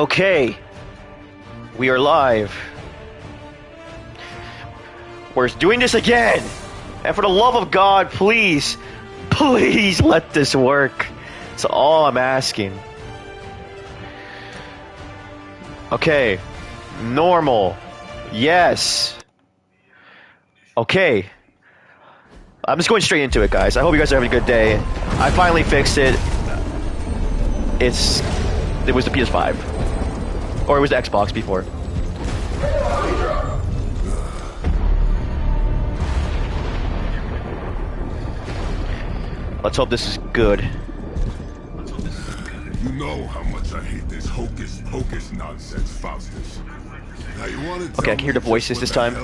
Okay, we are live. We're doing this again! And for the love of God, please, please let this work. That's all I'm asking. Okay, normal. Yes. Okay. I'm just going straight into it, guys. I hope you guys are having a good day. I finally fixed it. It was the PS5. Or it was the Xbox before. Let's hope this is good. You know how much I hate this hocus pocus nonsense, Faustus. Now you want to okay, I can hear the voices this time.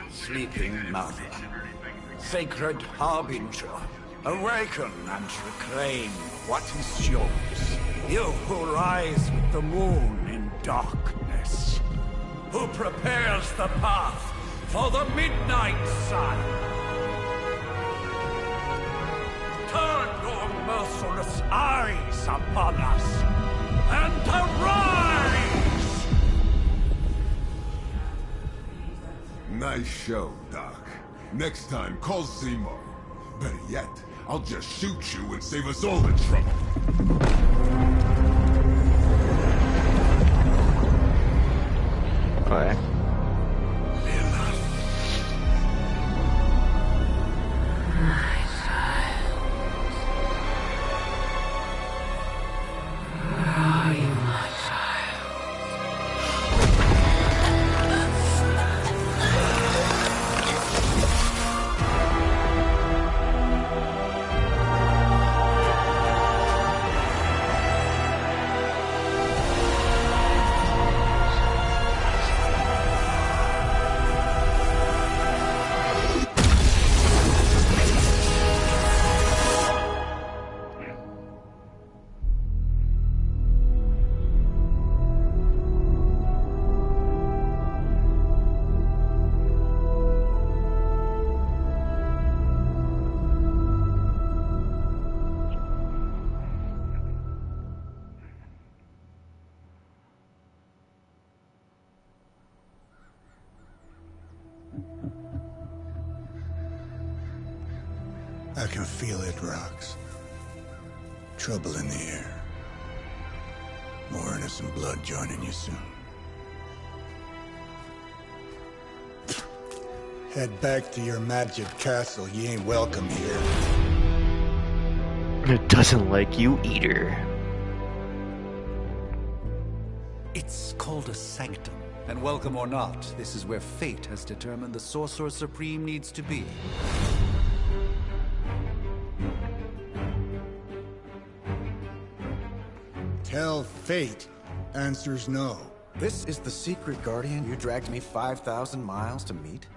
Sleeping mother, sacred harbinger, awaken and reclaim what is yours. You who rise with the moon in darkness, who prepares the path for the midnight sun. Turn your merciless eyes upon us and arise! Nice show, Doc. Next time, call Seymour. Better yet, I'll just shoot you and save us all the trouble. Alright. I can feel it, Rox. Trouble in the air. More innocent blood joining you soon. Head back to your magic castle. You ain't welcome here. It doesn't like you either. It's called a sanctum. And welcome or not, this is where fate has determined the Sorcerer Supreme needs to be. Tell fate. Answers no. This is the secret guardian you dragged me 5,000 miles to meet?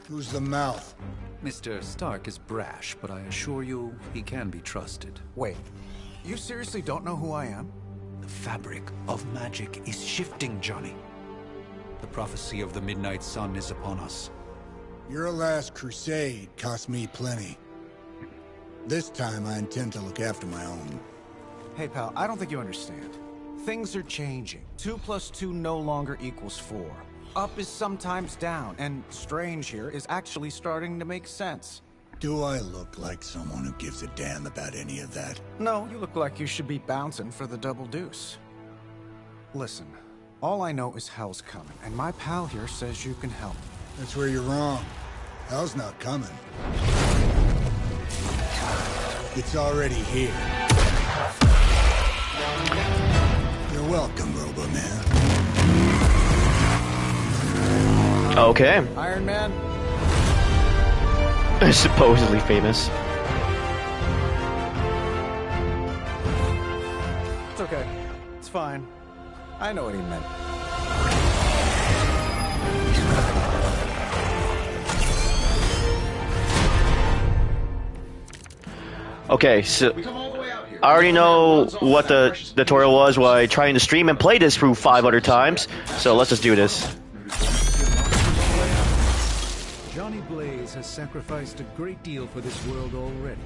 Who's the mouth? Mr. Stark is brash, but I assure you, he can be trusted. Wait, you seriously don't know who I am? The fabric of magic is shifting, Johnny. The prophecy of the Midnight Sun is upon us. Your last crusade cost me plenty. This time I intend to look after my own. Hey pal, I don't think you understand. Things are changing. 2 + 2 no longer equals 4. Up is sometimes down, and strange here is actually starting to make sense. Do I look like someone who gives a damn about any of that? No, you look like you should be bouncing for the double deuce. Listen, all I know is hell's coming, and my pal here says you can help. That's where you're wrong. Hell's not coming. It's already here. You're welcome, Robo-Man. Okay. Iron Man? Supposedly famous. It's okay. It's fine. I know what he meant. Okay, so We come all the way out here. I already know what the tutorial was while trying to stream and play this through 500 times, so let's just do this. Johnny Blaze has sacrificed a great deal for this world already.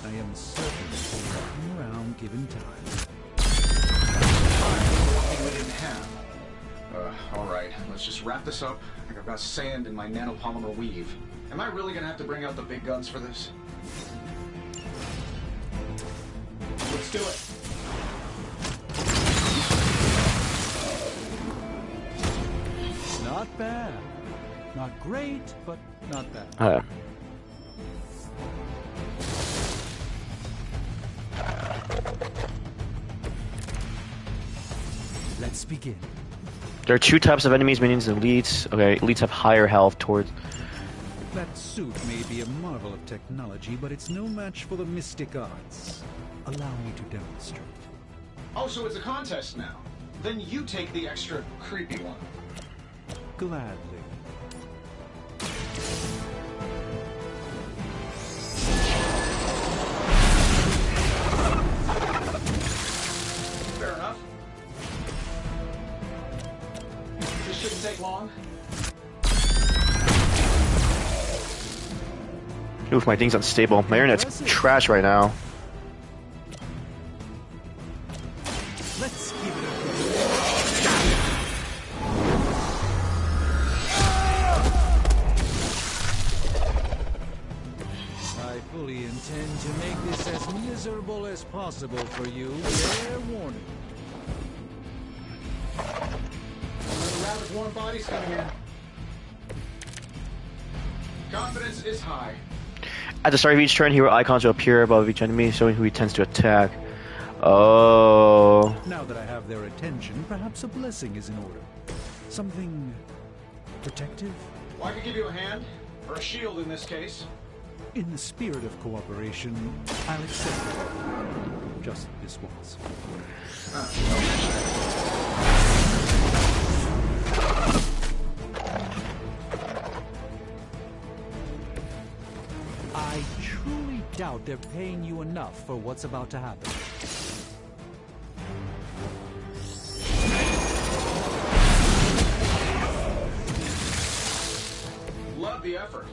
I am certain he will come around given time. Alright, let's just wrap this up. I think I've got sand in my nanopolymer weave. Am I really gonna have to bring out the big guns for this? Let's do it. Not bad. Not great, but not bad. Let's begin. There are two types of enemies, minions and elites. Okay, elites have higher health towards... That suit may be a marvel of technology, but it's no match for the mystic arts. Allow me to demonstrate. Oh, so it's a contest now. Then you take the extra creepy one. Gladly. Fair enough. This shouldn't take long. Oof, my thing's unstable. My internet's trash right now. Let's give it a go. I fully intend to make this as miserable as possible for you. Fair warning. Another round of warm bodies coming in. Confidence is high. At the start of each turn, hero icons will appear above each enemy, showing who he tends to attack. Oh. Now that I have their attention, perhaps a blessing is in order. Something protective? Well, I could give you a hand, or a shield in this case. In the spirit of cooperation, I'll accept it. Just this once. I truly doubt they're paying you enough for what's about to happen. Love the effort.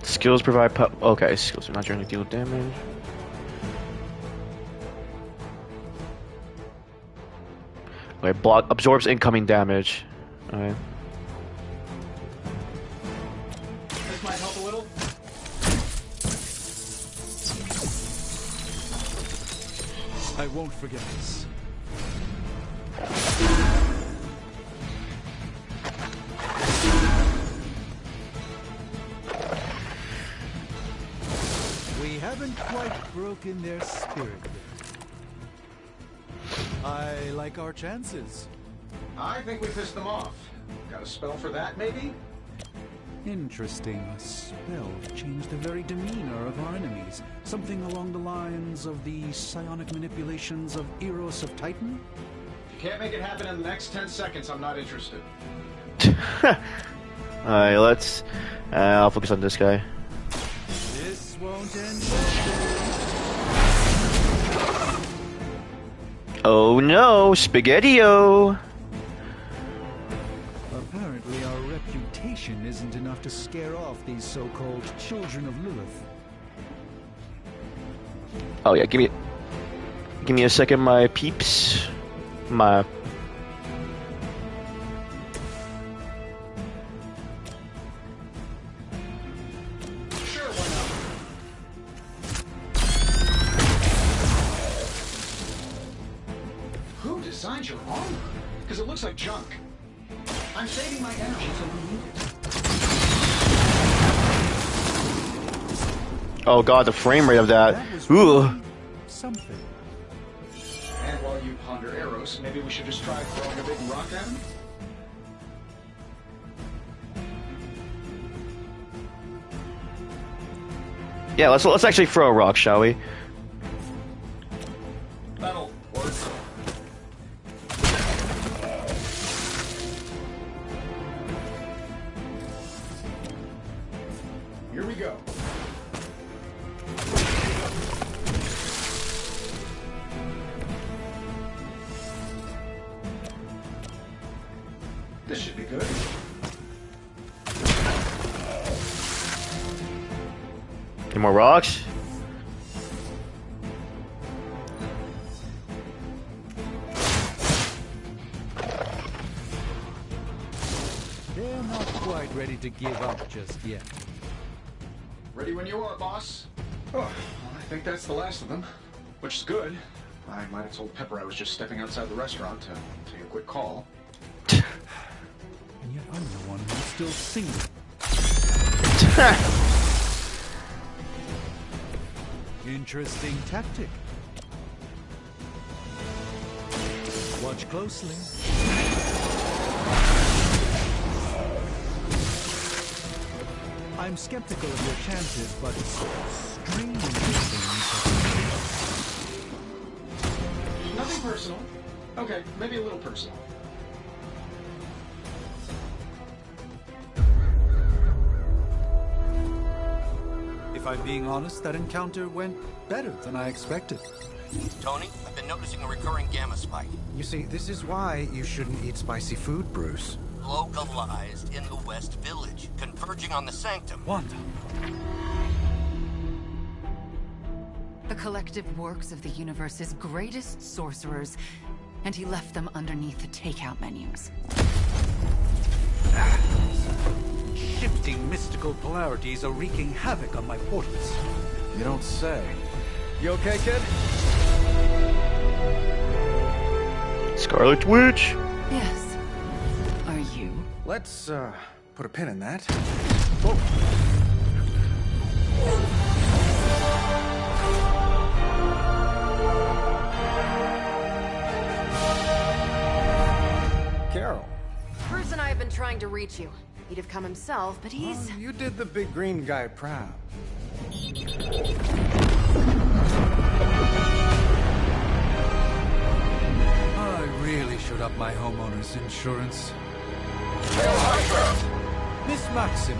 Skills provide okay, skills are not generally deal damage. Okay, block absorbs incoming damage. Okay. This might help a little. I won't forget this. We haven't quite broken their spirit yet. I like our chances. I think we pissed them off. Got a spell for that, maybe? Interesting. A spell to change the very demeanor of our enemies. Something along the lines of the psionic manipulations of Eros of Titan? If you can't make it happen in the next 10 seconds, I'm not interested. Alright, let's... I'll focus on this guy. This won't end well. Oh no, Spaghetti-O! Apparently our reputation isn't enough to scare off these so-called children of Lilith. Oh yeah, give me a second, my peeps. My... Sure, why not? Who designed your armor? Because it looks like junk. I'm saving my energy till we need it. Oh god, the frame rate of that. Ooh. Something. And while you ponder Eros, maybe we should just try throwing a big rock at him? Yeah, let's actually throw a rock, shall we? That'll work. Here we go. This should be good. Any more rocks? They're not quite ready to give up just yet. Ready when you are, boss. Oh, well, I think that's the last of them, which is good. I might have told Pepper I was just stepping outside the restaurant to take a quick call. And yet I'm the one who's still single. Interesting tactic. Watch closely. I'm skeptical of your chances, but strange things. Nothing personal. Okay, maybe a little personal. If I'm being honest, that encounter went better than I expected. Tony, I've been noticing a recurring gamma spike. You see, this is why you shouldn't eat spicy food, Bruce. Localized in the West Village, converging on the Sanctum. Wanda. The collective works of the universe's greatest sorcerers, and he left them underneath the takeout menus. Shifting mystical polarities are wreaking havoc on my portals. You don't say. You okay, kid? Scarlet Witch. Yes. Are you? Let's, put a pin in that. Carol. Bruce and I have been trying to reach you. He'd have come himself, but he's... Oh, you did the big green guy proud. I really should up my homeowner's insurance. Miss Maxim,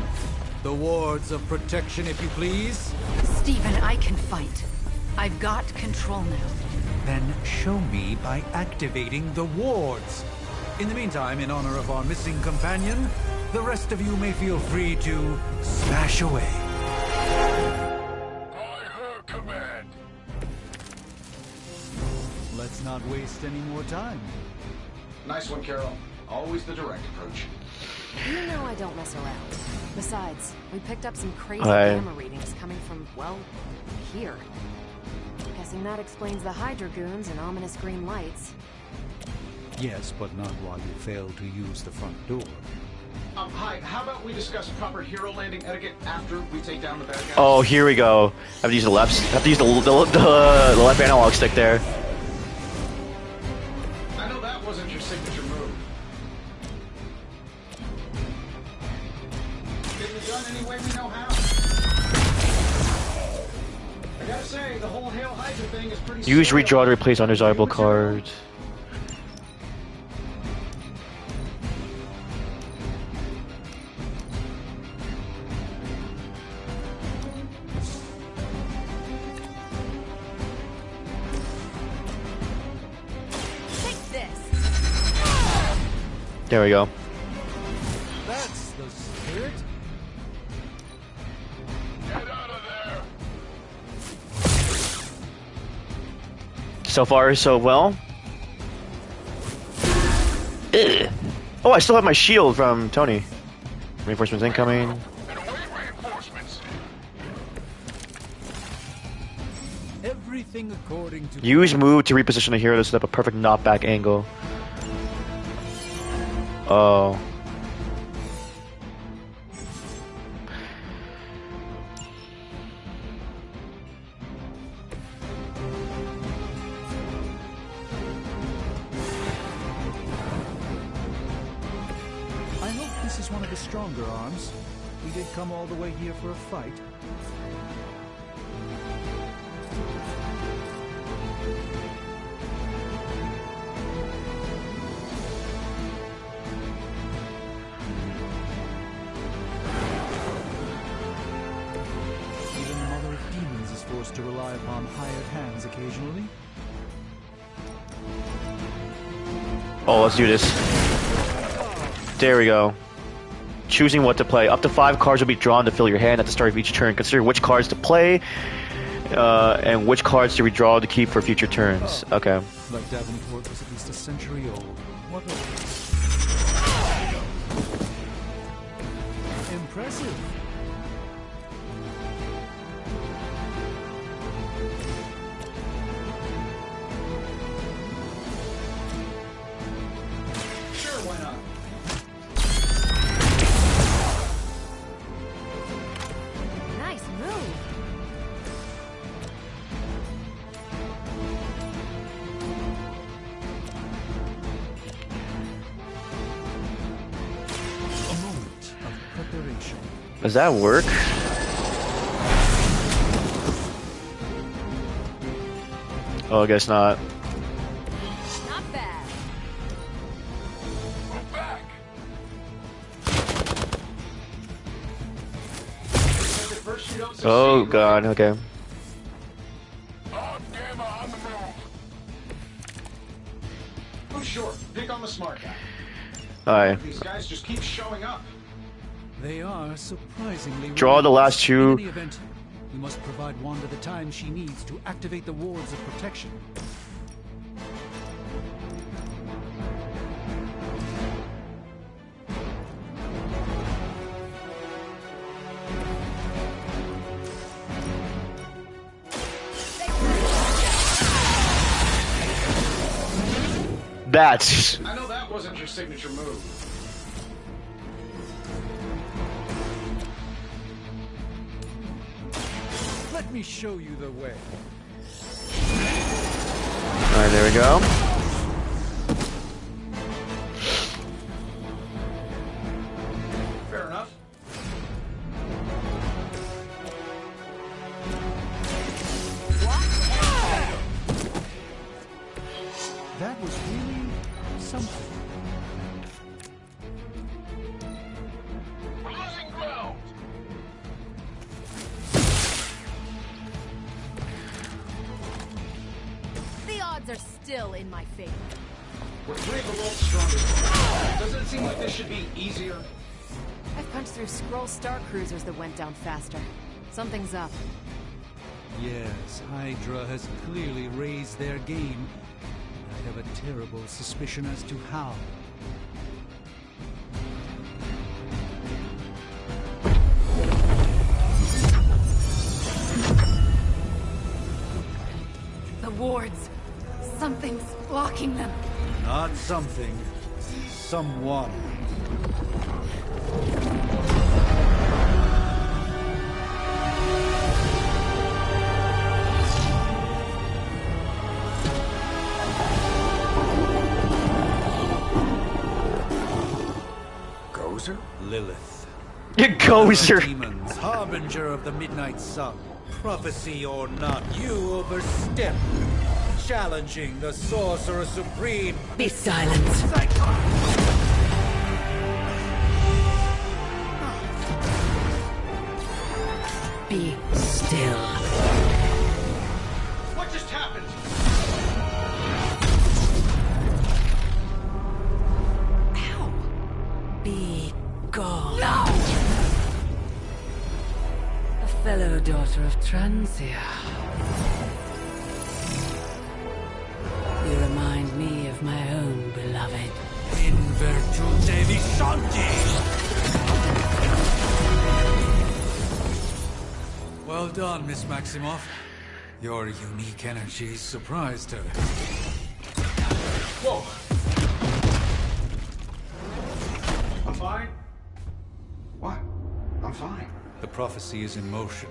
the wards of protection, if you please. Stephen, I can fight. I've got control now. Then show me by activating the wards. In the meantime, in honor of our missing companion, the rest of you may feel free to smash away. By her command. Let's not waste any more time. Nice one, Carol. Always the direct approach. You know I don't mess around. Besides, we picked up some crazy Hi. gamma readings coming from, well, here. Guessing that explains the Hydra goons and ominous green lights. Yes, but not while you fail to use the front door. Hi, how about we discuss proper hero landing etiquette after we take down the bad guys? Oh, here we go. I have to use the left. I have to use the left analog stick there. I know that wasn't your signature move. Getting it done any way we know how. I gotta say, the whole Hail Hydra thing is pretty Use surreal. redraw to replace undesirable cards. There we go. That's the spirit. Get out of there. So far, so well. Ugh. Oh, I still have my shield from Tony. Reinforcements incoming. And await reinforcements. Everything according to... Use move to reposition a hero to set up a perfect knockback angle. Oh. I hope this is one of the stronger arms. We did come all the way here for a fight. Even the Mother of Demons is forced to rely upon hired hands occasionally. Oh, let's do this. There we go. Choosing what to play. Up to 5 cards will be drawn to fill your hand at the start of each turn. Consider which cards to play and which cards to redraw to keep for future turns. Okay. Like Davenport was at least a century old. What a... Impressive. Sure, why not? Nice move. A moment of preparation. Does that work? Oh, I guess not. Not bad. Move back. Because at first you don't succeed, Oh right? god, okay. Hard gamer on the move. Oh, sure. Pick on the smart guy. Alright. These guys just keep showing up. They are surprisingly... Draw the last two. In any event, we must provide Wanda the time she needs to activate the wards of protection. That's... I know that wasn't your signature move. Let me show you the way. Alright, there we go. Fair enough. That was really something. We're losing ground. The odds are still in my favor. We're 3 of the world's strongest. Doesn't it seem like this should be easier? I've punched through Skrull star cruisers that went down faster. Something's up. Yes, Hydra has clearly raised their game. I have a terrible suspicion as to how. The wards. Something's blocking them. Not something. Someone. Gozer? Lilith. Gozer. Demons, harbinger of the midnight sun. Prophecy or not, you overstep. Challenging the Sorcerer Supreme. Be silent. Be still. What just happened? Be gone. No! A fellow daughter of Transia. You remind me of my own beloved. In virtute vishanti. Well done, Miss Maximoff. Your unique energy surprised her. Whoa. I'm fine. What? I'm fine. The prophecy is in motion.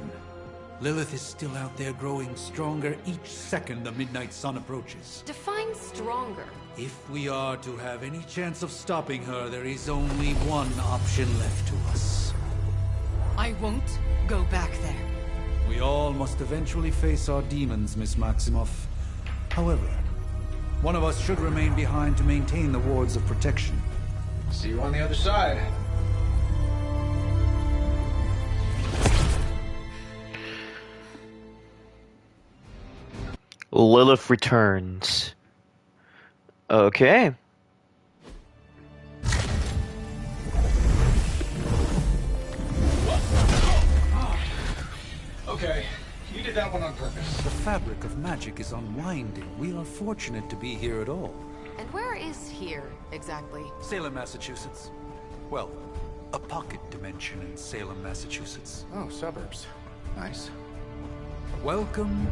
Lilith is still out there growing stronger each second the midnight sun approaches. Define stronger. If we are to have any chance of stopping her, there is only one option left to us. I won't go back there. We all must eventually face our demons, Miss Maximoff. However, one of us should remain behind to maintain the wards of protection. See you on the other side. Lilith returns. Okay. did that one on purpose. The fabric of magic is unwinding. We are fortunate to be here at all. And where is here, exactly? Salem, Massachusetts. Well, a pocket dimension in Salem, Massachusetts. Oh, suburbs. Nice. Welcome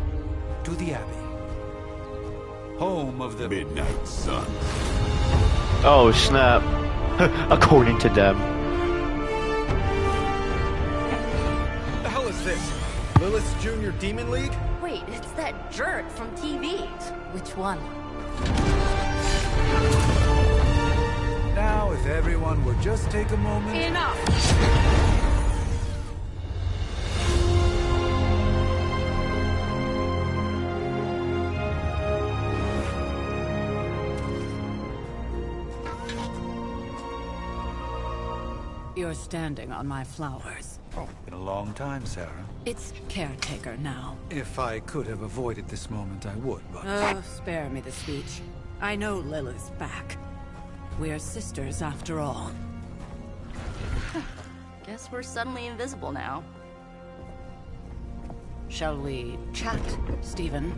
to the Abbey. Home of the Midnight Sun. Oh, snap. According to them. The hell is this? Lilith's Junior Demon League? Wait, it's that jerk from TV. Which one? Now, if everyone would just take a moment... Enough! You're standing on my flowers. Oh, been a long time, Sarah. It's caretaker now. If I could have avoided this moment, I would, but... Oh, spare me the speech. I know Lilith's back. We're sisters after all. Guess we're suddenly invisible now. Shall we chat, Stephen?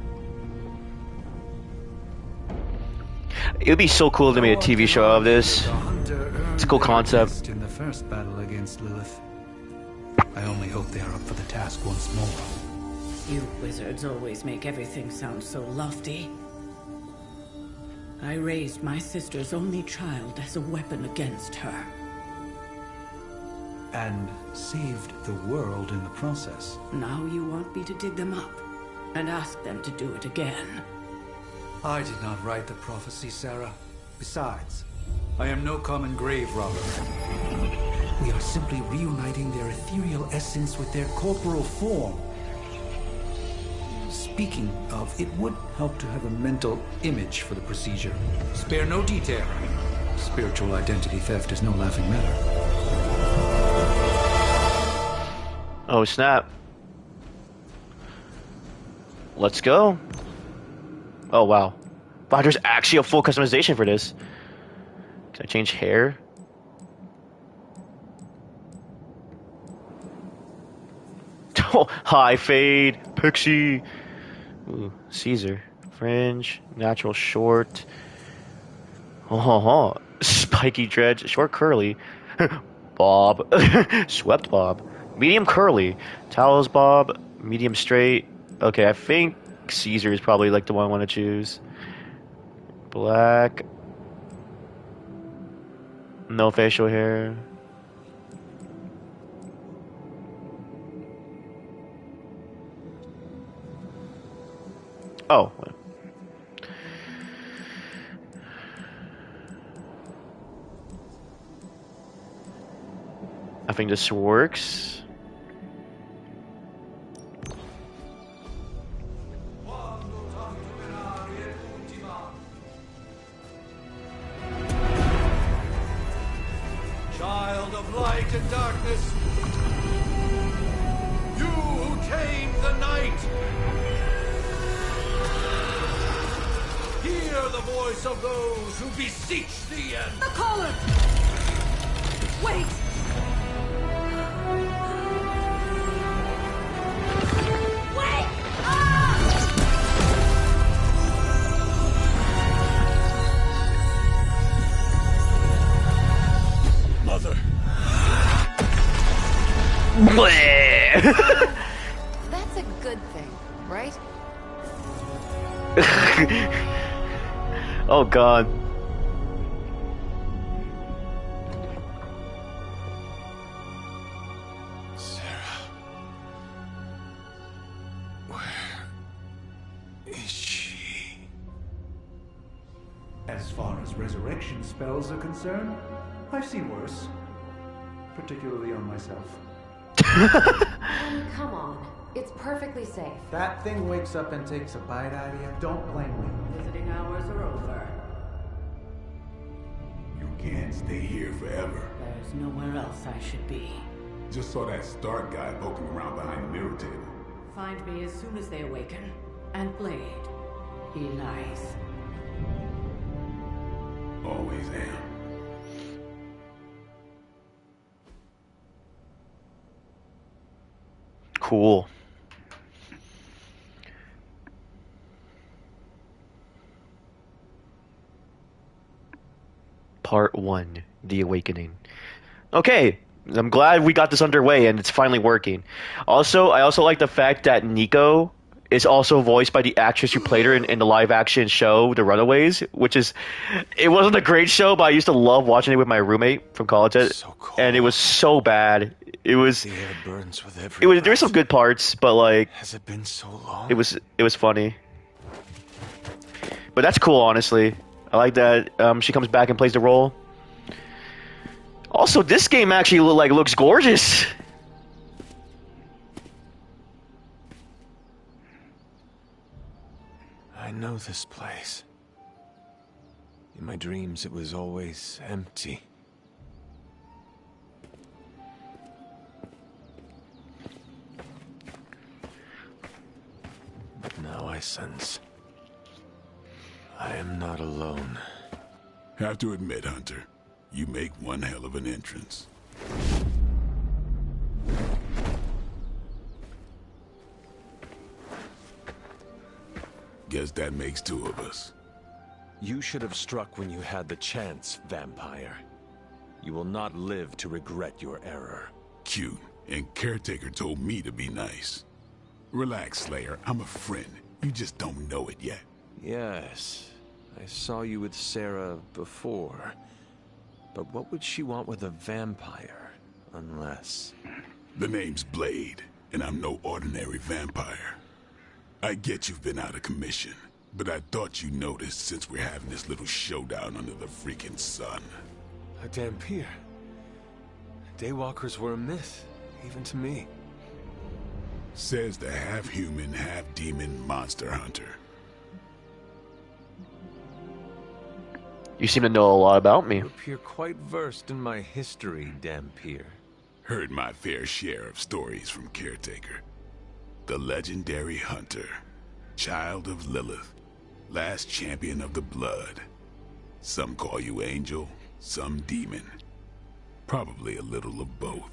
It would be so cool to make a TV show of this. It's a cool concept. In the first battle against Lilith. I only hope they are up for the task once more. You wizards always make everything sound so lofty. I raised my sister's only child as a weapon against her. And saved the world in the process. Now you want me to dig them up and ask them to do it again. I did not write the prophecy, Sarah. Besides, I am no common grave robber. We are simply reuniting their ethereal essence with their corporal form. Speaking of, it would help to have a mental image for the procedure. Spare no detail. Spiritual identity theft is no laughing matter. Oh, snap. Let's go. Oh, wow. Wow, there's actually a full customization for this. Can I change hair? Oh, high fade, pixie. Ooh, Caesar. Fringe, natural short. Oh, spiky dreads, short curly. Bob. Swept bob. Medium curly. Towels bob. Medium straight. Okay, I think Caesar is probably like the one I want to choose. Black. No facial hair. Oh. I think this works. Child of light and darkness, you who tame the night, hear the voice of those who beseech thee and... The collar! Wait! Wait! Mother. That's a good thing, right? Oh god. Sarah. Where is she? As far as resurrection spells are concerned, I've seen worse. Particularly on myself. Come on. It's perfectly safe. That thing wakes up and takes a bite out of you. Don't blame me. Visiting hours are over. You can't stay here forever. There's nowhere else I should be. Just saw that Stark guy poking around behind the mirror table. Find me as soon as they awaken. And Blade, be nice. Always am. Cool. Part 1, The Awakening. Okay, I'm glad we got this underway and it's finally working. Also, I also like the fact that Nico is also voiced by the actress who played her in the live-action show, The Runaways, which is... It wasn't a great show, but I used to love watching it with my roommate from college. So cold. And it was so bad. It was... The air burns with every there were some good parts, but like... Has it been so long? It was funny. But that's cool, honestly. I like that she comes back and plays the role. Also, this game actually looks gorgeous. I know this place. In my dreams, it was always empty. But now I sense I am not alone. Have to admit, Hunter, you make one hell of an entrance. Guess that makes two of us. You should have struck when you had the chance, vampire. You will not live to regret your error. Cute, and Caretaker told me to be nice. Relax, Slayer, I'm a friend. You just don't know it yet. Yes, I saw you with Sarah before. But what would she want with a vampire, unless... The name's Blade, and I'm no ordinary vampire. I get you've been out of commission, but I thought you noticed since we're having this little showdown under the freaking sun. A Dampier. Daywalkers were a myth, even to me. Says the half-human, half-demon monster hunter. You seem to know a lot about me. You appear quite versed in my history, Dampier. Heard my fair share of stories from Caretaker. The legendary hunter, child of Lilith, last champion of the blood. Some call you angel, some demon. Probably a little of both.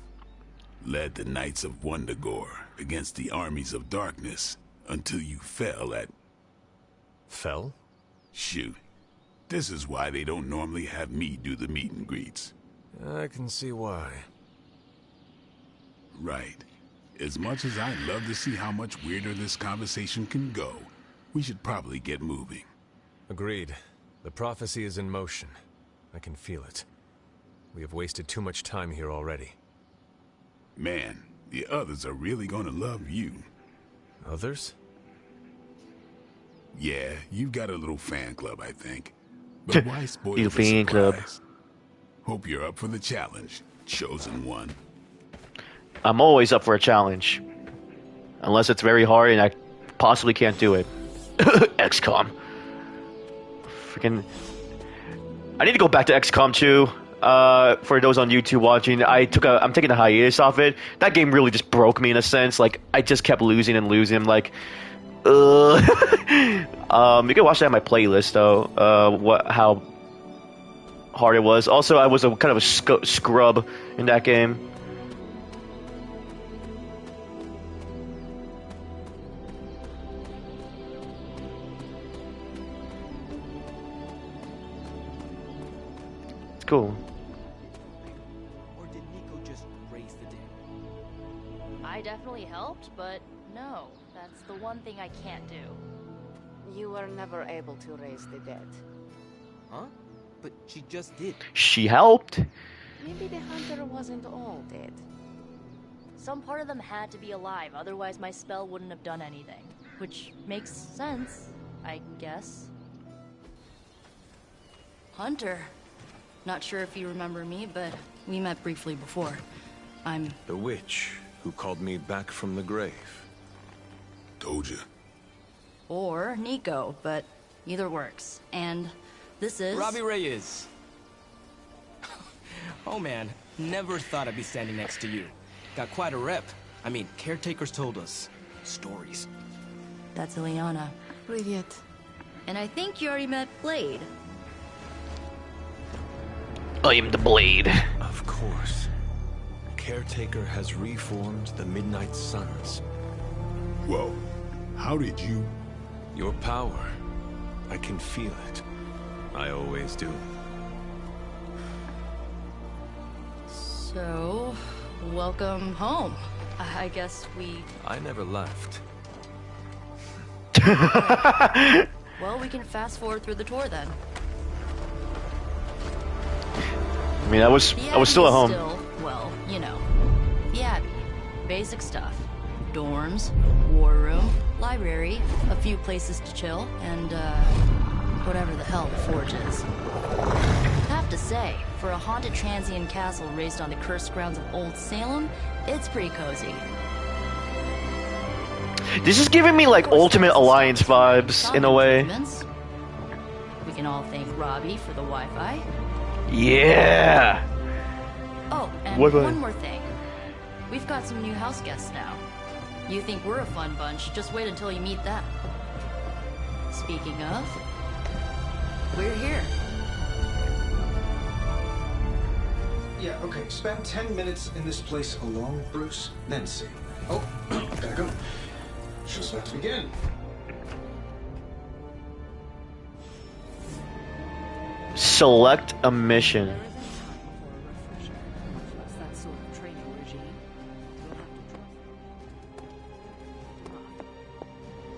Led the Knights of Wundagore against the armies of darkness until you fell at... Fell? Shoot. This is why they don't normally have me do the meet and greets. I can see why. Right. As much as I'd love to see how much weirder this conversation can go, we should probably get moving. Agreed. The prophecy is in motion. I can feel it. We have wasted too much time here already. Man, the others are really gonna love you. Others? Yeah, you've got a little fan club, I think. But why spoil the fan club. surprise? Hope you're up for the challenge, chosen one. I'm always up for a challenge. Unless it's very hard and I possibly can't do it. XCOM. Freaking... I need to go back to XCOM 2. For those on YouTube watching, I'm taking a hiatus off it. That game really just broke me in a sense. Like, I just kept losing and losing. Like, you can watch that on my playlist, though. How hard it was. Also, I was kind of a scrub in that game. It's cool. Or did Nico just raise the dead? I definitely helped, but no, that's the one thing I can't do. You were never able to raise the dead. Huh? But she just did. She helped. Maybe the hunter wasn't all dead. Some part of them had to be alive, otherwise my spell wouldn't have done anything. Which makes sense, I guess. Hunter. Not sure if you remember me, but we met briefly before. I'm... The witch who called me back from the grave. Told you. Or Nico, but either works. And this is... Robbie Reyes. Oh man, never thought I'd be standing next to you. Got quite a rep. I mean, caretakers told us stories. That's Ileana. Привет. And I think you already met Blade. I am the Blade. Of course. Caretaker has reformed the Midnight Suns. Whoa. How did you... Your power. I can feel it. I always do. So, welcome home. I guess we... I never left. Well, we can fast forward through the tour then. I mean, I was still at home. Well, you know, the Abbey. Basic stuff. Dorms, war room, library, a few places to chill, and, whatever the hell the Forge is. Have to say, for a haunted transient castle raised on the cursed grounds of Old Salem, it's pretty cozy. This is giving me like Ultimate Alliance vibes in a way. We can all thank Robbie for the Wi-Fi. Yeah. Oh, and one more thing. We've got some new house guests now. You think we're a fun bunch, just wait until you meet them. Speaking of, we're here. Yeah, okay. Spend 10 minutes in this place alone, Bruce, then see. Oh, gotta go. Show's about to begin. Select a mission.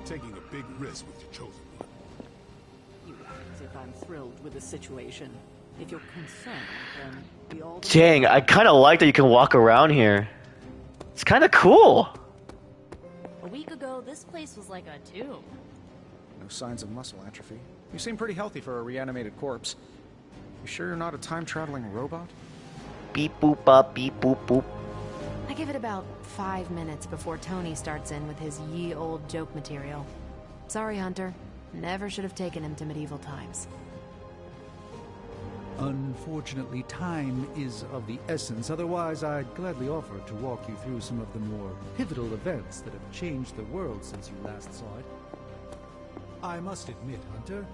Taking a big risk with your chosen one. You act as if I'm thrilled with the situation. If you're concerned, then we all... Dang, I kind of like that you can walk around here. It's kind of cool. A week ago, this place was like a tomb. No signs of muscle atrophy. You seem pretty healthy for a reanimated corpse. You sure you're not a time-traveling robot? Beep boop up, beep boop boop. I give it about 5 minutes before Tony starts in with his ye old joke material. Sorry, Hunter. Never should have taken him to medieval times. Unfortunately, time is of the essence. Otherwise, I'd gladly offer to walk you through some of the more pivotal events that have changed the world since you last saw it. I must admit, Hunter,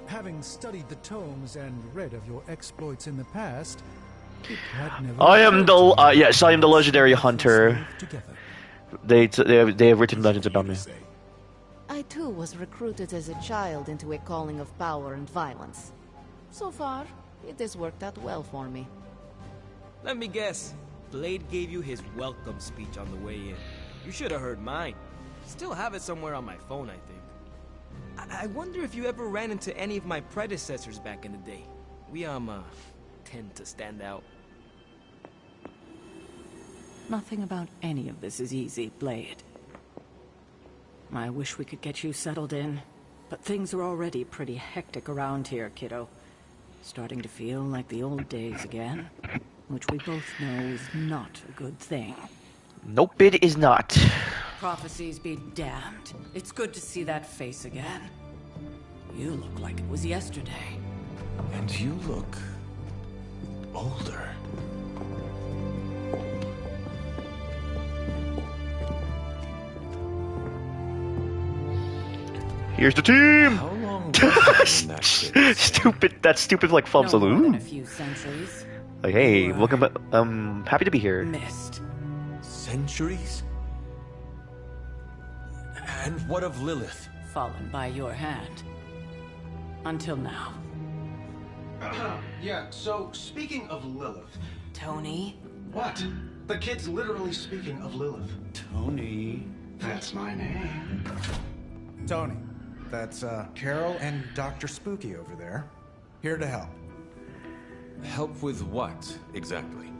having studied the tomes and read of your exploits in the past, it had never... I am the yes, I am the legendary hunter. They have written legends about me. I too was recruited as a child into a calling of power and violence. So far, it has worked out well for me. Let me guess. Blade gave you his welcome speech on the way in. You should have heard mine. Still have it somewhere on my phone, I think. I wonder if you ever ran into any of my predecessors back in the day. We, tend to stand out. Nothing about any of this is easy, Blade. I wish we could get you settled in, but things are already pretty hectic around here, kiddo. Starting to feel like the old days again, which we both know is not a good thing. Nope, it is not. Prophecies be damned. It's good to see that face again. You look like it was yesterday. And you look... older. Here's the team! How long was it in that Stupid, that stupid like thumbs No more than alone. a few centuries. Like, hey, welcome, happy to be here. Missed. Centuries? And what of Lilith? Fallen by your hand. Until now. Yeah, so speaking of Lilith... Tony? What? The kid's literally speaking of Lilith. Tony. That's my name. Tony. That's, Carol and Dr. Spooky over there. Here to help. Help with what, exactly?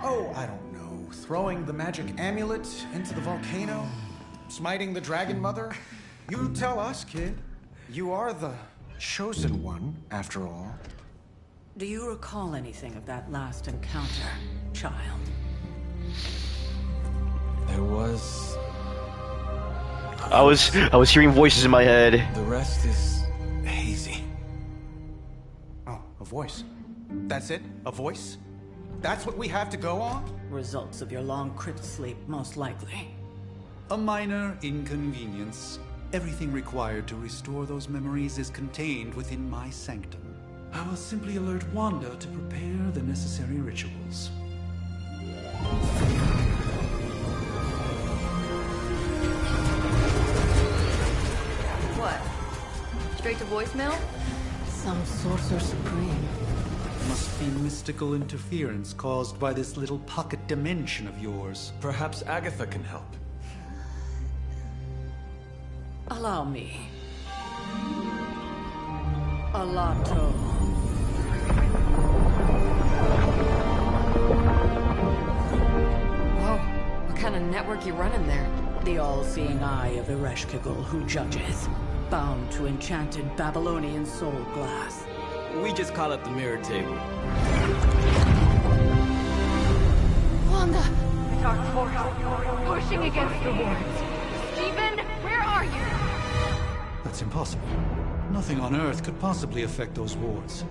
Oh, I don't know. Throwing the magic amulet into the volcano? Smiting the Dragon Mother? You tell us, kid. You are the chosen one, after all. Do you recall anything of that last encounter, child? There was... I was hearing voices in my head. The rest is hazy. Oh, a voice. That's it? A voice? That's what we have to go on? Results of your long crypt sleep, most likely. A minor inconvenience. Everything required to restore those memories is contained within my sanctum. I will simply alert Wanda to prepare the necessary rituals. What? Straight to voicemail? Some sorcerer supreme. Must be mystical interference caused by this little pocket dimension of yours. Perhaps Agatha can help. Allow me. Alato. Whoa, what kind of network you running there? The all-seeing eye of Ereshkigal who judges, bound to enchanted Babylonian soul glass. We just call it the mirror table. Wanda! Dark force, pushing against the wards. Stephen, where are you? That's impossible. Nothing on Earth could possibly affect those wards.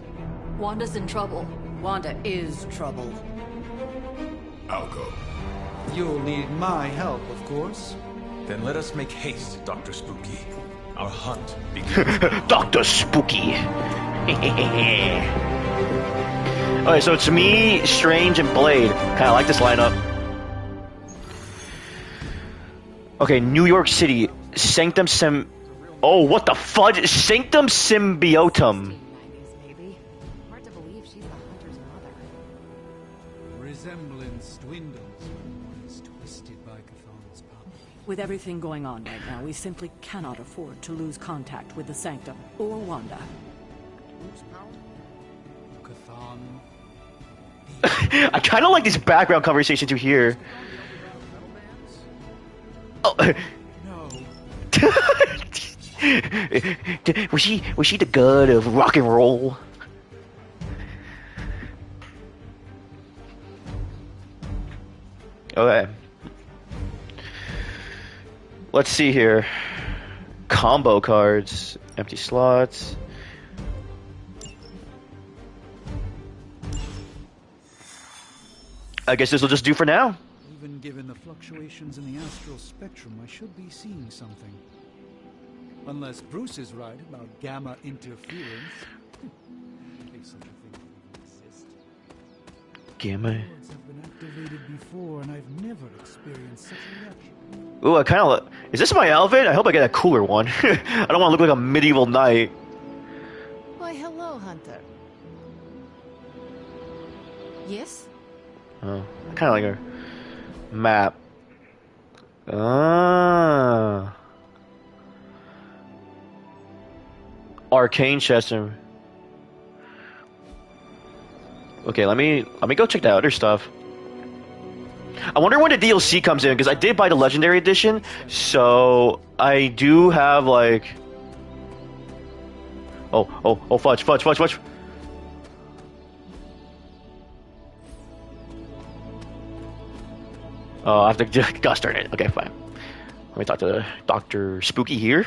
Wanda's in trouble. Wanda is troubled. I'll go. You'll need my help, of course. Then let us make haste, Dr. Spooky. Our hunt begins. Dr. Spooky. Alright, so it's me, Strange, and Blade. Kinda like this lineup. Okay, New York City. Sanctum Sim... Oh, what the fudge? Sanctum Symbiotum. Hard to believe she's the Hunter's mother. Resemblance dwindles when one is twisted by Chthon's power. With everything going on right now, we simply cannot afford to lose contact with the Sanctum or Wanda. Whose power? Chthon. I kind of like these background conversations you hear. Oh. No. was she the god of rock and roll? Okay. Let's see here. Combo cards, empty slots. I guess this will just do for now. Even given the fluctuations in the astral spectrum, I should be seeing something. Unless Bruce is right about gamma interference. If such a thing even exists. Gamma. Wards have been activated before, and I've never experienced such a reaction. Ooh, I kind of. Is this my outfit? I hope I get a cooler one. I don't want to look like a medieval knight. Why, hello, Hunter. Yes? Oh, I kind of like her map. Ah. Arcane Chester. Okay, let me go check the other stuff. I wonder when the DLC comes in, because I did buy the Legendary Edition, so I do have like... Oh, fudge. Oh, I have to... Gosh darn it. Okay, fine. Let me talk to Dr. Spooky here.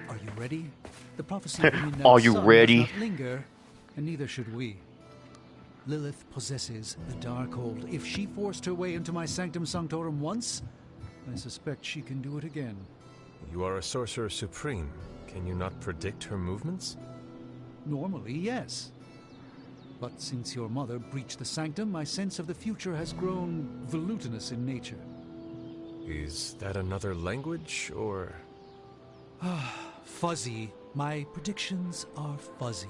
Are you ready? The prophecy of the midnight Are you sun ready? does not linger, and neither should we. Lilith possesses the Darkhold. If she forced her way into my Sanctum Sanctorum once, I suspect she can do it again. You are a sorcerer supreme. Can you not predict her movements? Normally, yes. But since your mother breached the Sanctum, my sense of the future has grown volutinous in nature. Is that another language, or...? Fuzzy. My predictions are fuzzy.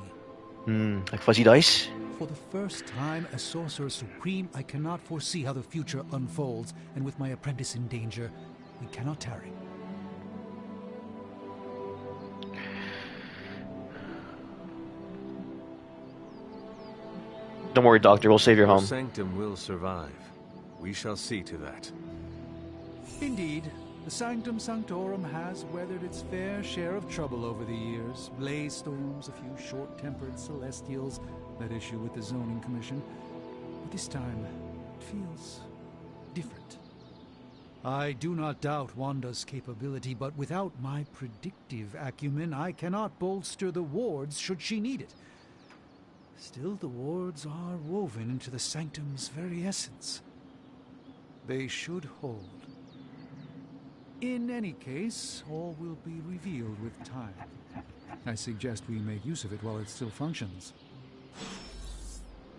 Like fuzzy dice? For the first time as Sorcerer Supreme, I cannot foresee how the future unfolds, and with my apprentice in danger, we cannot tarry. Don't worry, Doctor. We'll save your home. Sanctum will survive. We shall see to that. Indeed, the Sanctum Sanctorum has weathered its fair share of trouble over the years. Blaze storms, a few short-tempered celestials, that issue with the Zoning Commission. But this time, it feels different. I do not doubt Wanda's capability, but without my predictive acumen, I cannot bolster the wards should she need it. Still, the wards are woven into the Sanctum's very essence. They should hold. In any case, all will be revealed with time. I suggest we make use of it while it still functions.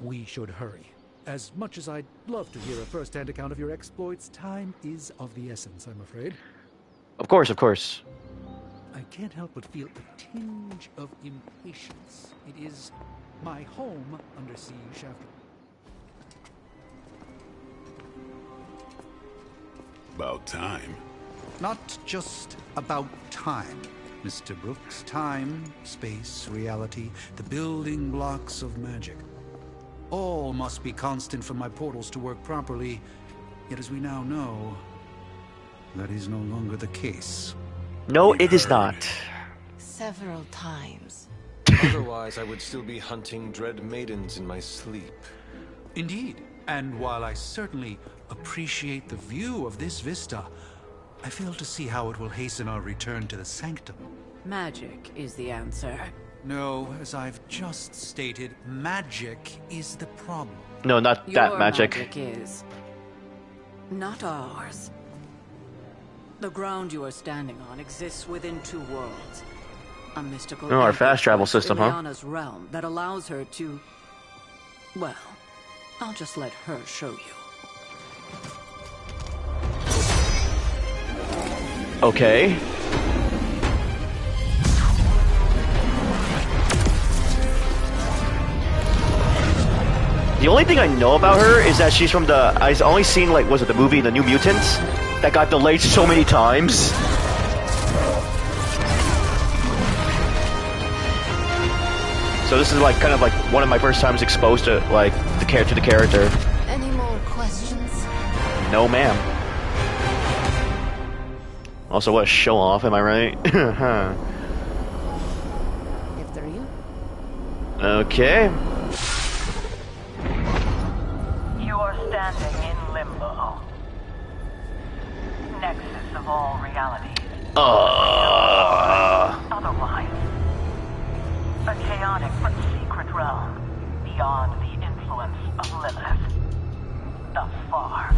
We should hurry. As much as I'd love to hear a first-hand account of your exploits, time is of the essence, I'm afraid. Of course. I can't help but feel a tinge of impatience. It is My home under siege after... About time. Not just about time, Mr. Brooks. Time, space, reality, the building blocks of magic. All must be constant for my portals to work properly. Yet as we now know, that is no longer the case. No, it is not. Several times. Otherwise, I would still be hunting dread maidens in my sleep. Indeed. And while I certainly appreciate the view of this vista, I fail to see how it will hasten our return to the sanctum. Magic is the answer. No, as I've just stated, magic is the problem. No, not Your that magic. magic is not ours. The ground you are standing on exists within two worlds. A mystical Oh, our fast travel entity system, huh? Ileana's realm that allows her to... Well, I'll just let her show you. Okay. The only thing I know about her is that she's from the... I've only seen, like, was it the movie The New Mutants? That got delayed so many times. So this is, like, kind of like one of my first times exposed to, like, the character. Any more questions? No, ma'am. Also, what a show off, am I right? If they're you. Okay. You are standing in limbo. Nexus of all reality. Otherwise. A chaotic but secret realm beyond the influence of Lilith. Thus far.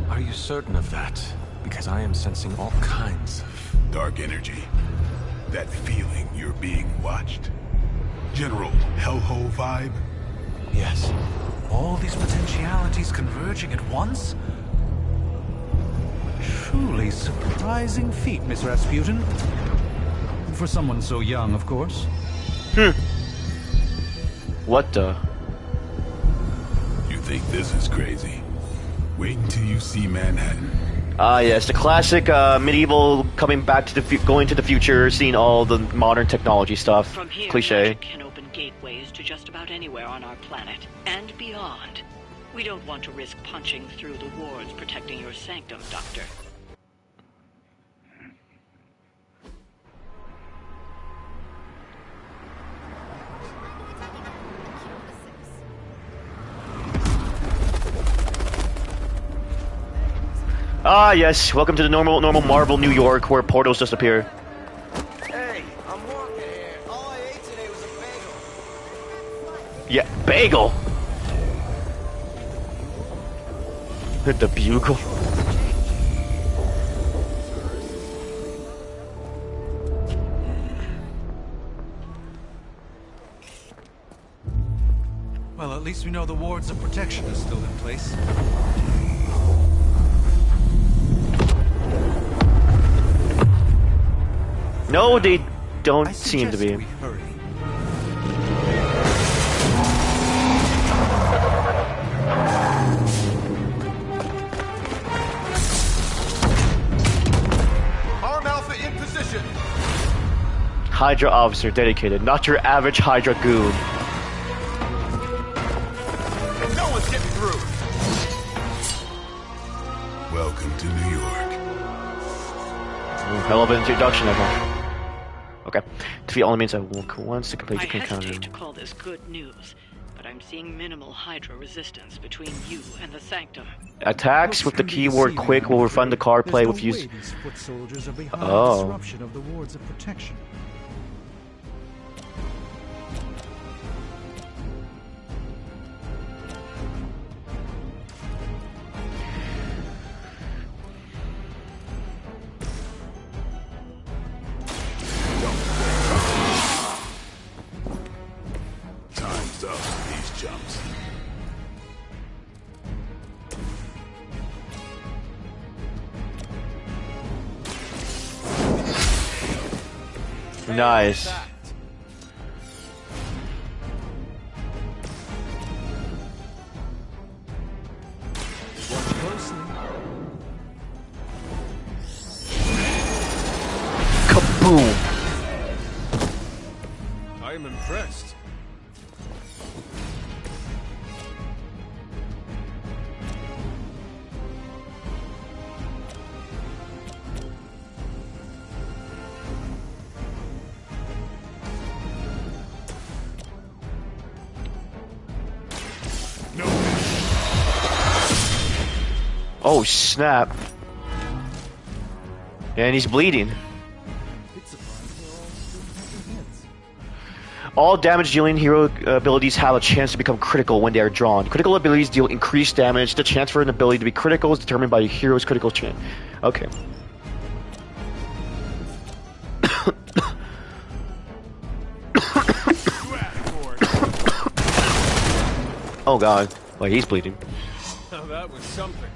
Are you certain of that? Because I am sensing all kinds of... Dark energy. That feeling you're being watched. General hellhole vibe? Yes. All these potentialities converging at once? Truly surprising feat, Miss Rasputin. For someone so young, of course. What the? You think this is crazy? Wait until you see Manhattan. Ah, yes, the classic medieval coming back to the going to the future, seeing all the modern technology stuff. From here, Cliche. magic can open gateways to just about anywhere on our planet and beyond. We don't want to risk punching through the wards protecting your sanctum, Doctor. Ah, yes, welcome to the normal Marvel New York, where portals just appear. Hey, I'm walking here. All I ate today was a bagel. Yeah, bagel! The bugle. Well, at least we know the wards of protection are still in place. No, they don't seem to be. We hurry. Arm Alpha in position. Hydra officer dedicated, not your average Hydra goon. No one's getting through. Welcome to New York. Hell of an introduction, everyone. Okay. Defeat all enemies at once to complete I the encounter. hesitate to call this good news, but I'm seeing minimal Hydra resistance between you and the Sanctum. Attacks with the keyword quick will refund the card play with use. These foot soldiers are behind Oh. the disruption of the wards of protection. Time's up for these jumps. Nice. I am impressed. Oh snap! And he's bleeding. All damage dealing hero abilities have a chance to become critical when they are drawn. Critical abilities deal increased damage. The chance for an ability to be critical is determined by a hero's critical chance. Okay. Oh god. Wait, he's bleeding. Now that was something.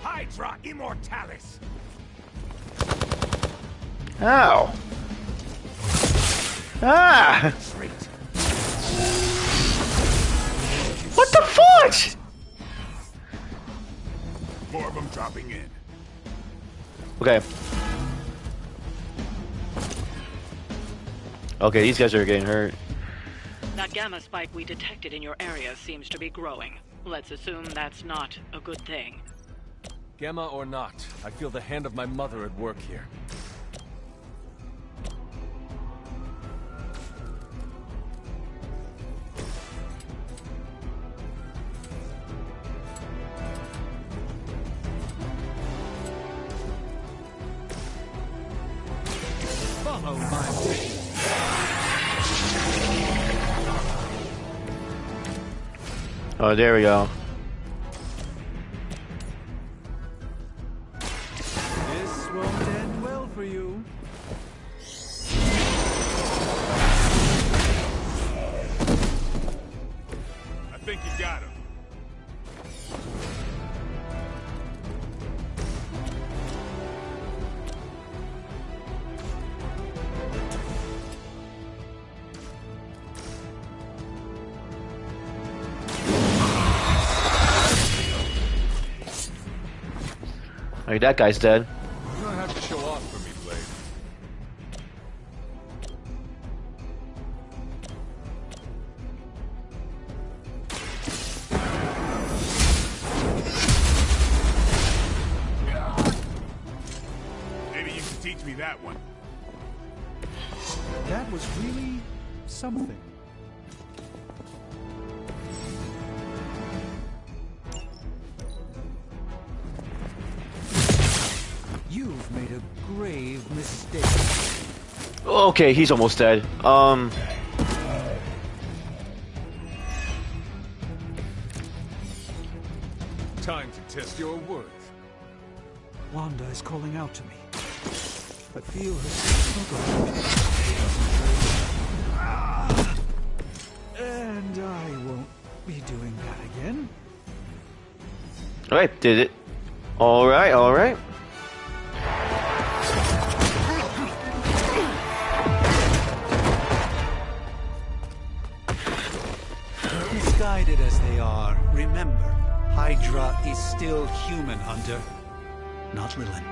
Hydra Immortalis! Ow! Ah! What the fuck? More of them dropping in. Okay. Okay, these guys are getting hurt. That gamma spike we detected in your area seems to be growing. Let's assume that's not a good thing. Gamma or not, I feel the hand of my mother at work here. Follow my way. Oh, there we go. This won't end well for you. I think you got him. Like that guy's dead. You don't have to show off for me, Blade. Maybe you can teach me that one. That was really something. You've made a grave mistake. Okay, he's almost dead. Time to test your worth. Wanda is calling out to me. I feel her struggle. And I won't be doing that again. Alright, did it. Alright, alright. Misguided as they are, remember, Hydra is still human, Hunter. Not Lilin.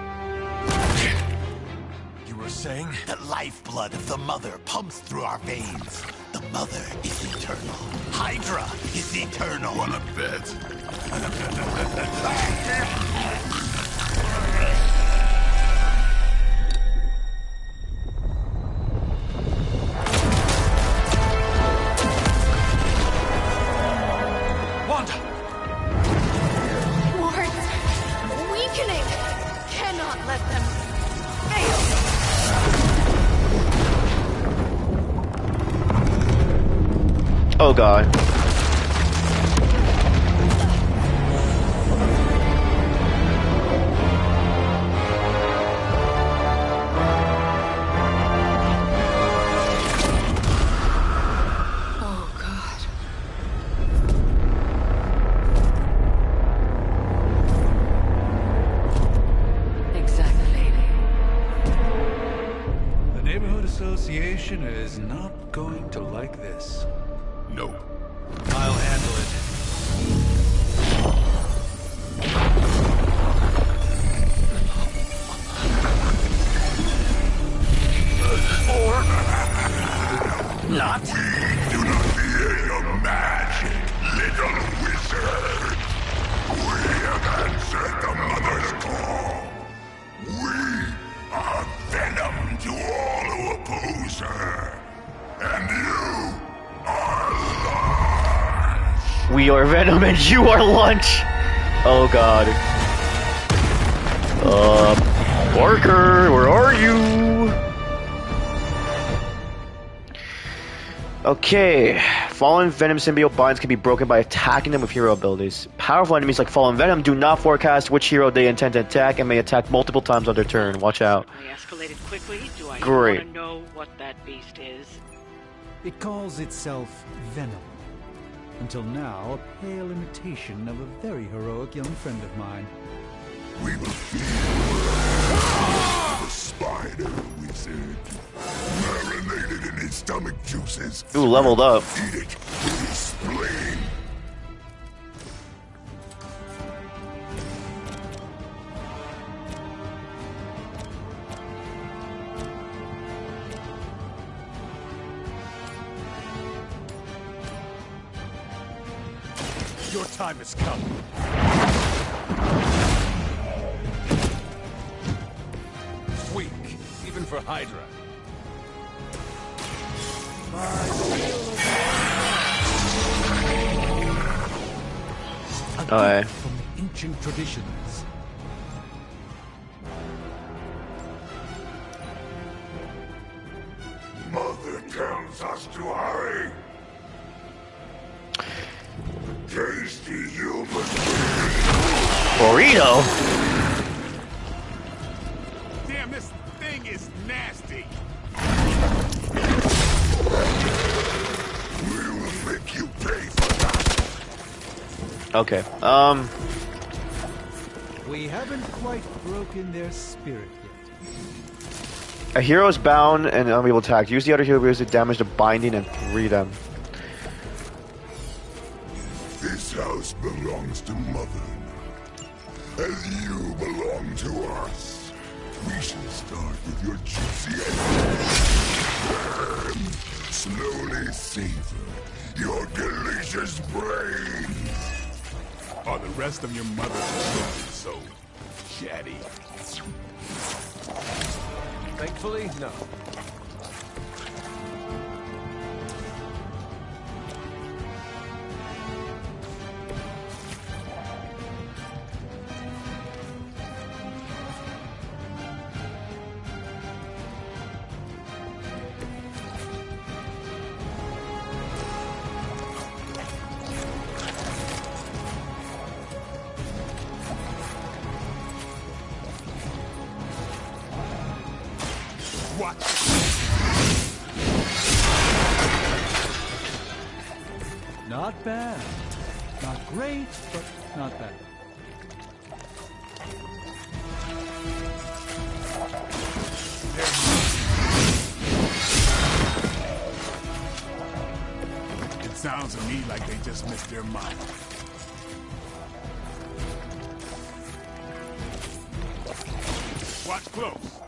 You were saying? The lifeblood of the Mother pumps through our veins. The Mother is eternal. Hydra is eternal. Wanna bet? Wanda! Wards! Weakening! Cannot let them fail! Oh god. Oh god. Exactly. The Neighborhood Association is not going to like this. Nope. I'll handle it. Not. We do not fear your magic, little wizard. We have answered the Mother's call. We are venom to all who oppose her. And you are lunch. We are Venom and you are lunch. Oh god. Parker, where are you? Okay. Fallen Venom symbiote binds can be broken by attacking them with hero abilities. Powerful enemies like Fallen Venom do not forecast which hero they intend to attack and may attack multiple times on their turn. Watch out. I escalated quickly. Do I Great. want to know what that beast is? It calls itself Venom. Until now, a pale imitation of a very heroic young friend of mine. We will feed the spider wizard. Marinated in his stomach juices. Ooh, leveled up. Eat it with his spleen. Your time has come. Weak, even for Hydra. Alright. From ancient traditions. Mother tells us to hurry. Tasty human. Burrito? Damn, this thing is nasty. We will make you pay for that. Okay. We haven't quite broken their spirit yet. A hero is bound and unable to attack. Use the other hero to damage the binding and free them. This house belongs to Mother now, as you belong to us. We shall start with your juicy and slowly savor your delicious brains. Are the rest of your mother's children so chatty? Thankfully, no. Not bad. Not great, but not bad. It sounds to me like they just missed their mark. Watch close.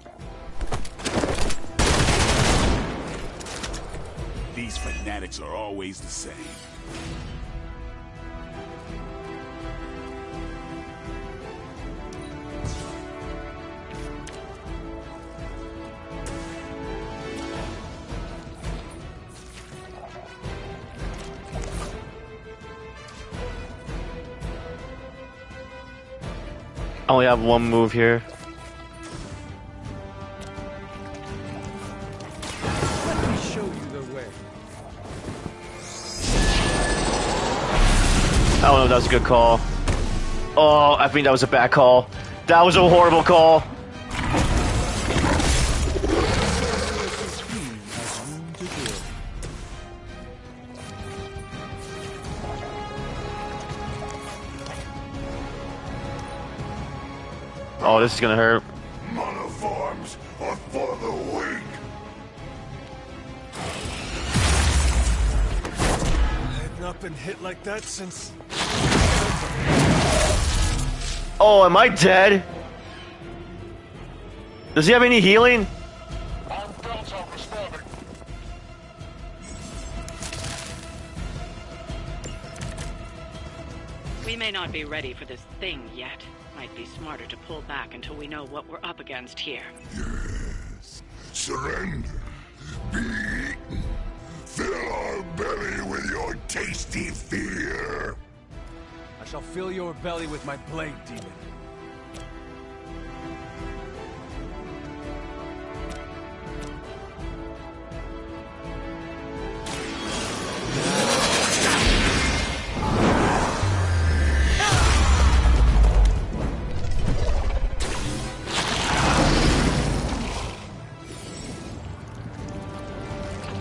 These fanatics are always the same. I only have one move here. Let me show you the way. I don't know if that was a good call. Oh, I think that was a bad call. That was a horrible call. Oh, this is gonna hurt. Monoforms are for the weak. I've not been hit like that since... Oh, am I dead? Does he have any healing? We may not be ready for this thing yet. Might be smarter to pull back until we know what we're up against here. Yes. Surrender. Be eaten. Fill our belly with your tasty fear. I shall fill your belly with my blade, demon.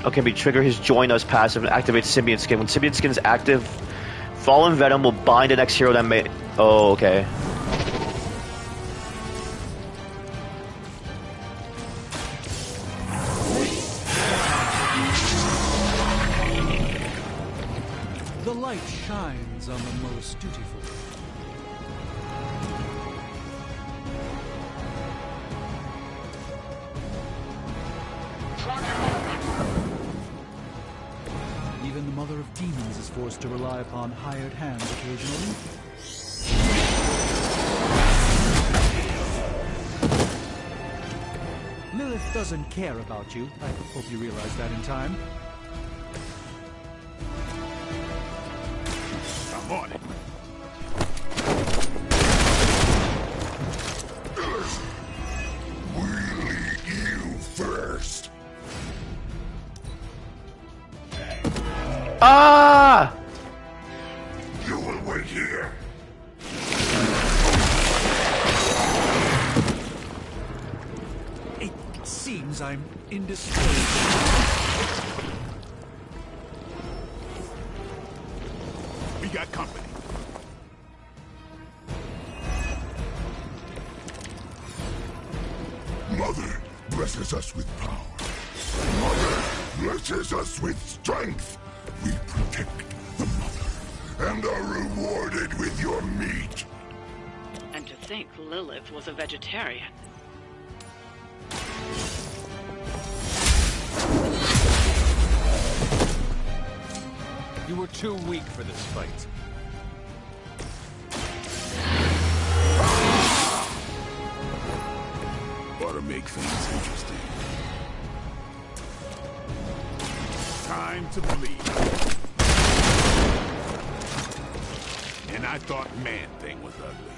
Okay, we trigger his Join Us passive and activate Symbiont Skin. When Symbiont Skin is active, Fallen Venom will bind the next hero that may... Oh, okay. The light shines on the most dutiful. Even the Mother of Demons is forced to rely upon hired hands occasionally. Lilith doesn't care about you. I hope you realize that in time. I'm on it. We'll eat you first. Ah! You will wait here. It seems I'm indisposed. We got company. Mother blesses us with power. Mother blesses us with strength. We protect the mother and are rewarded with your meat. And to think Lilith was a vegetarian. You were too weak for this fight. Ought to make things interesting. Time to bleed. And I thought Man-Thing was ugly.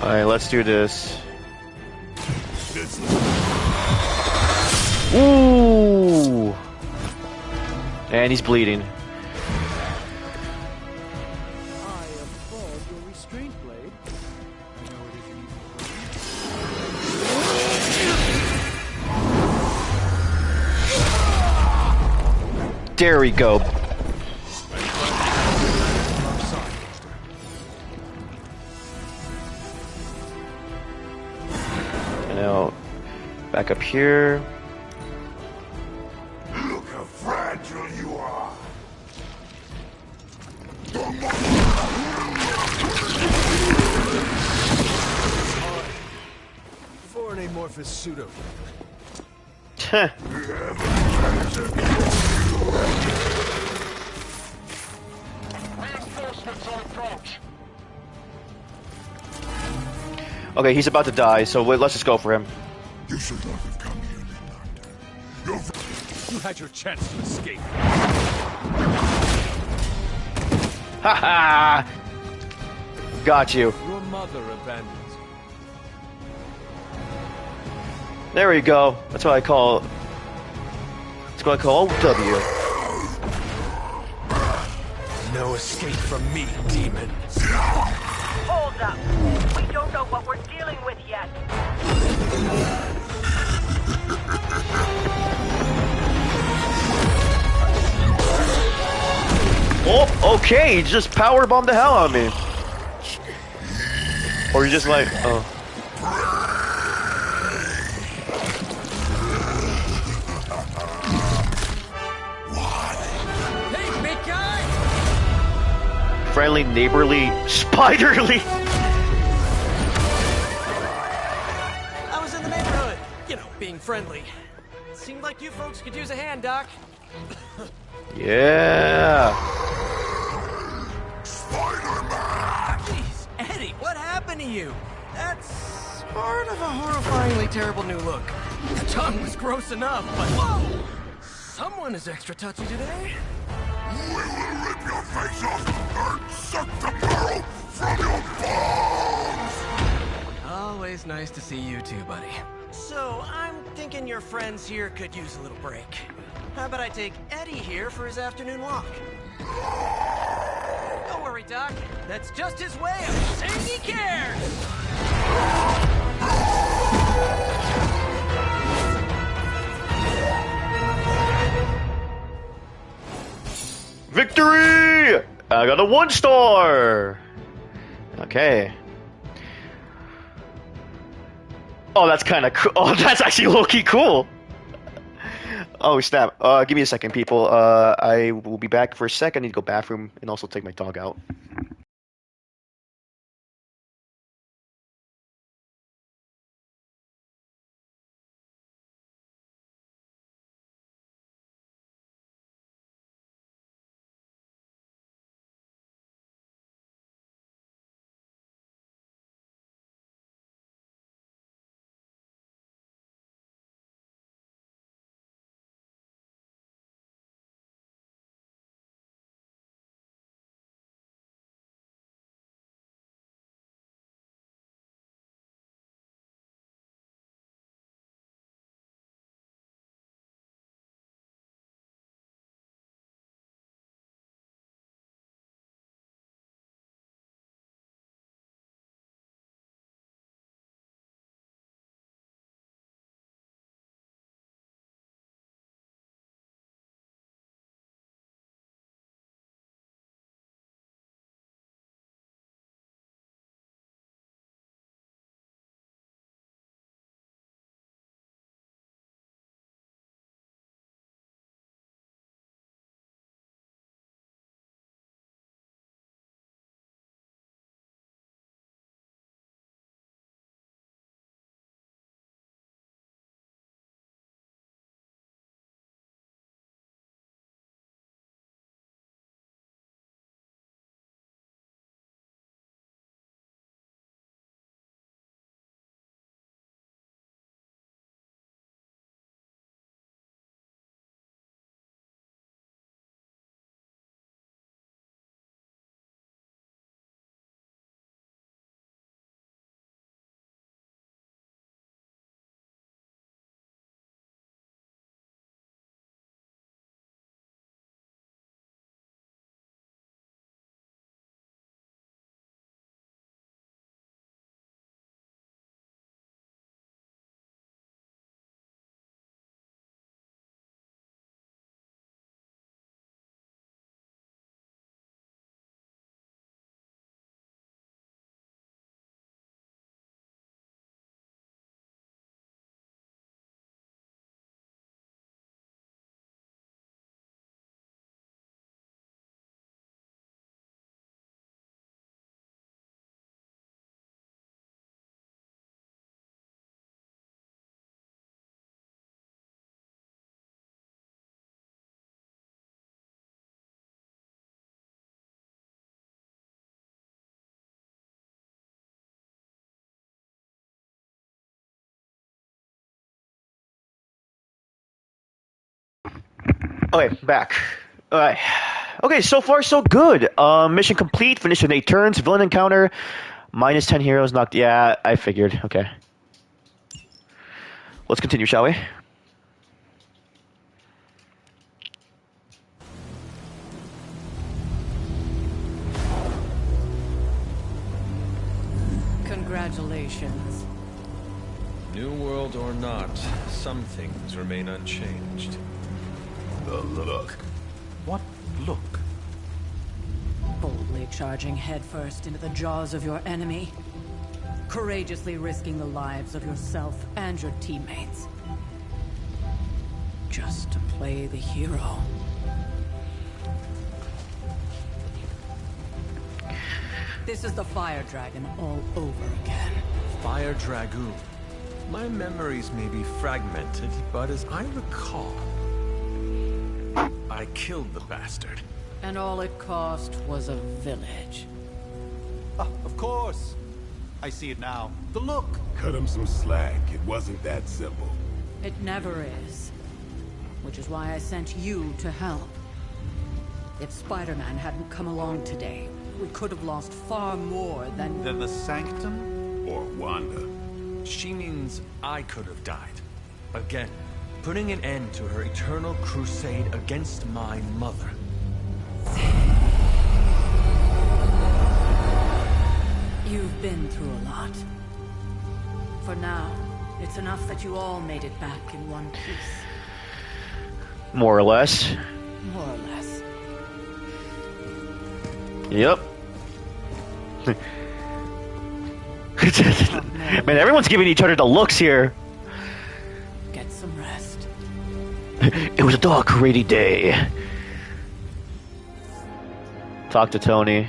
Alright, let's do this. This Ooh! And he's bleeding. I applaud your restraint, Blade. I know it isn't easy. There we go. And now, back up here. Look how fragile you are. For an amorphous pseudo. Reinforcements on approach. Okay, he's about to die, so let's just go for him. You should not have come here, Doctor. You had your chance to escape. Haha! Got you. Your mother abandoned you. There we go. That's what I call. That's what I call OW. No escape from me, demon. Hold up. We don't know what we're dealing with yet. Oh, okay. He just powerbombed the hell out of me. Or you just like, oh. Hey, big guy! Friendly, neighborly, spiderly. I was in the neighborhood. You know, being friendly. Seemed like you folks could use a hand, Doc. Yeah. Jeez, Eddie, what happened to you? That's part of a horrifyingly terrible new look. The tongue was gross enough, but whoa! Someone is extra touchy today. We will rip your face off and suck the marrow from your bones! Always nice to see you too, buddy. So, I'm thinking your friends here could use a little break. How about I take Eddie here for his afternoon walk? Don't worry, Doc. That's just his way of saying he cares! Victory! I got a 1-star! Okay. Oh, that's kind of cool. Oh, that's actually low-key cool. Oh, snap. Give me a second, people. I will be back for a second. I need to go bathroom and also take my dog out. Okay, back. Alright. Okay, so far so good. Mission complete, finished in 8 turns, villain encounter, minus 10 heroes knocked. Yeah, I figured. Okay. Let's continue, shall we? Congratulations. New world or not, some things remain unchanged. The look. What look? Boldly charging headfirst into the jaws of your enemy. Courageously risking the lives of yourself and your teammates. Just to play the hero. This is the Fire Dragon all over again. Fire Dragoon. My memories may be fragmented, but as I recall... I killed the bastard. And all it cost was a village. Of course. I see it now. The look. Cut him some slack. It wasn't that simple. It never is. Which is why I sent you to help. If Spider-Man hadn't come along today, we could have lost far more than... Than the Sanctum? Or Wanda. She means I could have died. Again, putting an end to her eternal crusade against my mother. You've been through a lot. For now, it's enough that you all made it back in one piece. More or less. More or less. Yep. Man, everyone's giving each other the looks here. Get some rest. It was a dark, rainy day. Talk to Tony.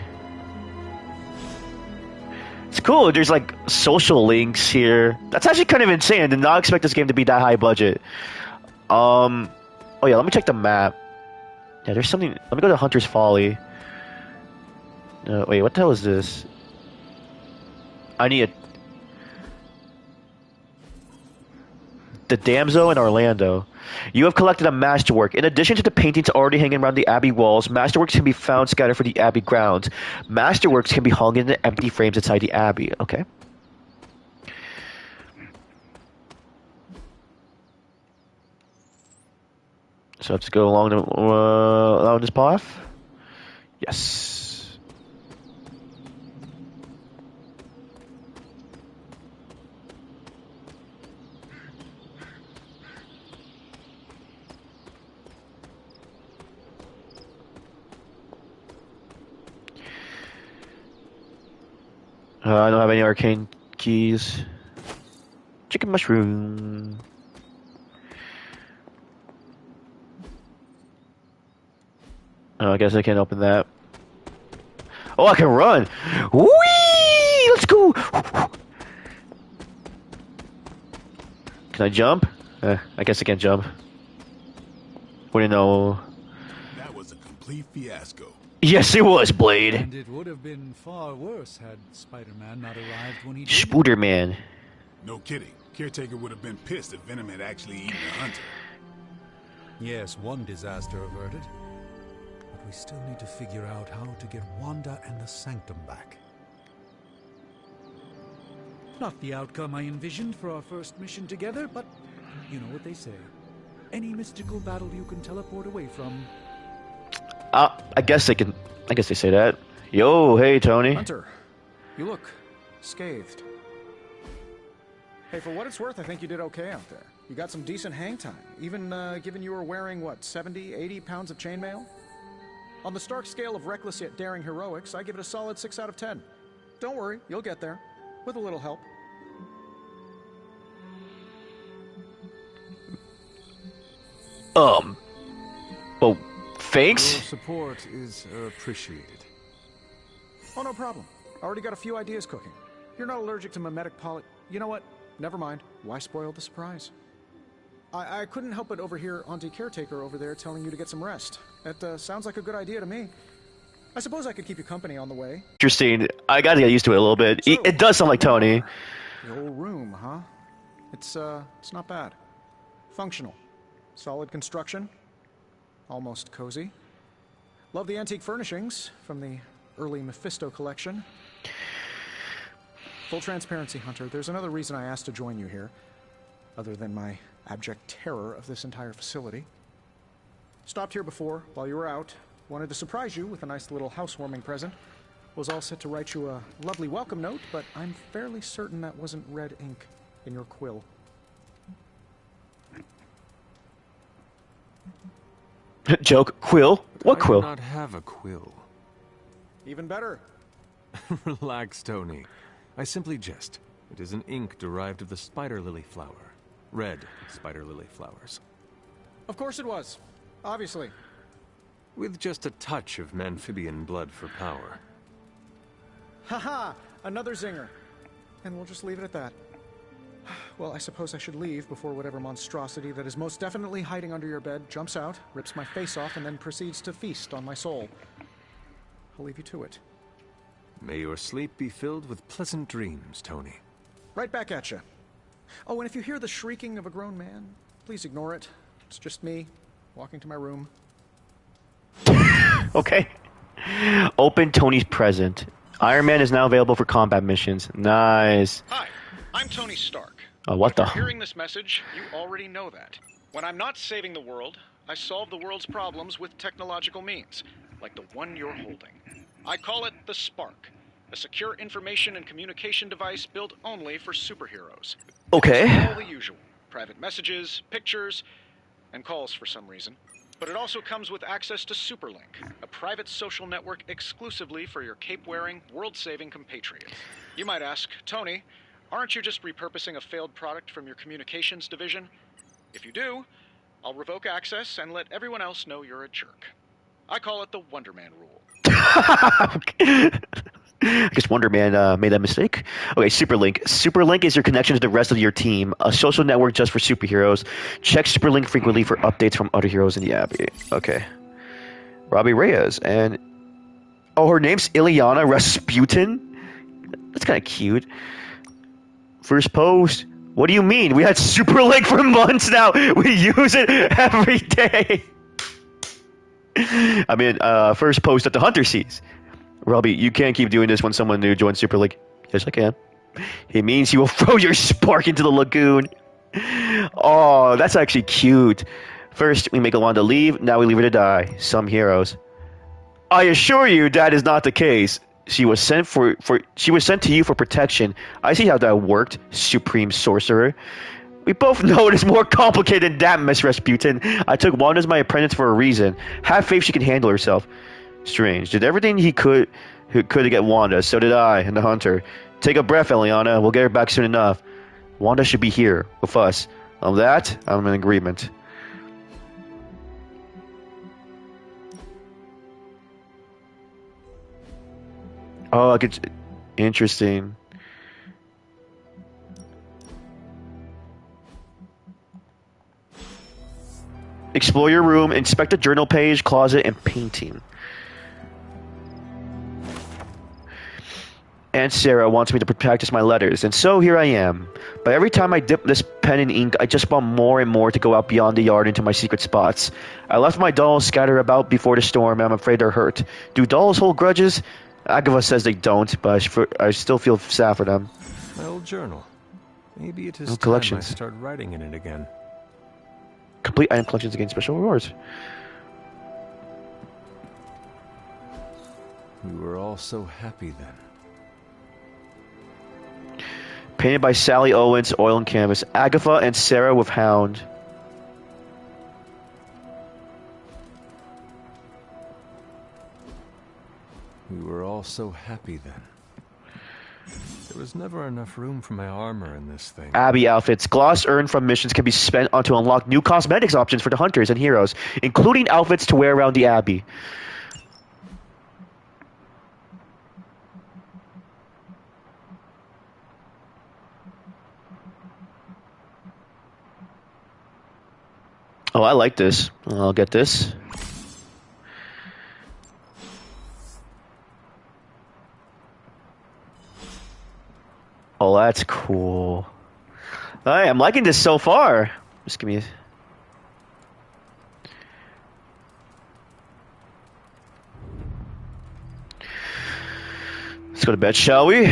It's cool, there's like social links here. That's actually kind of insane. I did not expect this game to be that high budget. Oh yeah, let me check the map. Yeah, there's something. Let me go to Hunter's Folly. Wait, what the hell is this? I need a... The Damsel in Orlando. You have collected a masterwork. In addition to the paintings already hanging around the Abbey walls, masterworks can be found scattered for the Abbey grounds. Masterworks can be hung in the empty frames inside the Abbey. Okay. So let's go along this path. Yes. I don't have any arcane keys. Chicken mushroom. Oh, I guess I can't open that. Oh, I can run! Whee! Let's go! Can I jump? I guess I can't jump. Wouldn't know. That was a complete fiasco. Yes, it was, Blade. And it would have been far worse had Spider-Man not arrived when he did. Spooderman. No kidding. Caretaker would have been pissed if Venom had actually eaten the Hunter. Yes, one disaster averted. But we still need to figure out how to get Wanda and the Sanctum back. Not the outcome I envisioned for our first mission together, but you know what they say. Any mystical battle you can teleport away from. I guess they can. I guess they say that. Yo, hey, Tony. Hunter, you look scathed. Hey, for what it's worth, I think you did okay out there. You got some decent hang time, even given you were wearing, what, 70, 80 pounds of chainmail? On the Stark scale of reckless yet daring heroics, I give it a solid 6 out of 10. Don't worry, you'll get there, with a little help. Well, thanks. Your support is appreciated. Oh, no problem. Already got a few ideas cooking. You're not allergic to mimetic poly... You know what? Never mind. Why spoil the surprise? I couldn't help but overhear Auntie Caretaker over there telling you to get some rest. That sounds like a good idea to me. I suppose I could keep you company on the way. Interesting. I gotta get used to it a little bit. So, It does sound like Tony. The old room, huh? It's not bad. Functional. Solid construction. Almost cozy. Love the antique furnishings from the early Mephisto collection. Full transparency, Hunter, there's another reason I asked to join you here, other than my abject terror of this entire facility. Stopped here before, while you were out. Wanted to surprise you with a nice little housewarming present. Was all set to write you a lovely welcome note, but I'm fairly certain that wasn't red ink in your quill. Joke. Quill? What I quill? do not have a quill. Even better. Relax, Tony. I simply jest. It is an ink derived of the spider lily flower. Red spider lily flowers. Of course it was. Obviously. With just a touch of amphibian blood for power. Haha! Another zinger. And we'll just leave it at that. Well, I suppose I should leave before whatever monstrosity that is most definitely hiding under your bed jumps out, rips my face off, and then proceeds to feast on my soul. I'll leave you to it. May your sleep be filled with pleasant dreams, Tony. Right back at you. Oh, and if you hear the shrieking of a grown man, please ignore it. It's just me, walking to my room. Okay. Open Tony's present. Iron Man is now available for combat missions. Nice. Hi, I'm Tony Stark. What the? If you're hearing this message, you already know that. When I'm not saving the world, I solve the world's problems with technological means, like the one you're holding. I call it the Spark, a secure information and communication device built only for superheroes. Okay. It's all the usual. Private messages, pictures, and calls for some reason. But it also comes with access to Superlink, a private social network exclusively for your cape-wearing, world-saving compatriots. You might ask, Tony, aren't you just repurposing a failed product from your communications division? If you do, I'll revoke access and let everyone else know you're a jerk. I call it the Wonder Man rule. I guess Wonder Man made that mistake. Okay, Superlink. Superlink is your connection to the rest of your team, a social network just for superheroes. Check Superlink frequently for updates from other heroes in the Abbey. Okay. Robbie Reyes. And... oh, her name's Ileana Rasputin? That's kind of cute. First post. What do you mean? We had Superlink for months now. We use it every day. I mean, first post that the Hunter sees. Robbie, you can't keep doing this when someone new joins Superlink. Yes, I can. It means you will throw your spark into the lagoon. Oh, that's actually cute. First, we make Alonda leave. Now we leave her to die. Some heroes. I assure you that is not the case. She was sent she was sent to you for protection. I see how that worked, Supreme Sorcerer. We both know it is more complicated than that, Miss Rasputin. I took Wanda as my apprentice for a reason. Have faith she can handle herself. Strange. Did everything he could to get Wanda. So did I and the Hunter. Take a breath, Eliana. We'll get her back soon enough. Wanda should be here with us. On that, I'm in agreement. Oh, I could... interesting. Explore your room, inspect the journal page, closet, and painting. Aunt Sarah wants me to practice my letters, and so here I am. But every time I dip this pen in ink, I just want more and more to go out beyond the yard into my secret spots. I left my dolls scattered about before the storm, and I'm afraid they're hurt. Do dolls hold grudges? Agatha says they don't, but I still feel sad for them. My old journal. Maybe it is time collections. I start writing in it again. Complete item collections against special rewards. We were all so happy then. Painted by Sally Owens, oil and canvas. Agatha and Sarah with Hound. We were all so happy then. There was never enough room for my armor in this thing. Abbey outfits. Gloss earned from missions can be spent on to unlock new cosmetics options for the hunters and heroes, including outfits to wear around the Abbey. Oh, I like this. I'll get this. Oh, that's cool. Alright, I'm liking this so far. Just give me a... Let's go to bed, shall we?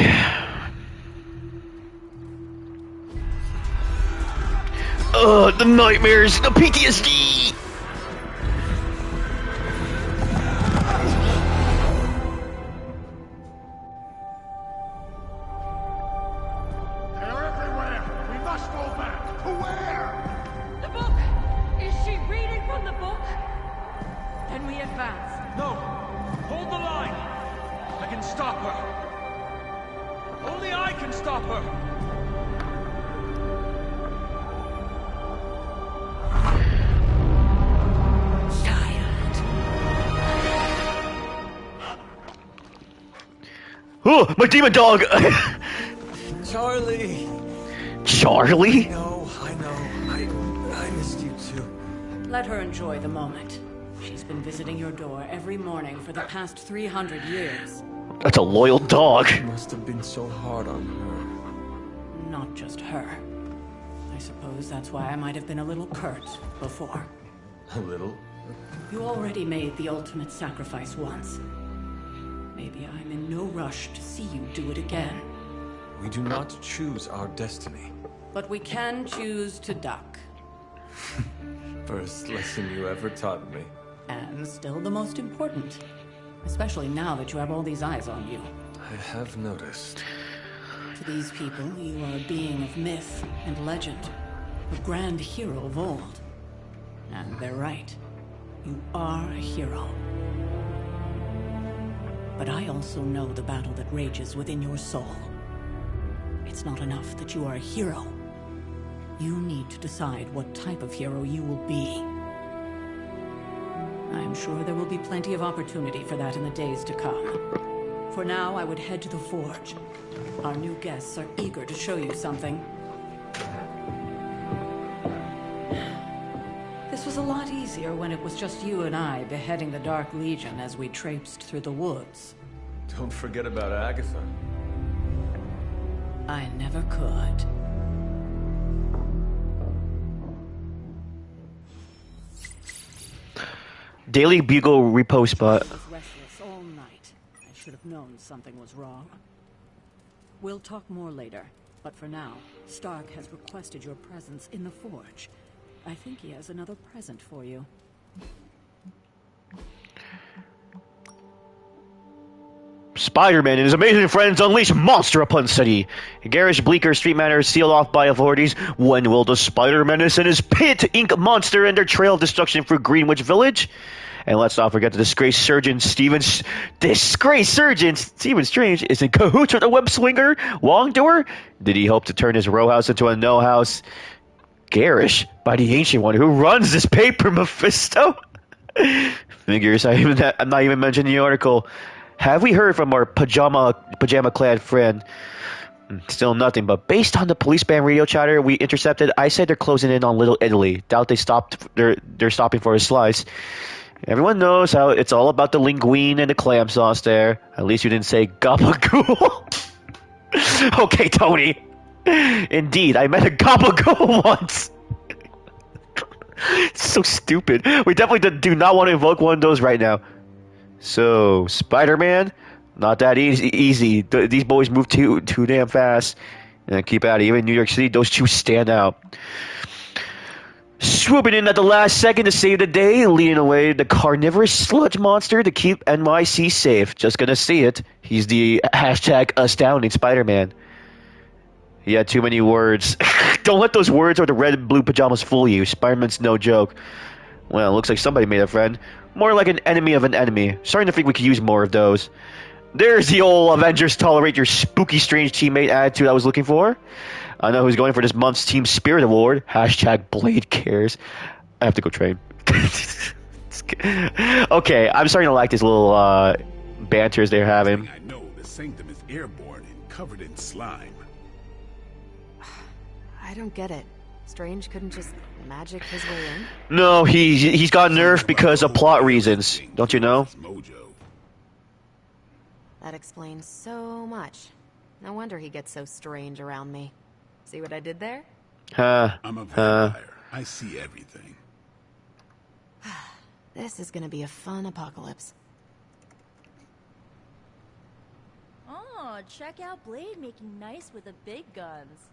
Ugh, the nightmares, the PTSD! They're everywhere! We must go back! To where? The book! Is she reading from the book? Then we advance. No! Hold the line! I can stop her! Only I can stop her! Oh, my demon dog! Charlie! Charlie? I know. I missed you too. Let her enjoy the moment. She's been visiting your door every morning for the past 300 years. That's a loyal dog. You must have been so hard on her. Not just her. I suppose that's why I might have been a little curt before. A little? You already made the ultimate sacrifice once. Maybe I'm in no rush to see you do it again. We do not choose our destiny. But we can choose to duck. First lesson you ever taught me. And still the most important. Especially now that you have all these eyes on you. I have noticed. To these people, you are a being of myth and legend. A grand hero of old. And they're right. You are a hero. But I also know the battle that rages within your soul. It's not enough that you are a hero. You need to decide what type of hero you will be. I'm sure there will be plenty of opportunity for that in the days to come. For now, I would head to the forge. Our new guests are eager to show you something. This was a lot easier when it was just you and I beheading the Dark Legion as we traipsed through the woods. Don't forget about Agatha. I never could. Daily Bugle repost spot. I was restless all night. I should have known something was wrong. We'll talk more later, but for now, Stark has requested your presence in the forge. I think he has another present for you. Spider-Man and his amazing friends unleash monster upon city. Garish Bleecker street manor is sealed off by authorities. When will the Spider-Menace and his pit ink monster end their trail of destruction through Greenwich Village? And let's not forget the disgraced surgeon Stephen Strange is in cahoots with the web swinger Wongdoer. Did he hope to turn his row house into a no house? Garish, by the Ancient One, who runs this paper, Mephisto? Figures, I'm not even mentioning the article. Have we heard from our pajama-clad friend? Still nothing, but based on the police band radio chatter we intercepted, I said they're closing in on Little Italy. Doubt they're stopping for a slice. Everyone knows how it's all about the linguine and the clam sauce there. At least you didn't say gabagool. Okay, Tony. Indeed, I met a gabagool once. It's so stupid. We definitely do not want to invoke one of those right now. So, Spider-Man? Not that easy. These boys move too damn fast. And keep at it. Even in New York City, those two stand out. Swooping in at the last second to save the day, leading away the carnivorous sludge monster to keep NYC safe. Just gonna see it. He's the hashtag astounding Spider-Man. He had too many words. Don't let those words or the red and blue pajamas fool you. Spider-Man's no joke. Well, looks like somebody made a friend. More like an enemy of an enemy. Starting to think we could use more of those. There's the old Avengers tolerate your spooky strange teammate attitude I was looking for. I know who's going for this month's Team Spirit Award. Hashtag Blade cares. I have to go train. Okay, I'm starting to like this little banters they're having. I know the sanctum is airborne and covered in slime. I don't get it. Strange couldn't just magic his way in? No, he's got nerfed because of plot reasons. Don't you know? That explains so much. No wonder he gets so strange around me. See what I did there? I'm a vampire. I see everything. This is gonna be a fun apocalypse. Oh, check out Blade making nice with the big guns.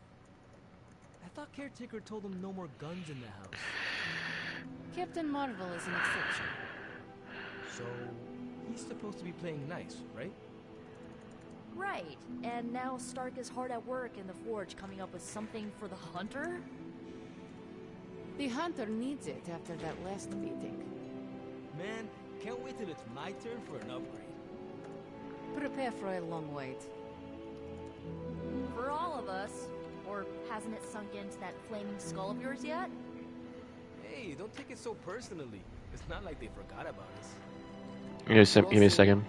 I thought Caretaker told him no more guns in the house. Captain Marvel is an exception. So, he's supposed to be playing nice, right? Right, and now Stark is hard at work in the forge coming up with something for the Hunter? The Hunter needs it after that last beating. Man, can't wait till it's my turn for an upgrade. Prepare for a long wait. For all of us. Or hasn't it sunk into that flaming skull of yours yet? Hey, don't take it so personally. It's not like they forgot about us. Give me a second.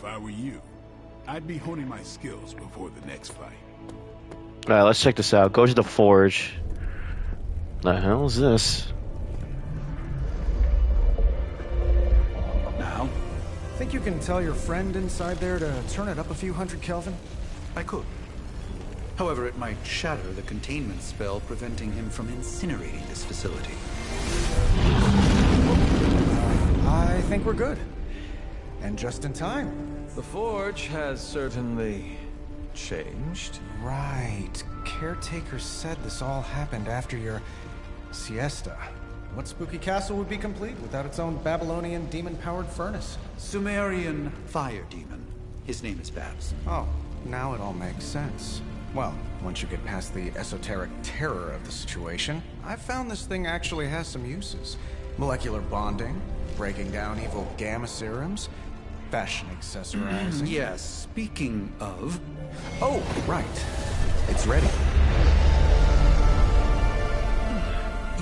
I were you, I'd be honing my skills before the next fight. Alright, let's check this out. Go to the forge. The hell is this? Now? Think you can tell your friend inside there to turn it up a few hundred Kelvin? I could. However, it might shatter the containment spell preventing him from incinerating this facility. I think we're good. And just in time. The forge has certainly changed. Right. Caretaker said this all happened after your siesta. What spooky castle would be complete without its own Babylonian demon-powered furnace? Sumerian fire demon. His name is Babs. Oh, now it all makes sense. Well, once you get past the esoteric terror of the situation, I've found this thing actually has some uses. Molecular bonding, breaking down evil gamma serums, fashion accessorizing. Yes, speaking of... Oh, right. It's ready.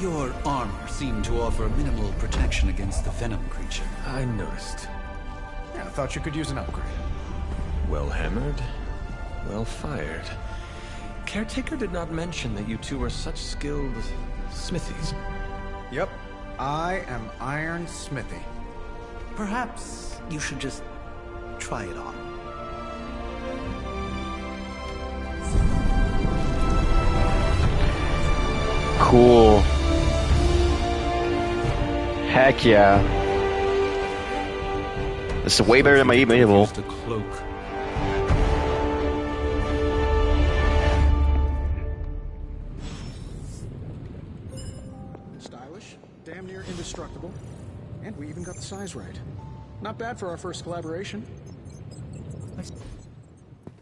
Your armor seemed to offer minimal protection against the venom creature. I noticed. Yeah, I thought you could use an upgrade. Well hammered, well fired. Caretaker did not mention that you two are such skilled smithies. Yep, I am Iron Smithy. Perhaps you should just try it on. Cool. Heck yeah. This is way better than my medieval. The cloak. Stylish, damn near indestructible, and we even got the size right. Not bad for our first collaboration.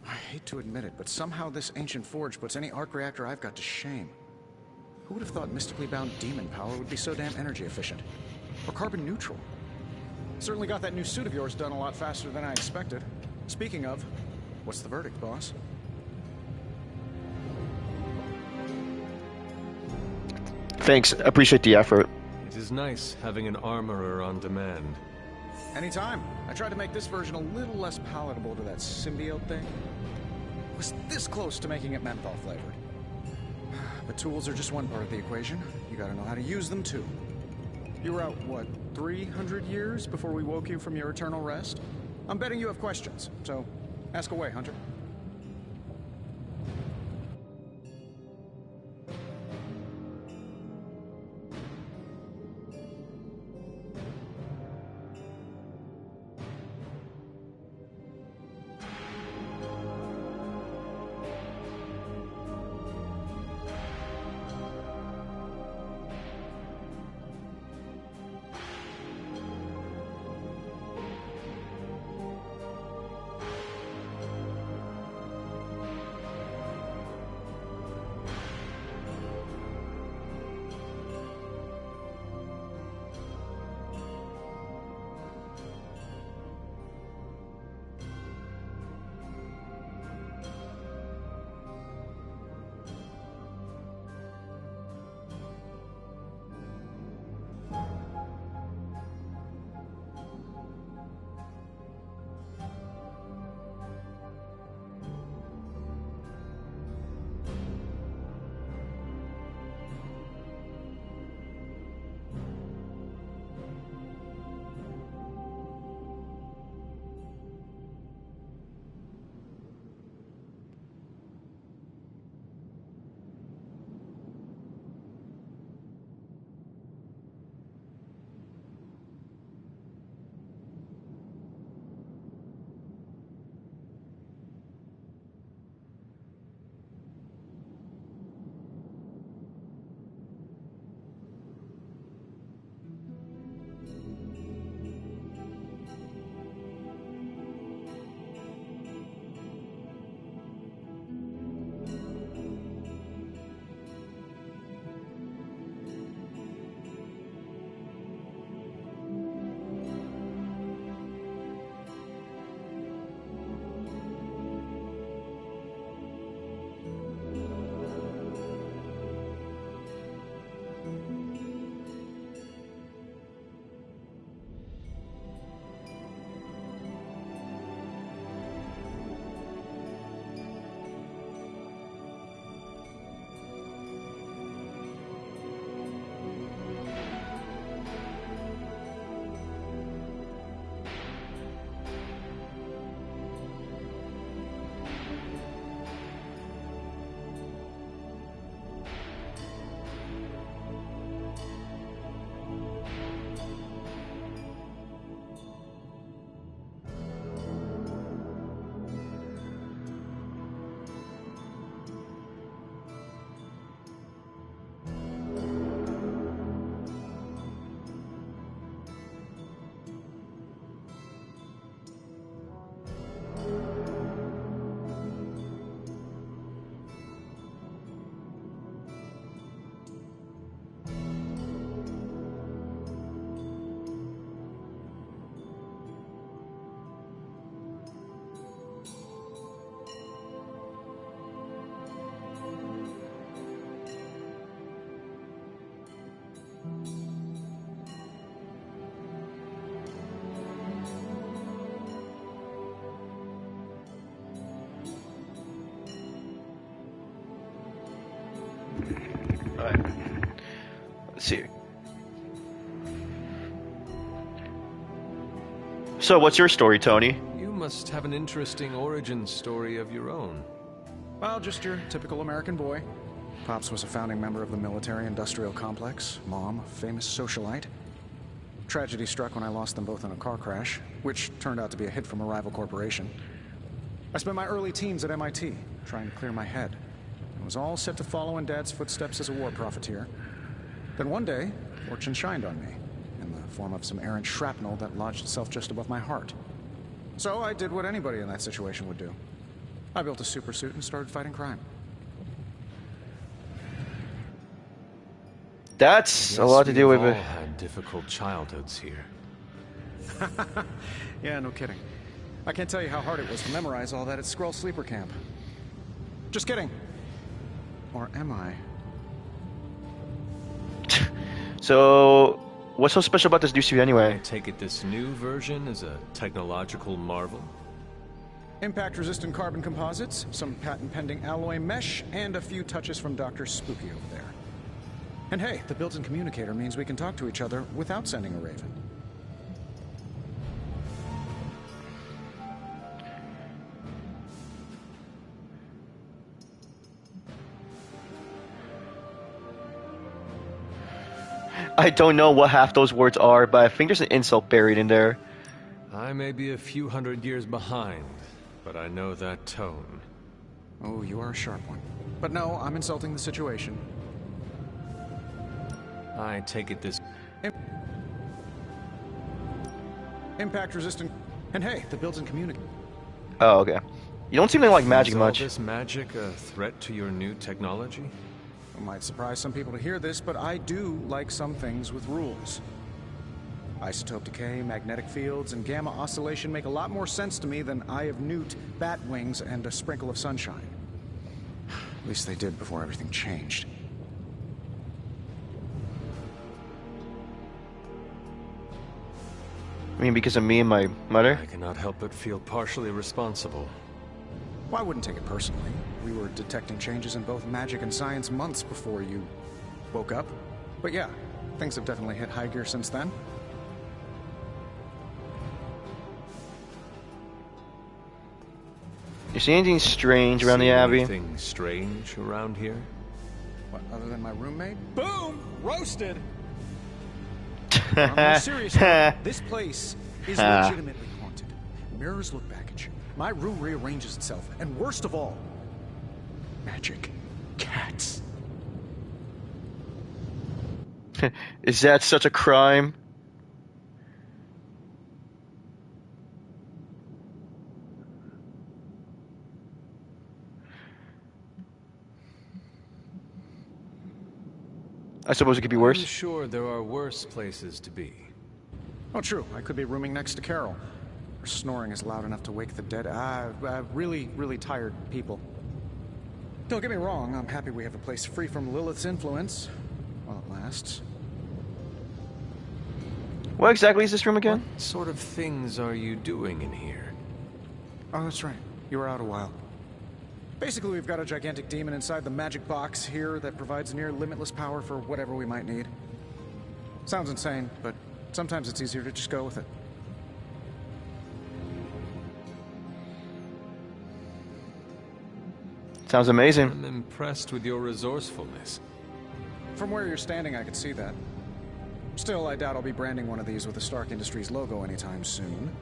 I hate to admit it, but somehow this ancient forge puts any arc reactor I've got to shame. Who would have thought mystically bound demon power would be so damn energy efficient? Or carbon neutral? Certainly got that new suit of yours done a lot faster than I expected. Speaking of, what's the verdict, boss? Thanks, appreciate the effort. It is nice having an armorer on demand. Anytime. I tried to make this version a little less palatable to that symbiote thing. Was this close to making it menthol flavored. But tools are just one part of the equation. You gotta know how to use them too. You were out, what, 300 years before we woke you from your eternal rest? I'm betting you have questions, so ask away, Hunter. Alright. Let's see. So, what's your story, Tony? You must have an interesting origin story of your own. Well, just your typical American boy. Pops was a founding member of the military-industrial complex. Mom, a famous socialite. Tragedy struck when I lost them both in a car crash, which turned out to be a hit from a rival corporation. I spent my early teens at MIT, trying to clear my head. I was all set to follow in Dad's footsteps as a war profiteer. Then one day, fortune shined on me, in the form of some errant shrapnel that lodged itself just above my heart. So I did what anybody in that situation would do. I built a super suit and started fighting crime. That's a lot to deal with. We've all had difficult childhoods here. Yeah, no kidding. I can't tell you how hard it was to memorize all that at Skrull Sleeper Camp. Just kidding. Or am I? So, what's so special about this new suit anyway? I take it this new version is a technological marvel? Impact-resistant carbon composites, some patent-pending alloy mesh, and a few touches from Dr. Spooky over there. And hey, the built-in communicator means we can talk to each other without sending a raven. I don't know what half those words are, but I think there's an insult buried in there. I may be a few hundred years behind, but I know that tone. Oh, you are a sharp one. But no, I'm insulting the situation. I take it this... Impact-resistant... And hey, the built-in communicator. Oh, okay. You don't seem to like magic Is all much. this magic a threat to your new technology? It might surprise some people to hear this, but I do like some things with rules. Isotope decay, magnetic fields, and gamma oscillation make a lot more sense to me than Eye of Newt, bat wings, and a sprinkle of sunshine. At least they did before everything changed. I mean, because of me and my mother? I cannot help but feel partially responsible. Well, I wouldn't take it personally. We were detecting changes in both magic and science months before you woke up. But yeah, things have definitely hit high gear since then. You see anything strange around the Abbey? Anything strange around here? What, other than my roommate? Boom! Roasted! On a serious note, this place is legitimately haunted. Mirrors look back at you. My room rearranges itself. And worst of all, magic cats. Is that such a crime? I suppose it could be worse. I'm sure there are worse places to be. Oh, true. I could be rooming next to Carol. Her snoring is loud enough to wake the dead. Really, really tired people. Don't get me wrong, I'm happy we have a place free from Lilith's influence. While it lasts. What exactly is this room again? What sort of things are you doing in here? Oh, that's right. You were out a while. Basically, we've got a gigantic demon inside the magic box here that provides near limitless power for whatever we might need. Sounds insane, but sometimes it's easier to just go with it. Sounds amazing. I'm impressed with your resourcefulness. From where you're standing, I could see that. Still, I doubt I'll be branding one of these with the Stark Industries logo anytime soon.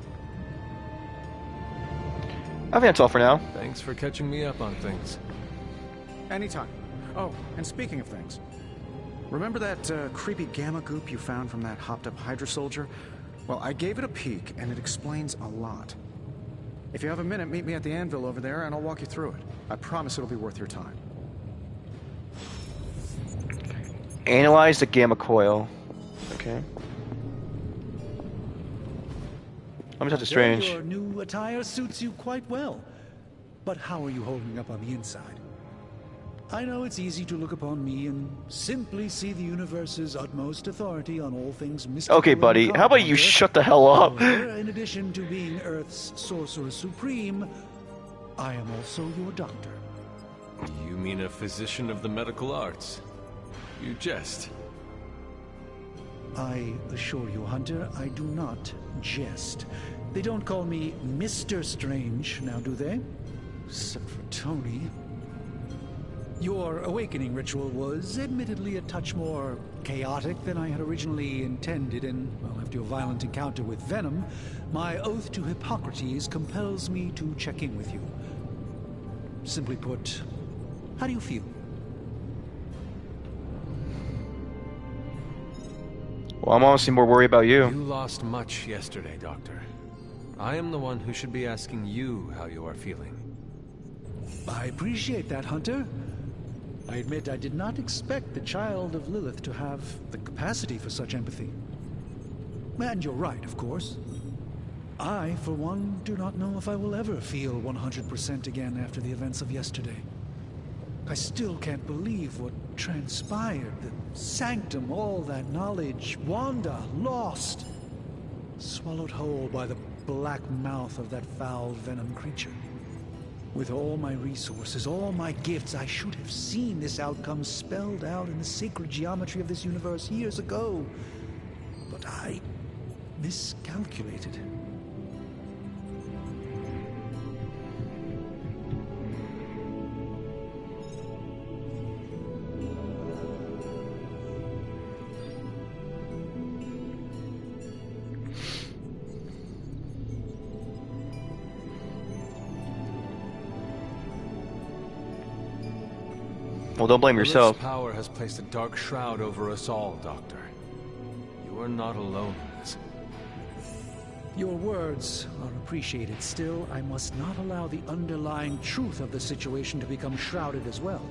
I think that's all for now. Thanks for catching me up on things. Anytime. Oh, and speaking of things, remember that creepy gamma goop you found from that hopped-up Hydra soldier? Well, I gave it a peek, and it explains a lot. If you have a minute, meet me at the anvil over there, and I'll walk you through it. I promise it'll be worth your time. Analyze the gamma coil. Okay. Let me touch the strange. Your new attire suits you quite well. But how are you holding up on the inside? I know it's easy to look upon me and simply see the universe's utmost authority on all things mystical. Okay, buddy. How about you shut the hell up? However, in addition to being Earth's sorcerer supreme, I am also your doctor. You mean a physician of the medical arts? You jest. I assure you, Hunter, I do not jest. They don't call me Mr. Strange, now do they? Except for Tony. Your awakening ritual was admittedly a touch more chaotic than I had originally intended, and, well, after your violent encounter with Venom, my oath to Hippocrates compels me to check in with you. Simply put, how do you feel? Well, I'm honestly more worried about you. You lost much yesterday, Doctor. I am the one who should be asking you how you are feeling. I appreciate that, Hunter. I admit I did not expect the child of Lilith to have the capacity for such empathy. And you're right, of course. I, for one, do not know if I will ever feel 100% again after the events of yesterday. I still can't believe what transpired. The sanctum, all that knowledge, Wanda, lost. Swallowed whole by the black mouth of that foul venom creature. With all my resources, all my gifts, I should have seen this outcome spelled out in the sacred geometry of this universe years ago. But I miscalculated. Well, don't blame Lilith's yourself. Power has placed a dark shroud over us all, Doctor. You are not alone in this. Your words are appreciated. Still, I must not allow the underlying truth of the situation to become shrouded as well.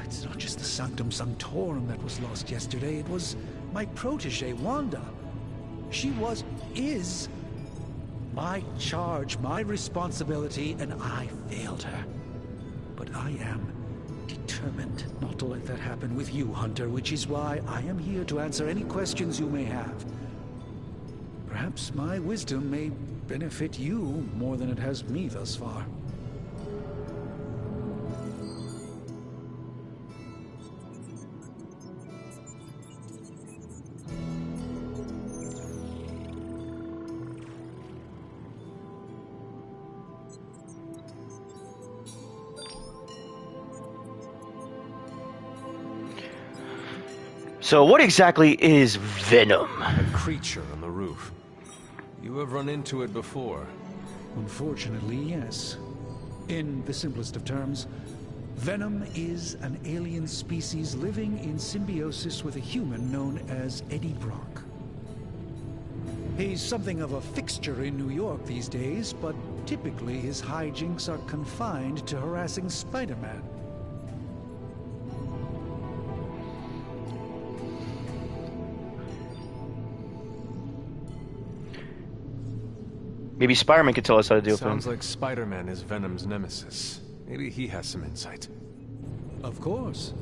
It's not just the Sanctum Sanctorum that was lost yesterday. It was my protege, Wanda. She is my charge, my responsibility, and I failed her. But I am determined not to let that happen with you, Hunter, which is why I am here to answer any questions you may have. Perhaps my wisdom may benefit you more than it has me thus far. So what exactly is Venom? A creature on the roof. You have run into it before. Unfortunately, yes. In the simplest of terms, Venom is an alien species living in symbiosis with a human known as Eddie Brock. He's something of a fixture in New York these days, but typically his hijinks are confined to harassing Spider-Man. Maybe Spider-Man could tell us how to deal with him. Sounds like Spider-Man is Venom's nemesis. Maybe he has some insight. Of course.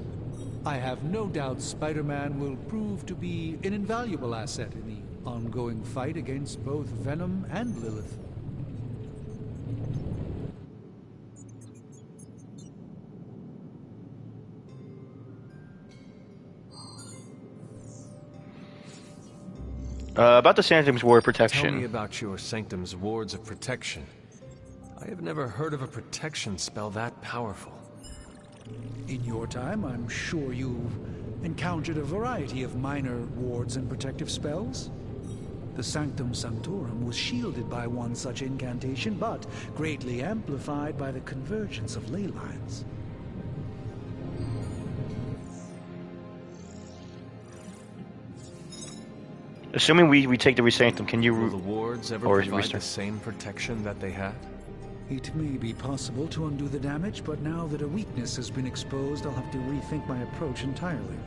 I have no doubt Spider-Man will prove to be an invaluable asset in the ongoing fight against both Venom and Lilith. About the Sanctum's Ward of Protection. Tell me about your Sanctum's Wards of Protection. I have never heard of a protection spell that powerful. In your time, I'm sure you've encountered a variety of minor wards and protective spells. The Sanctum Sanctorum was shielded by one such incantation, but greatly amplified by the convergence of ley lines. Assuming we take the Resanctum, can you... Will the wards ever provide the same protection that they had? It may be possible to undo the damage, but now that a weakness has been exposed, I'll have to rethink my approach entirely.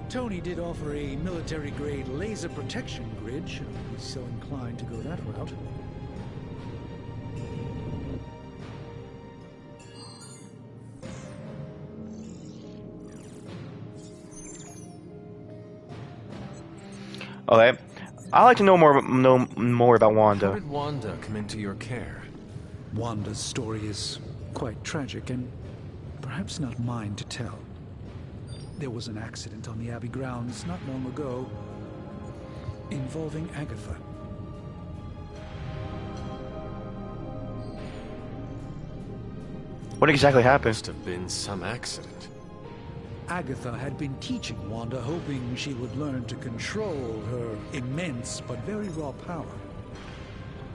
Tony did offer a military-grade laser protection grid, should I be so inclined to go that route. Okay. I'd like to know more about Wanda. How did Wanda come into your care? Wanda's story is quite tragic and perhaps not mine to tell. There was an accident on the Abbey grounds not long ago involving Agatha. What exactly happened? Must have been some accident. Agatha had been teaching Wanda, hoping she would learn to control her immense but very raw power.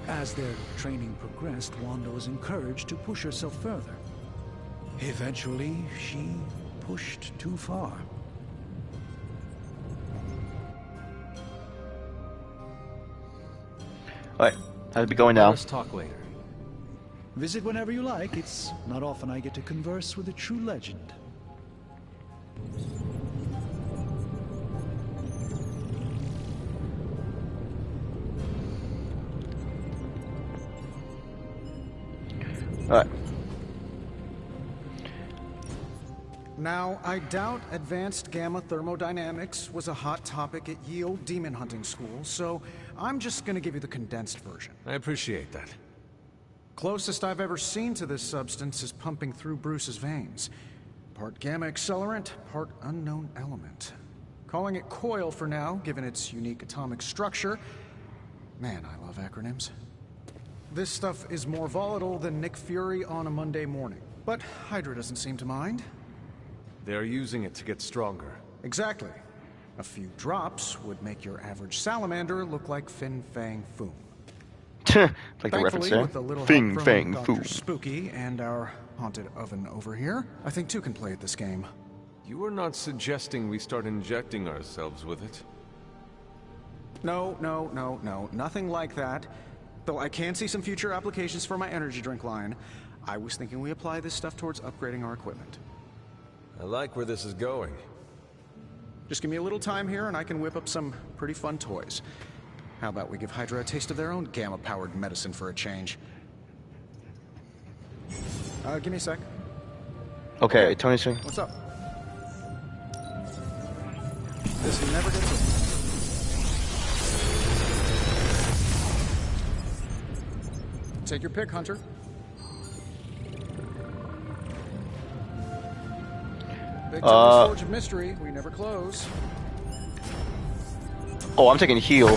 As their training progressed, Wanda was encouraged to push herself further. Eventually, she pushed too far. Alright, how's it going now? Let's talk later. Visit whenever you like. It's not often I get to converse with a true legend. Alright. Now, I doubt advanced gamma thermodynamics was a hot topic at Yield Demon Hunting School, so I'm just gonna give you the condensed version. I appreciate that. Closest I've ever seen to this substance is pumping through Bruce's veins. Part gamma accelerant, part unknown element. Calling it coil for now, given its unique atomic structure. Man, I love acronyms. This stuff is more volatile than Nick Fury on a Monday morning. But Hydra doesn't seem to mind. They're using it to get stronger. Exactly. A few drops would make your average salamander look like Fin Fang Foom. Like the reference Thankfully, there. with a little Fing help Fang from Dr. Foom. Spooky and our haunted oven over here, I think two can play at this game. You are not suggesting we start injecting ourselves with it? No, nothing like that. Though I can see some future applications for my energy drink line. I was thinking we apply this stuff towards upgrading our equipment. I like where this is going. Just give me a little time here and I can whip up some pretty fun toys. How about we give Hydra a taste of their own gamma-powered medicine for a change? Give me a sec. Okay, Tony Swing. What's up? This never gets old. Take your pick, Hunter. Big Forge of Mystery. We never close. Oh, I'm taking heal.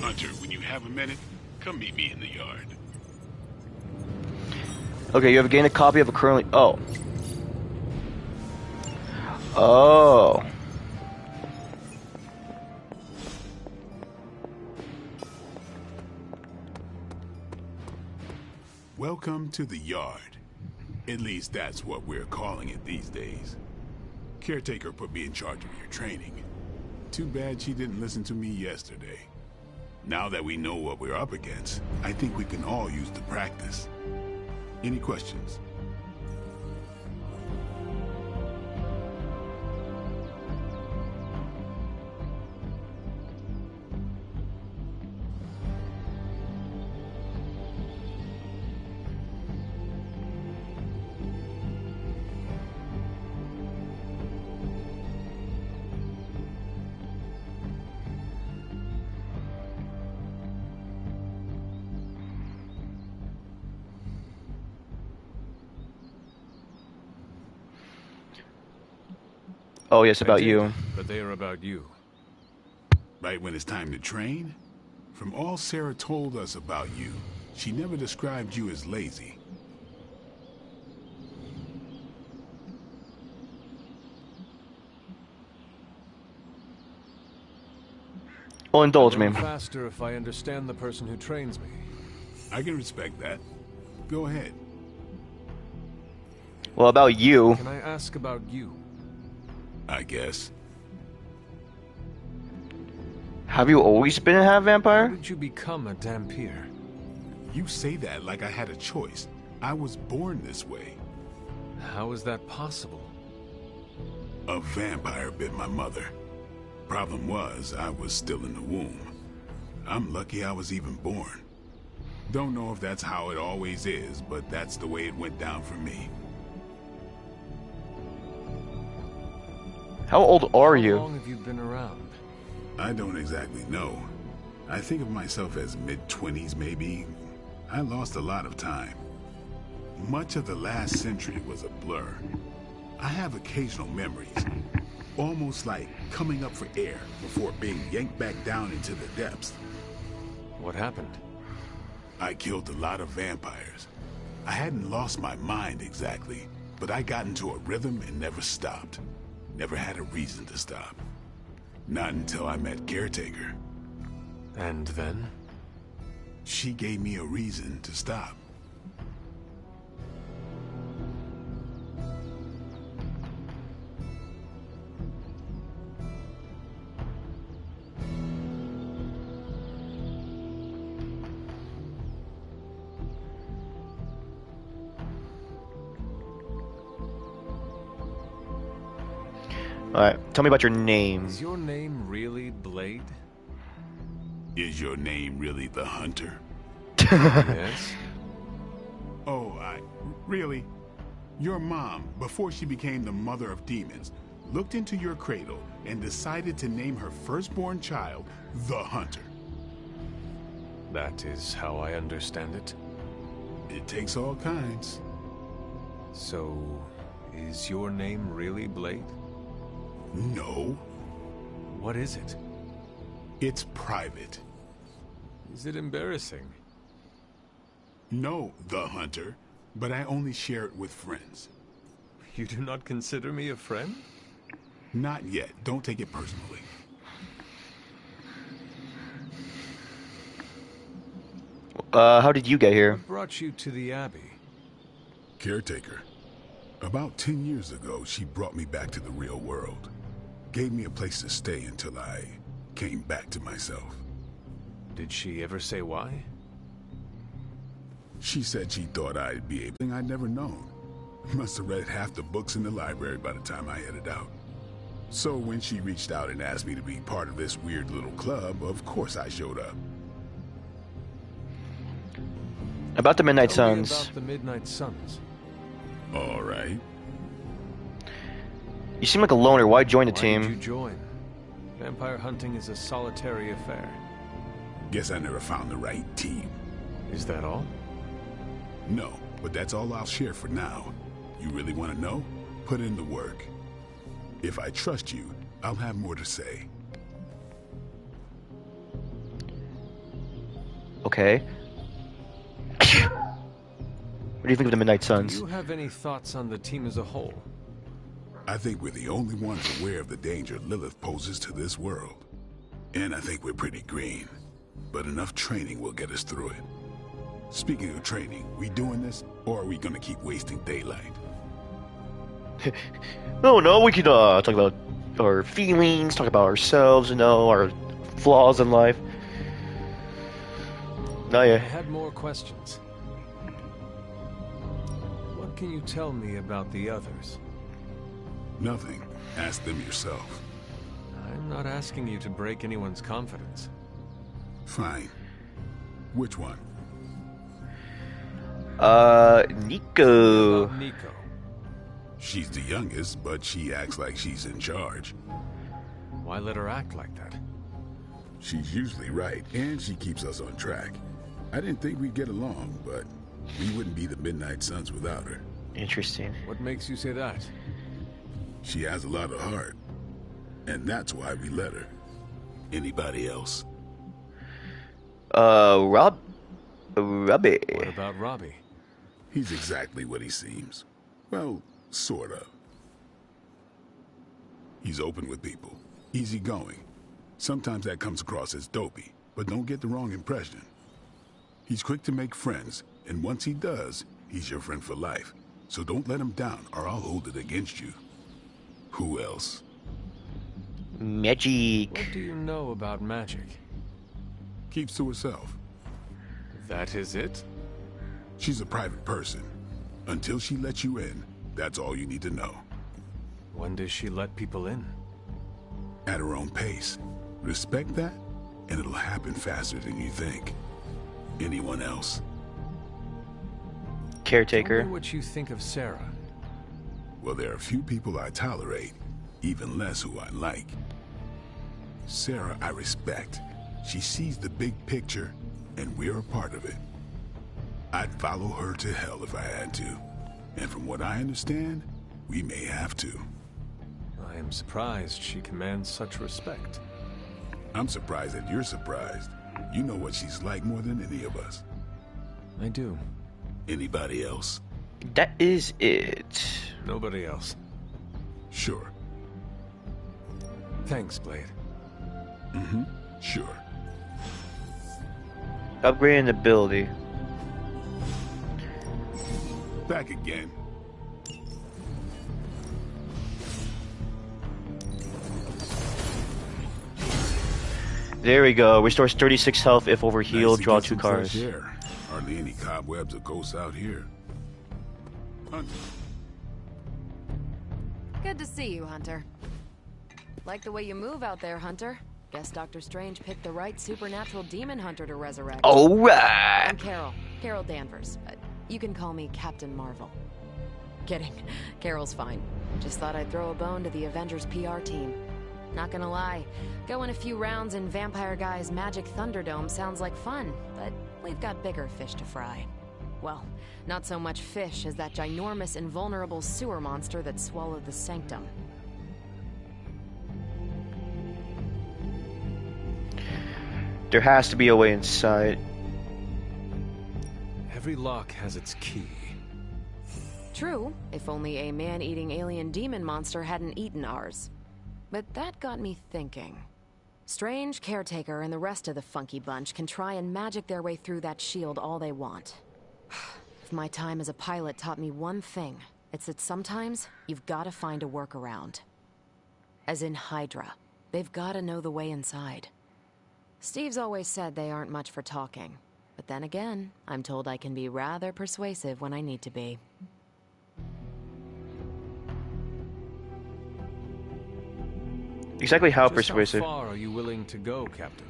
Hunter, when you have a minute, come meet me in the yard. Okay, you have gained a copy of a currently. Oh. Oh. Welcome to the yard. At least that's what we're calling it these days. Caretaker put me in charge of your training. Too bad she didn't listen to me yesterday. Now that we know what we're up against, I think we can all use the practice. Any questions? Oh, yes, about you. But they are about you. Right when it's time to train? From all Sarah told us about you, she never described you as lazy. Oh, indulge me. I'm faster if I understand the person who trains me. I can respect that. Go ahead. Well, about you. Can I ask about you? I guess. Have you always been a half vampire? How did you become a Dampier? You say that like I had a choice. I was born this way. How is that possible? A vampire bit my mother. Problem was, I was still in the womb. I'm lucky I was even born. Don't know if that's how it always is, but that's the way it went down for me. How old are you? How long have you been around? I don't exactly know. I think of myself as mid-20s, maybe. I lost a lot of time. much of the last century was a blur. I have occasional memories, almost like coming up for air before being yanked back down into the depths. What happened? I killed a lot of vampires. I hadn't lost my mind exactly, but I got into a rhythm and never stopped. Never had a reason to stop. Not until I met Caretaker. And then? She gave me a reason to stop. Alright, tell me about your name. Is your name really Blade? Is your name really the Hunter? Yes. Oh, really? Your mom, before she became the mother of demons, looked into your cradle and decided to name her firstborn child the Hunter. That is how I understand it. It takes all kinds. So, is your name really Blade? No. What is it? It's private. Is it embarrassing? No, the Hunter, but I only share it with friends. You do not consider me a friend? Not yet. Don't take it personally. How did you get here? What brought you to the Abbey? Caretaker. About 10 years ago, she brought me back to the real world. Gave me a place to stay until I came back to myself. Did she ever say why? She said she thought I'd be able. I'd never known. Must have read half the books in the library by the time I headed out. So when she reached out and asked me to be part of this weird little club, of course I showed up. About the Midnight Tell me Suns. about the Midnight Suns. All right. You seem like a loner. Why join the Why team? did you join? Vampire hunting is a solitary affair. Guess I never found the right team. Is that all? No, but that's all I'll share for now. You really want to know? Put in the work. If I trust you, I'll have more to say. Okay. What do you think of the Midnight Suns? Do you have any thoughts on the team as a whole? I think we're the only ones aware of the danger Lilith poses to this world. And I think we're pretty green. But enough training will get us through it. Speaking of training, we doing this, or are we gonna keep wasting daylight? No, we could talk about our feelings, talk about ourselves, our flaws in life. No, I yeah. had more questions. What can you tell me about the others? Nothing. Ask them yourself. I'm not asking you to break anyone's confidence. Fine. Which one? Nico. Nico. She's the youngest, but she acts like she's in charge. Why let her act like that? She's usually right, and she keeps us on track. I didn't think we'd get along, but we wouldn't be the Midnight Suns without her. Interesting. What makes you say that? She has a lot of heart, and that's why we let her. Anybody else? Robbie. What about Robbie? He's exactly what he seems. Well, sort of. He's open with people, easygoing. Sometimes that comes across as dopey, but don't get the wrong impression. He's quick to make friends, and once he does, he's your friend for life. So don't let him down, or I'll hold it against you. Who else? Magic. What do you know about magic? Keeps to herself. That is it? She's a private person. Until she lets you in, that's all you need to know. When does she let people in? At her own pace. Respect that, and it'll happen faster than you think. Anyone else? Caretaker. Tell me what you think of Sarah. Well, there are few people I tolerate, even less who I like. Sarah, I respect. She sees the big picture, and we're a part of it. I'd follow her to hell if I had to. And from what I understand, we may have to. I am surprised she commands such respect. I'm surprised that you're surprised. You know what she's like more than any of us. I do. Anybody else? That is it. Nobody else. Sure. Thanks, Blade. Mm-hmm. Sure. Upgrading ability. Back again. There we go. Restores 36 health if overhealed. Nice Draw to get 2 some cards. fresh air. Hardly any cobwebs or ghosts out here. Hunter. Good to see you, Hunter. Like the way you move out there, Hunter. Guess Dr. Strange picked the right supernatural demon hunter to resurrect. Alright! I'm Carol Danvers. You can call me Captain Marvel. Kidding. Carol's fine. Just thought I'd throw a bone to the Avengers PR team. Not gonna lie, going a few rounds in Vampire Guy's Magic Thunderdome sounds like fun, but we've got bigger fish to fry. Well, not so much fish as that ginormous invulnerable sewer monster that swallowed the Sanctum. There has to be a way inside. Every lock has its key. True, if only a man-eating alien demon monster hadn't eaten ours. But that got me thinking. Strange, Caretaker, and the rest of the funky bunch can try and magic their way through that shield all they want. If my time as a pilot taught me one thing, it's that sometimes you've got to find a workaround. As in Hydra. They've got to know the way inside. Steve's always said they aren't much for talking. But then again, I'm told I can be rather persuasive when I need to be. Exactly how Just persuasive? How far are you willing to go, Captain?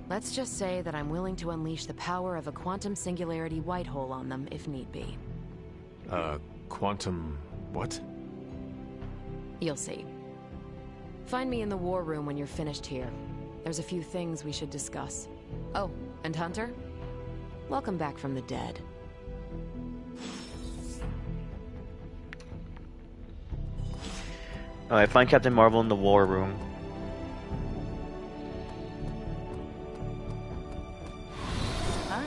Let's just say that I'm willing to unleash the power of a quantum singularity white hole on them if need be. Quantum... what? You'll see. Find me in the war room when you're finished here. There's a few things we should discuss. Oh, and Hunter? Welcome back from the dead. Alright, find Captain Marvel in the war room. Hi.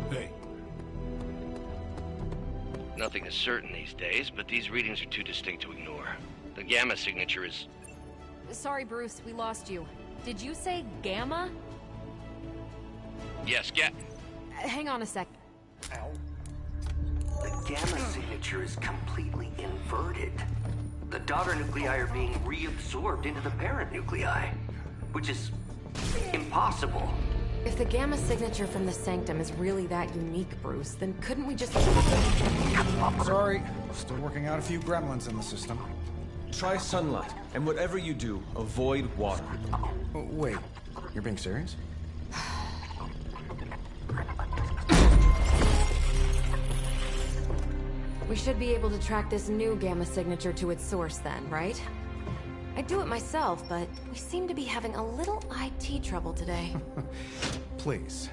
Hey. Nothing is certain these days, but these readings are too distinct to ignore. The gamma signature is... Sorry, Bruce, we lost you. Did you say Gamma? Yes, Hang on a sec. The gamma signature is completely inverted. The daughter nuclei are being reabsorbed into the parent nuclei, which is impossible. If the Gamma signature from the Sanctum is really that unique, Bruce, then couldn't we just... Sorry, still working out a few gremlins in the system. Try sunlight, and whatever you do, avoid water. Wait, you're being serious? We should be able to track this new Gamma signature to its source then, right? I'd do it myself, but we seem to be having a little IT trouble today. Please.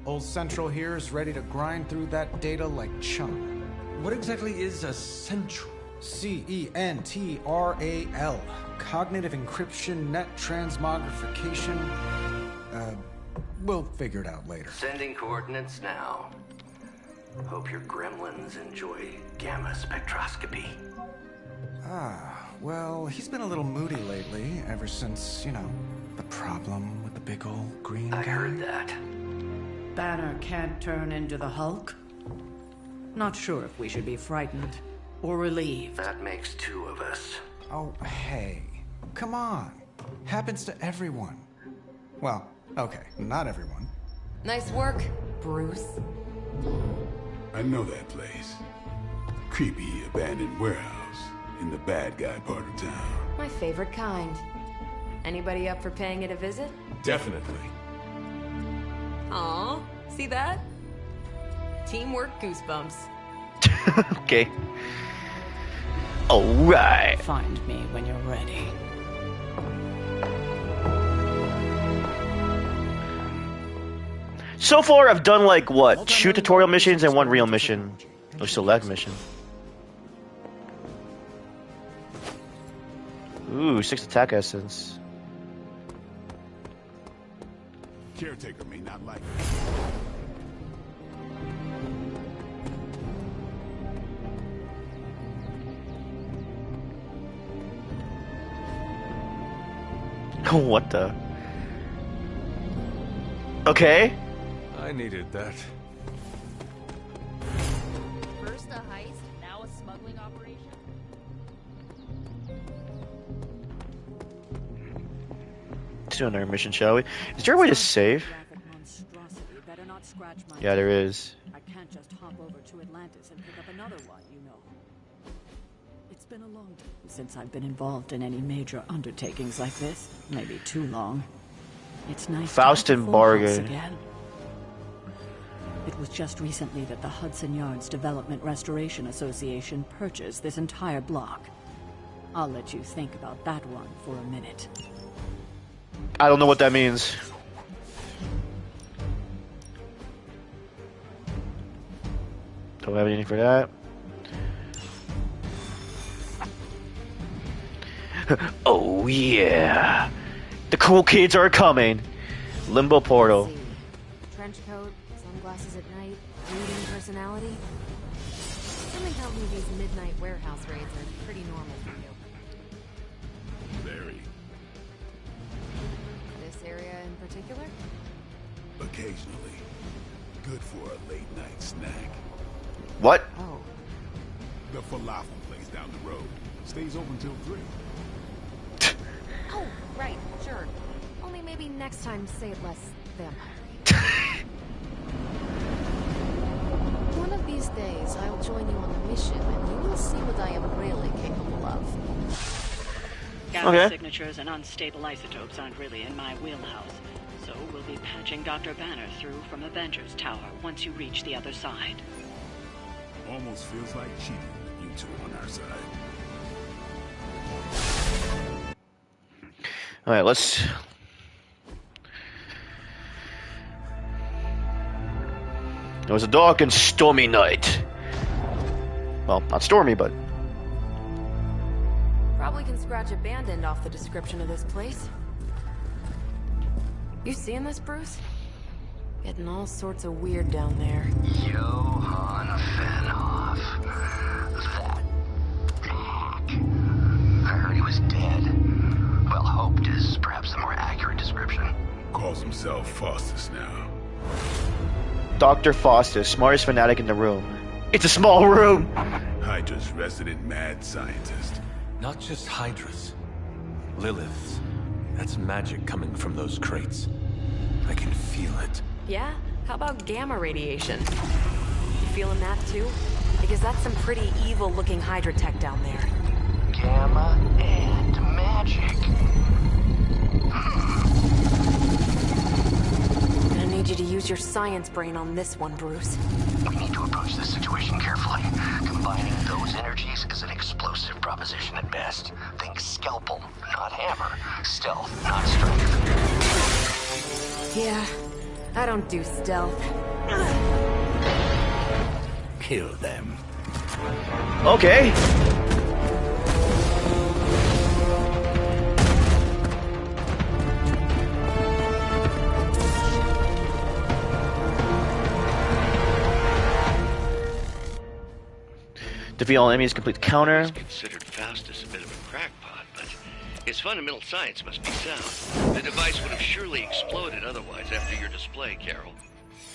Old Central here is ready to grind through that data like chum. What exactly is a Central? C-E-N-T-R-A-L. Cognitive Encryption Net Transmogrification. We'll figure it out later. Sending coordinates now. Hope your gremlins enjoy gamma spectroscopy. Well, he's been a little moody lately, ever since, you know, the problem with the big old green guy. I heard that. Banner can't turn into the Hulk? Not sure if we should be frightened or relieved. That makes two of us. Oh, hey. Come on. Happens to everyone. Well, okay, not everyone. Nice work, Bruce. I know that place. Creepy abandoned warehouse in the bad guy part of town. My favorite kind. Anybody up for paying it a visit? Definitely. Aw, see that? Teamwork goosebumps. Okay. Alright. Find me when you're ready. So far, I've done like what? 2 tutorial missions and 1 real mission, or select mission. Ooh, 6 attack essence. Caretaker may not like it. What the? Okay. I needed that. First a heist, now a smuggling operation? Let's do another mission, shall we? Is there a way to save? Yeah, there is. I can't just hop over to Atlantis and pick up another one, you know. It's been a long time since I've been involved in any major undertakings like this. Maybe too long. It's nice Faust to and get the full house Bargain. again. It was just recently that the Hudson Yards Development Restoration Association purchased this entire block. I'll let you think about that one for a minute. I don't know what that means. Don't have anything for that. Oh yeah, the cool kids are coming. Limbo portal. Trench coat, sunglasses at night, reading personality. Something tells me these midnight warehouse raids are pretty normal for you. Very. This area in particular? Occasionally. Good for a late night snack. What? Oh. The falafel place down the road stays open till 3. Oh, right, sure. Only maybe next time say it less vampire. One of these days, I'll join you on a mission, and you will see what I am really capable of. Gamma signatures and unstable isotopes aren't really in my wheelhouse, so we'll be patching Dr. Banner through from Avengers Tower once you reach the other side. Almost feels like cheating with you two on our side. Alright, let's... It was a dark and stormy night. Well, not stormy, but... Probably can scratch abandoned off the description of this place. You seeing this, Bruce? Getting all sorts of weird down there. Johann Fenhoff. That hack. I heard he was dead. Well, hoped is perhaps the more accurate description. Calls himself Faustus now. Dr. Faustus, smartest fanatic in the room. It's a small room! Hydra's resident mad scientist. Not just Hydras. Lilith's. That's magic coming from those crates. I can feel it. Yeah? How about gamma radiation? You feeling that too? Because that's some pretty evil-looking Hydra tech down there. Gamma and magic. Gonna need you to use your science brain on this one, Bruce. We need to approach this situation carefully. Combining those energies is an explosive proposition at best. Think scalpel, not hammer. Stealth, not strength. Yeah, I don't do stealth. Kill them. Okay. Defeat all enemies, complete the counter. Considered Faustus a bit of a crackpot, but his fundamental science must be sound. The device would have surely exploded otherwise after your display, Carol.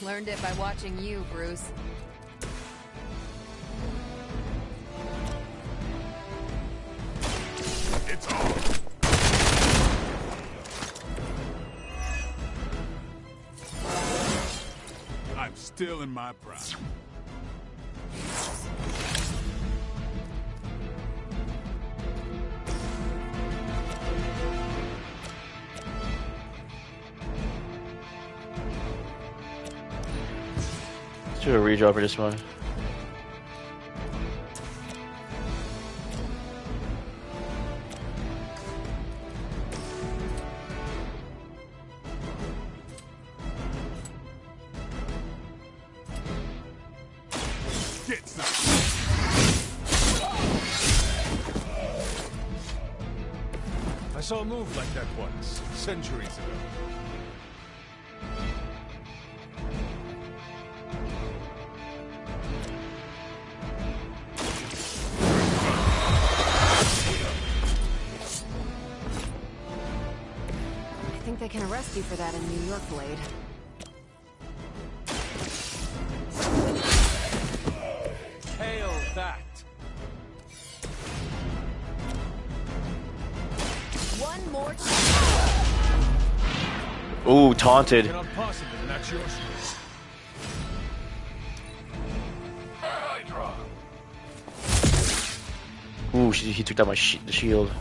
Learned it by watching you, Bruce. It's on. I'm still in my prime. Let's do a redraw for this one. Get some. I saw a move like that once, centuries ago. I think they can arrest you for that in New York, Blade. Hail that! One more time. Ooh, taunted. Cannot possibly match your skills. Ooh, he took down my the shield.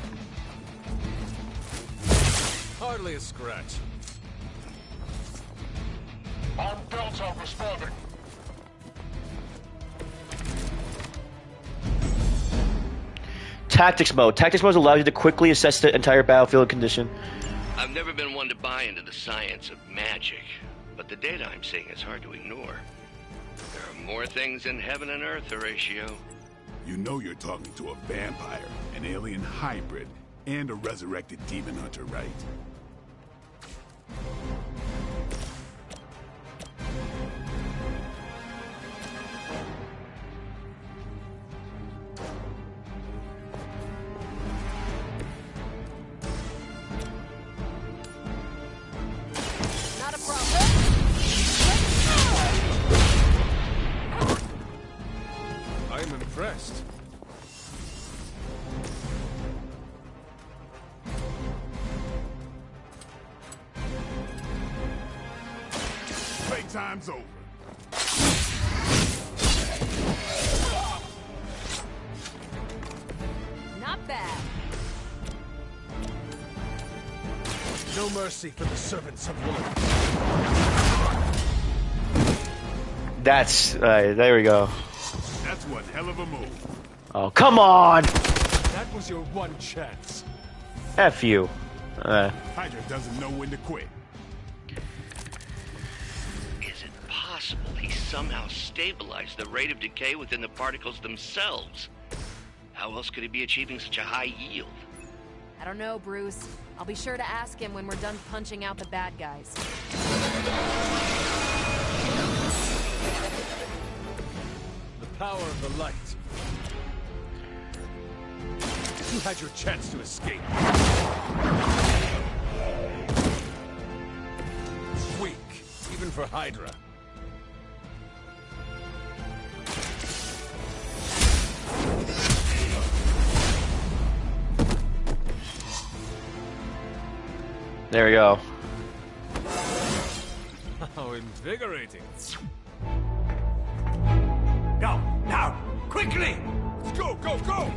Hardly a scratch. On Delta responding. Tactics mode. Tactics mode allows you to quickly assess the entire battlefield condition. I've never been one to buy into the science of magic, but the data I'm seeing is hard to ignore. There are more things in heaven and earth, Horatio. You know you're talking to a vampire, an alien hybrid, and a resurrected demon hunter, right? Not a problem. I am impressed. Playtime's over. Not bad. No mercy for the servants of Lilith. That's there we go. That's one hell of a move. Oh, come on! That was your one chance. F you. Hydra doesn't know when to quit. Is it possible he somehow stabilized the rate of decay within the particles themselves? How else could he be achieving such a high yield? I don't know, Bruce. I'll be sure to ask him when we're done punching out the bad guys. The power of the light. You had your chance to escape. Weak, even for Hydra. There we go. How invigorating. Now, quickly! Let's go, go, go!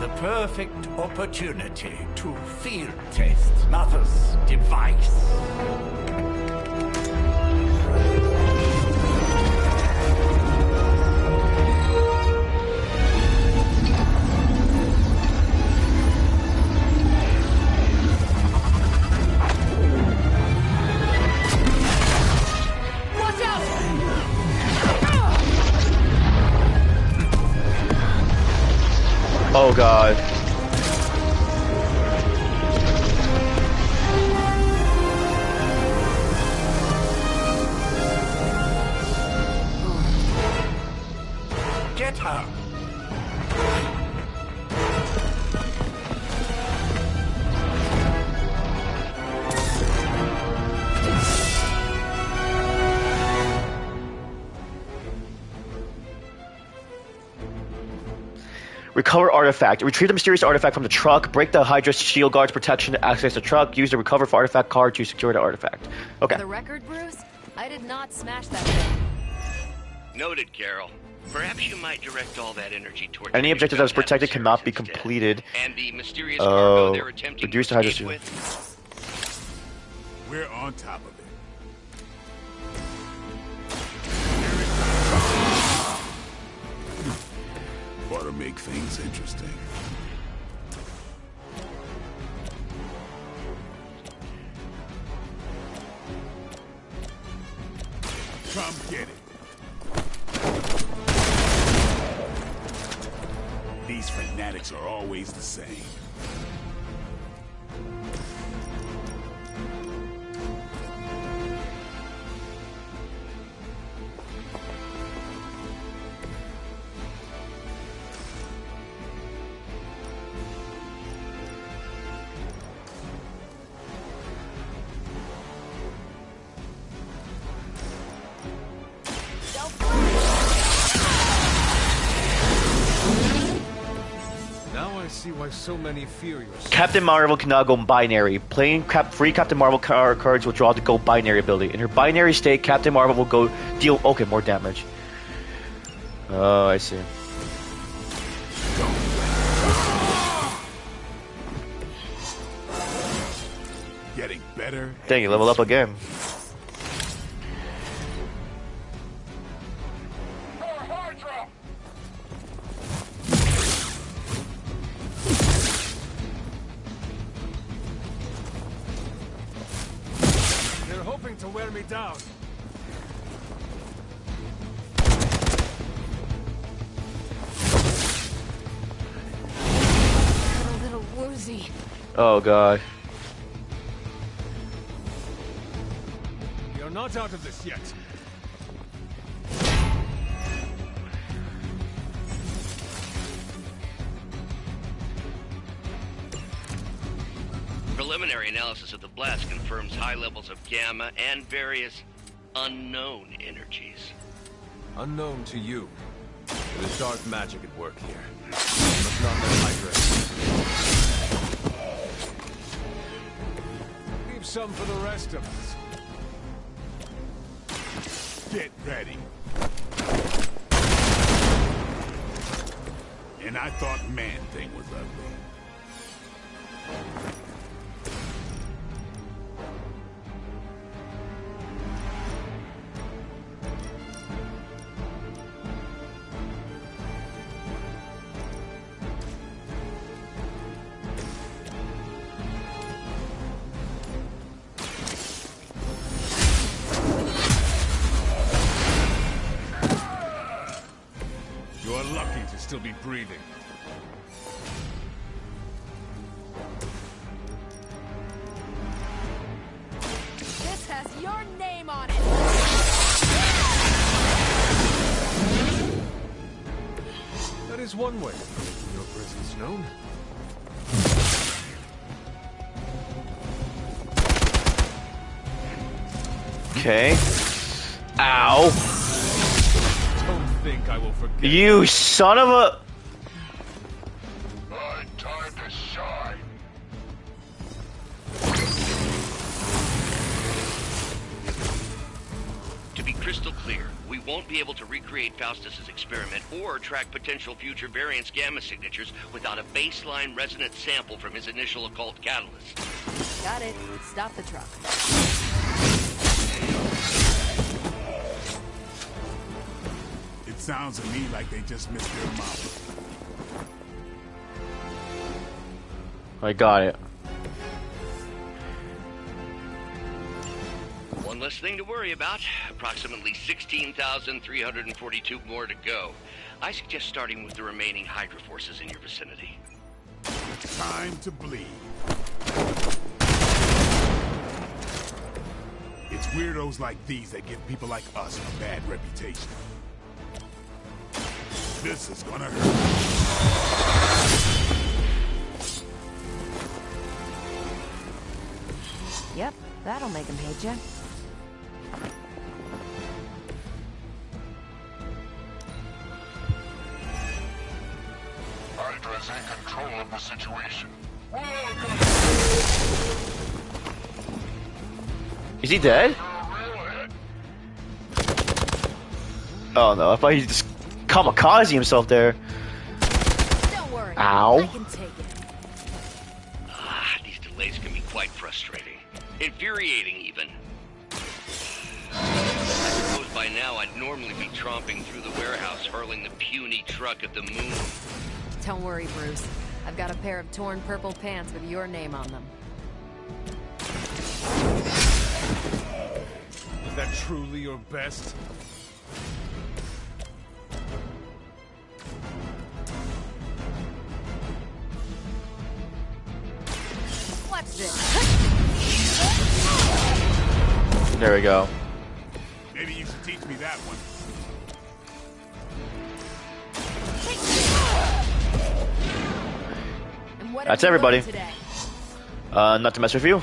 The perfect opportunity to field test Mother's device. Oh god. Get her! Recover artifact. Retrieve the mysterious artifact from the truck. Break the Hydra's shield guard's protection to access the truck. Use the recover for artifact card to secure the artifact. Okay. For the record, Bruce, I did not smash that thing. Noted, Carol. Perhaps you might direct all that energy toward Any objective that was protected cannot be completed. and the mysterious cargo they're attempting reduce to the Hydra escape shield. We're on top of it. Ought to make things interesting. Come get it. These fanatics are always the same. See why so many fear your Captain Marvel can now go binary. Playing free Captain Marvel cards will draw the go binary ability. In her binary state, Captain Marvel will go deal more damage. Oh, I see. Getting better. Dang, you level up again. To wear me down. I'm a little woozy. Oh god. You're not out of this yet. Preliminary analysis of the blast confirms high levels of gamma and various unknown energies. Unknown to you. There's dark magic at work here. You must not let Hydra. Leave some for the rest of us. Get ready. And I thought Man-Thing was ugly. You're lucky to still be breathing. This has your name on it. That is one way of making your presence known. Okay. Ow. Don't think I will forget. You son of a... Time to shine. To be crystal clear, we won't be able to recreate Faustus's experiment or track potential future variance gamma signatures without a baseline resonance sample from his initial occult catalyst. Got it. Stop the truck. It sounds to me like they just missed their mouth. I got it. One less thing to worry about. Approximately 16,342 more to go. I suggest starting with the remaining Hydra forces in your vicinity. Time to bleed. It's weirdos like these that give people like us a bad reputation. This is gonna hurt. Yep, that'll make him hate you. Hydra's in control of the situation. Is he dead? Oh no, I thought he just kamikaze himself there. Don't worry. Ow. I can take it. These delays can be quite frustrating. Infuriating, even. I suppose by now I'd normally be tromping through the warehouse, hurling the puny truck at the moon. Don't worry, Bruce. I've got a pair of torn purple pants with your name on them. Is that truly your best? What's this? There we go. Maybe you should teach me that one. And what That's have you everybody. learned today? Not to mess with you.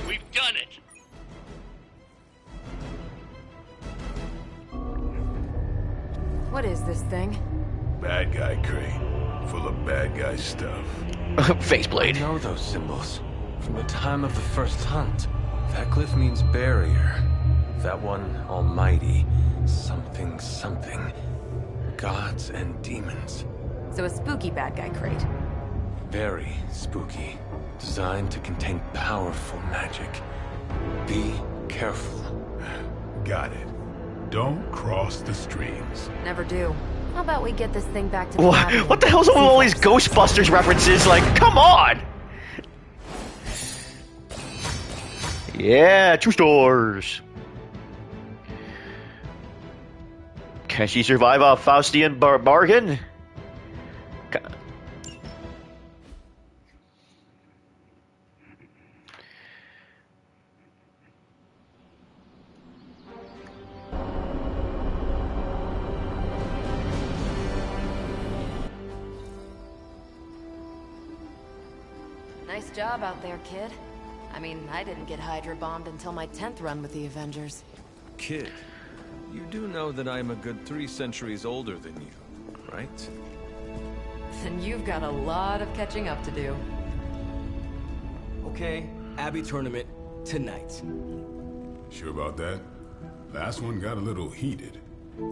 We've done it. What is this thing? Bad guy crate. Full of bad guy stuff. Faceblade. I know those symbols. From the time of the first hunt. That glyph means barrier. That one, almighty. Something, something. Gods and demons. So a spooky bad guy crate. Very spooky. Designed to contain powerful magic. Be careful. Got it. Don't cross the streams. Never do. How about we get this thing back to the lab? What the hell's with all these Ghostbusters references? Like, come on! Yeah, 2 stars. Can she survive a Faustian bargain? Nice job out there, kid. I mean, I didn't get Hydra bombed until my 10th run with the Avengers. Kid, you do know that I'm a good 3 centuries older than you, right? Then you've got a lot of catching up to do. Okay, Abbey tournament tonight. Sure about that? Last one got a little heated.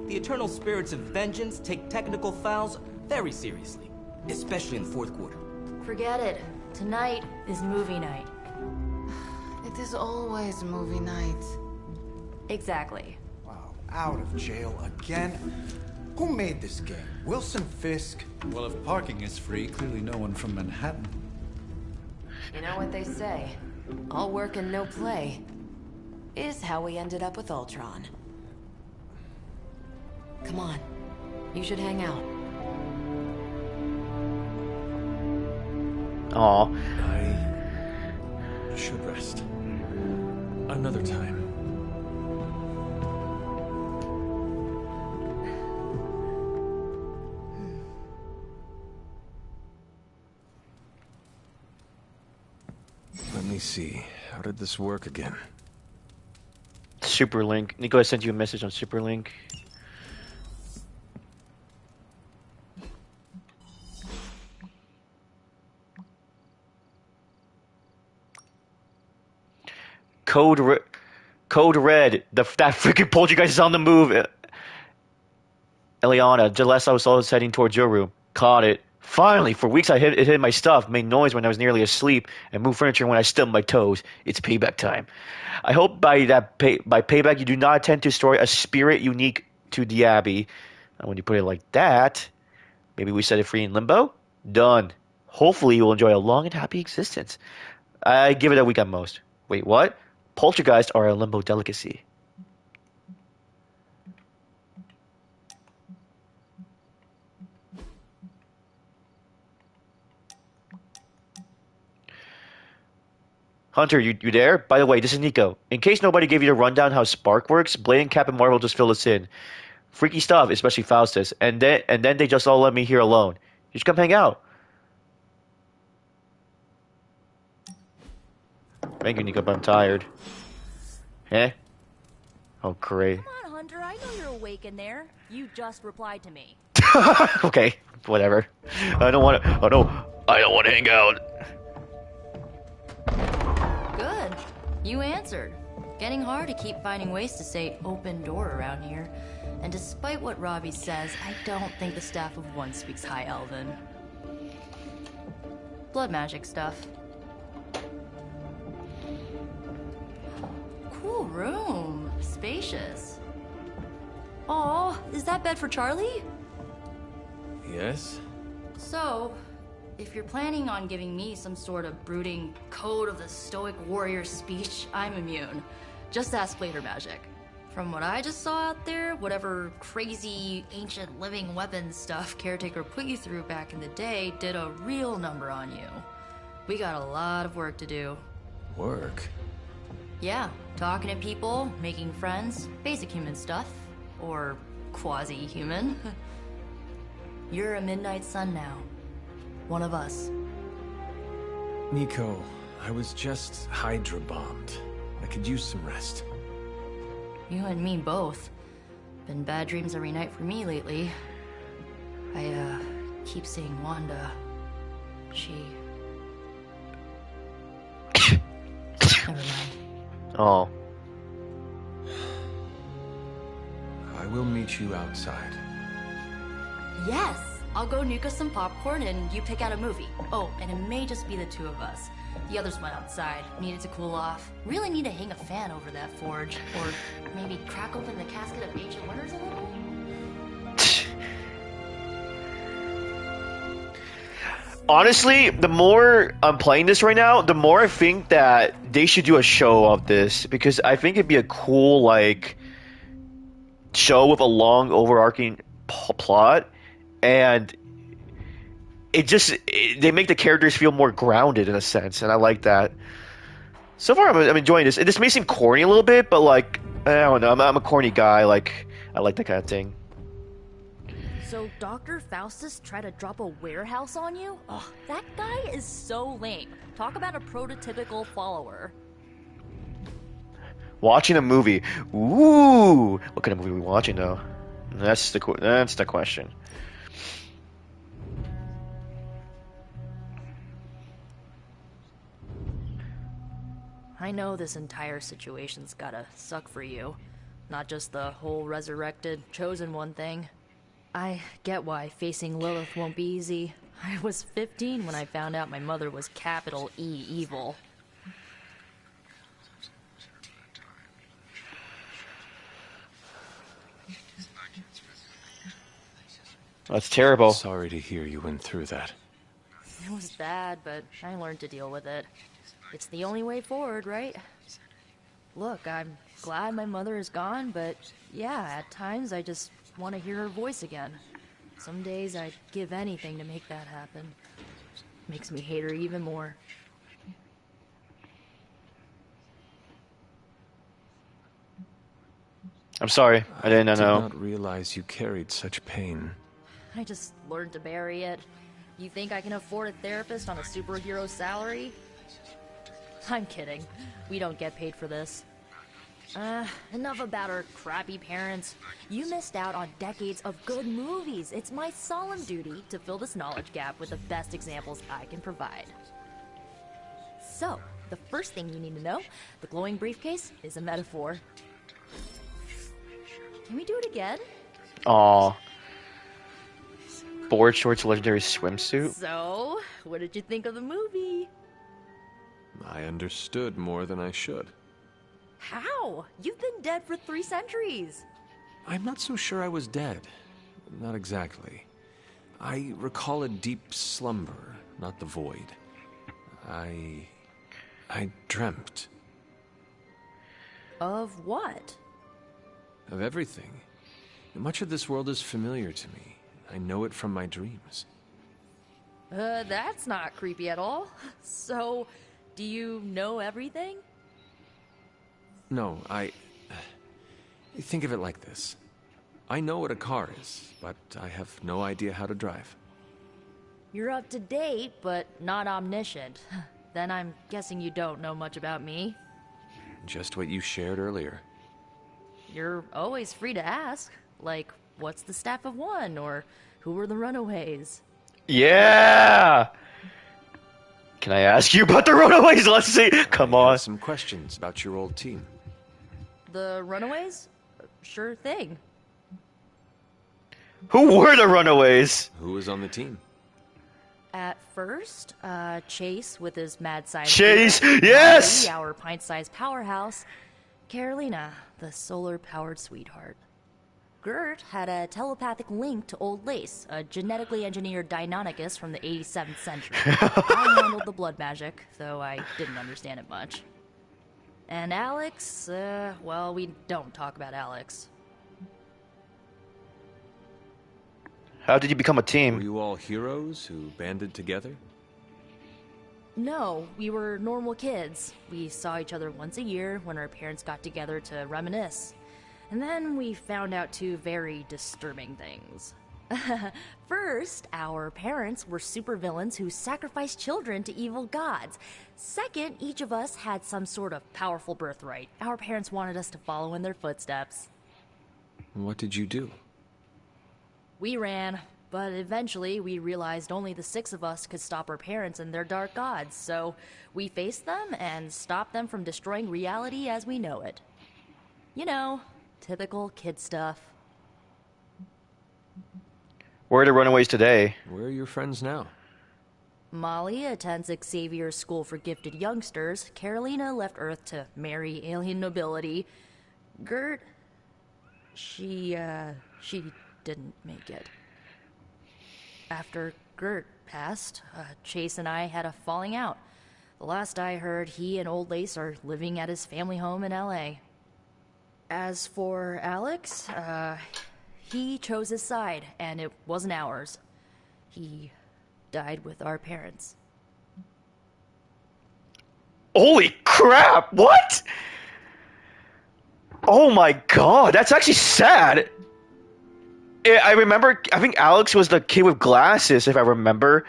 The Eternal Spirits of Vengeance take technical fouls very seriously, especially in the 4th quarter. Forget it. Tonight is movie night. It is always movie night. Exactly. Wow, out of jail again? Who made this game? Wilson Fisk? Well, if parking is free, clearly no one from Manhattan. You know what they say? All work and no play is how we ended up with Ultron. Come on. You should hang out. Aw. I should rest. Another time. Let me see. How did this work again? Superlink. Nico, I sent you a message on Superlink. Code Red. That freaking poltergeist is on the move. Eliana, just last I was heading towards your room. Caught it. Finally, for weeks it hid my stuff, made noise when I was nearly asleep, and moved furniture when I stubbed my toes. It's payback time. I hope by payback you do not intend to destroy a spirit unique to the Abbey. And when you put it like that, maybe we set it free in limbo? Done. Hopefully you will enjoy a long and happy existence. I give it a week at most. Wait, what? Poltergeists are a limbo delicacy. Hunter, you there? By the way, this is Nico. In case nobody gave you the rundown how Spark works, Blade and Captain Marvel just fill us in. Freaky stuff, especially Faustus. And then they just all let me here alone. You should come hang out. Thank you, Nico, but I'm tired. Eh? Oh, great. Come on, Hunter. I know you're awake in there. You just replied to me. Okay, whatever. I don't want to. Oh no, I don't want to hang out. Good. You answered. Getting hard to keep finding ways to say open door around here. And despite what Robbie says, I don't think the staff of One speaks High Elven. Blood magic stuff. Cool room. Spacious. Aw, is that bed for Charlie? Yes? So, if you're planning on giving me some sort of brooding code of the stoic warrior speech, I'm immune. Just ask Blader Magic. From what I just saw out there, whatever crazy ancient living weapons stuff Caretaker put you through back in the day did a real number on you. We got a lot of work to do. Work? Yeah, talking to people, making friends, basic human stuff. Or quasi-human. You're a Midnight Sun now. One of us. Nico, I was just Hydra bombed. I could use some rest. You and me both. Been bad dreams every night for me lately. I, keep seeing Wanda. She... Never mind. Oh. I will meet you outside. Yes! I'll go nuke us some popcorn and you pick out a movie. Oh, and it may just be the two of us. The others went outside, needed to cool off. Really need to hang a fan over that forge. Or maybe crack open the casket of ancient wonders a little? Honestly, the more I'm playing this right now, the more I think that they should do a show of this. Because I think it'd be a cool, like, show with a long, overarching plot. And they make the characters feel more grounded in a sense, and I like that. So far, I'm enjoying this. This may seem corny a little bit, but like, I don't know, I'm a corny guy. Like, I like that kind of thing. So Dr. Faustus tried to drop a warehouse on you? Ugh, that guy is so lame. Talk about a prototypical follower. Watching a movie. Ooh, what kind of movie are we watching though? That's the question. I know this entire situation's gotta suck for you. Not just the whole resurrected, chosen one thing. I get why facing Lilith won't be easy. I was 15 when I found out my mother was capital E evil. That's terrible. Sorry to hear you went through that. It was bad, but I learned to deal with it. It's the only way forward, right? Look, I'm glad my mother is gone, but yeah, at times I just want to hear her voice again. Some days I'd give anything to make that happen. Makes me hate her even more. I'm sorry, I didn't know. I did not realize you carried such pain. I just learned to bury it. You think I can afford a therapist on a superhero salary? I'm kidding. We don't get paid for this. Enough about our crappy parents. You missed out on decades of good movies. It's my solemn duty to fill this knowledge gap with the best examples I can provide. So, the first thing you need to know, the glowing briefcase is a metaphor. Can we do it again? Aw. Board shorts, legendary swimsuit. So, what did you think of the movie? I understood more than I should. How? You've been dead for 3 centuries. I'm not so sure I was dead. Not exactly. I recall a deep slumber, not the void. I dreamt. Of what? Of everything. Much of this world is familiar to me. I know it from my dreams. That's not creepy at all. So, do you know everything? No, think of it like this. I know what a car is, but I have no idea how to drive. You're up to date, but not omniscient. Then I'm guessing you don't know much about me. Just what you shared earlier. You're always free to ask. Like, what's the Staff of One? Or who were the Runaways? Yeah! Can I ask you about the Runaways? Let's see. Come on. Some questions about your old team. The Runaways? Sure thing. Who were the Runaways? Who was on the team? At first, Chase with his mad science. Chase, leader, yes! Molly, our pint-sized powerhouse. Carolina, the solar-powered sweetheart. Gert had a telepathic link to Old Lace, a genetically engineered Deinonychus from the 87th century. I handled the blood magic, though I didn't understand it much. And Alex, well, we don't talk about Alex. How did you become a team? Were you all heroes who banded together? No, we were normal kids. We saw each other once a year when our parents got together to reminisce. And then we found out two very disturbing things. First, our parents were supervillains who sacrificed children to evil gods. Second, each of us had some sort of powerful birthright. Our parents wanted us to follow in their footsteps. What did you do? We ran, but eventually we realized only the 6 of us could stop our parents and their dark gods, so we faced them and stopped them from destroying reality as we know it. You know, typical kid stuff. Where are the runaways today? Where are your friends now? Molly attends Xavier's School for Gifted Youngsters. Carolina left Earth to marry alien nobility. Gert, she didn't make it. After Gert passed, Chase and I had a falling out. The last I heard, he and Old Lace are living at his family home in LA. As for Alex, he chose his side, and it wasn't ours. He died with our parents. Holy crap! What? Oh my god, that's actually sad. I remember, I think Alex was the kid with glasses, if I remember.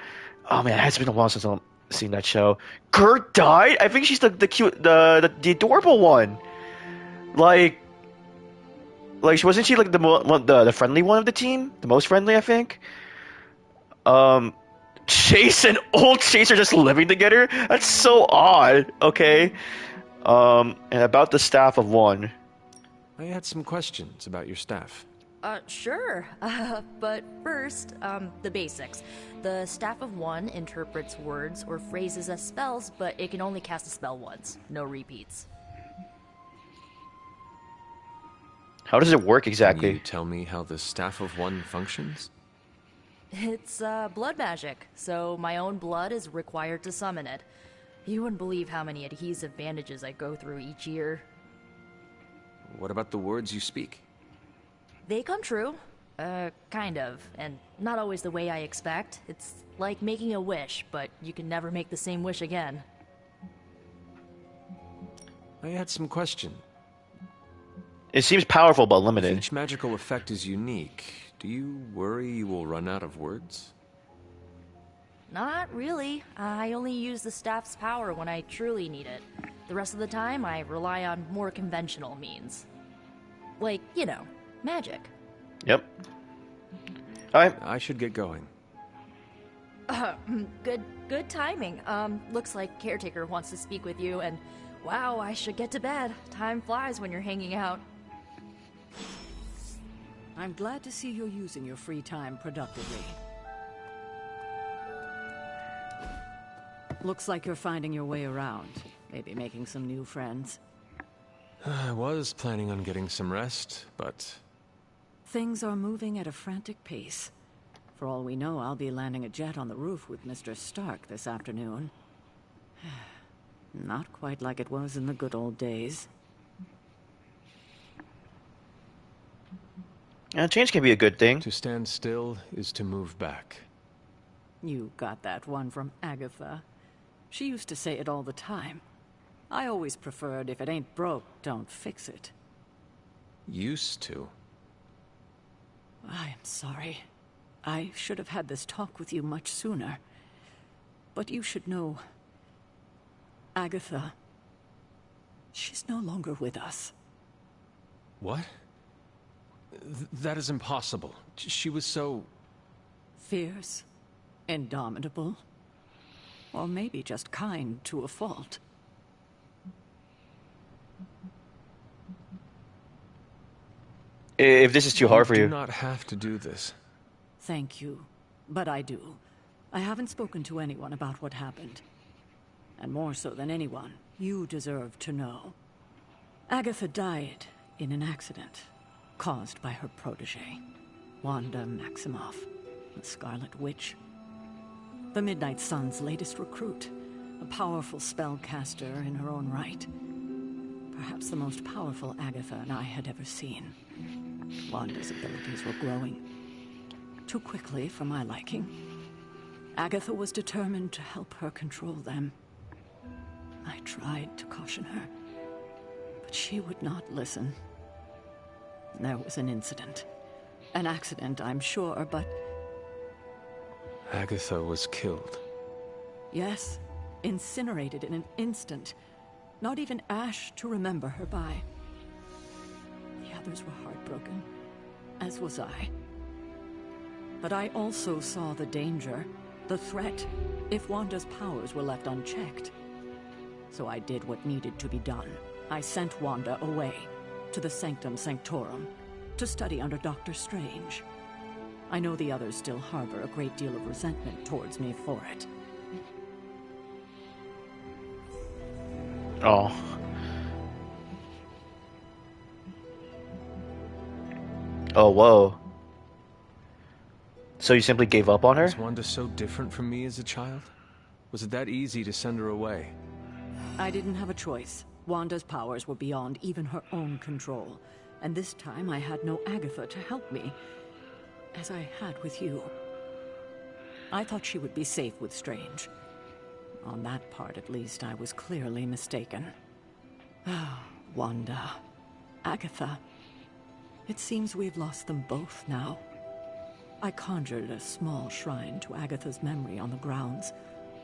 Oh man, it has been a while since I've seen that show. Gert died? I think she's the cute, the adorable one. Like, wasn't she like the friendly one of the team? The most friendly, I think? Chase and old Chase are just living together? That's so odd, okay? And about the staff of one. I had some questions about your staff. Sure. But first, the basics. The Staff of One interprets words or phrases as spells, but it can only cast a spell once. No repeats. How does it work exactly? Can you tell me how the Staff of One functions? It's, blood magic, so my own blood is required to summon it. You wouldn't believe how many adhesive bandages I go through each year. What about the words you speak? They come true. Kind of. And not always the way I expect. It's like making a wish, but you can never make the same wish again. I had some questions. It seems powerful but limited. If each magical effect is unique, do you worry you will run out of words? Not really. I only use the staff's power when I truly need it. The rest of the time, I rely on more conventional means. Like, you know, magic. Yep. Alright. I should get going. Good timing. Looks like Caretaker wants to speak with you, and wow, I should get to bed. Time flies when you're hanging out. I'm glad to see you're using your free time productively. Looks like you're finding your way around. Maybe making some new friends. I was planning on getting some rest, but... Things are moving at a frantic pace. For all we know, I'll be landing a jet on the roof with Mr. Stark this afternoon. Not quite like it was in the good old days. Change can be a good thing. To stand still is to move back. You got that one from Agatha. She used to say it all the time. I always preferred, if it ain't broke, don't fix it. Used to? I am sorry. I should have had this talk with you much sooner. But you should know... Agatha... She's no longer with us. What? That is impossible. She was so... Fierce, indomitable, or maybe just kind to a fault. If this is too hard for you. You do not have to do this. Thank you, but I do. I haven't spoken to anyone about what happened. And more so than anyone, you deserve to know. Agatha died in an accident. caused by her protege, Wanda Maximoff, the Scarlet Witch. The Midnight Sun's latest recruit, a powerful spellcaster in her own right. Perhaps the most powerful Agatha and I had ever seen. Wanda's abilities were growing. Too quickly for my liking. Agatha was determined to help her control them. I tried to caution her, but she would not listen. There was an incident. An accident, I'm sure, but... Agatha was killed. Yes, incinerated in an instant. Not even ash to remember her by. The others were heartbroken, as was I. But I also saw the danger, the threat, if Wanda's powers were left unchecked. So I did what needed to be done. I sent Wanda away, to the Sanctum Sanctorum, to study under Doctor Strange. I know the others still harbor a great deal of resentment towards me for it. Oh. Oh, whoa. So you simply gave up on her? Was Wanda so different from me as a child? Was it that easy to send her away? I didn't have a choice. Wanda's powers were beyond even her own control. And this time I had no Agatha to help me, as I had with you. I thought she would be safe with Strange. On that part, at least, I was clearly mistaken. Ah, Wanda. Agatha. It seems we've lost them both now. I conjured a small shrine to Agatha's memory on the grounds,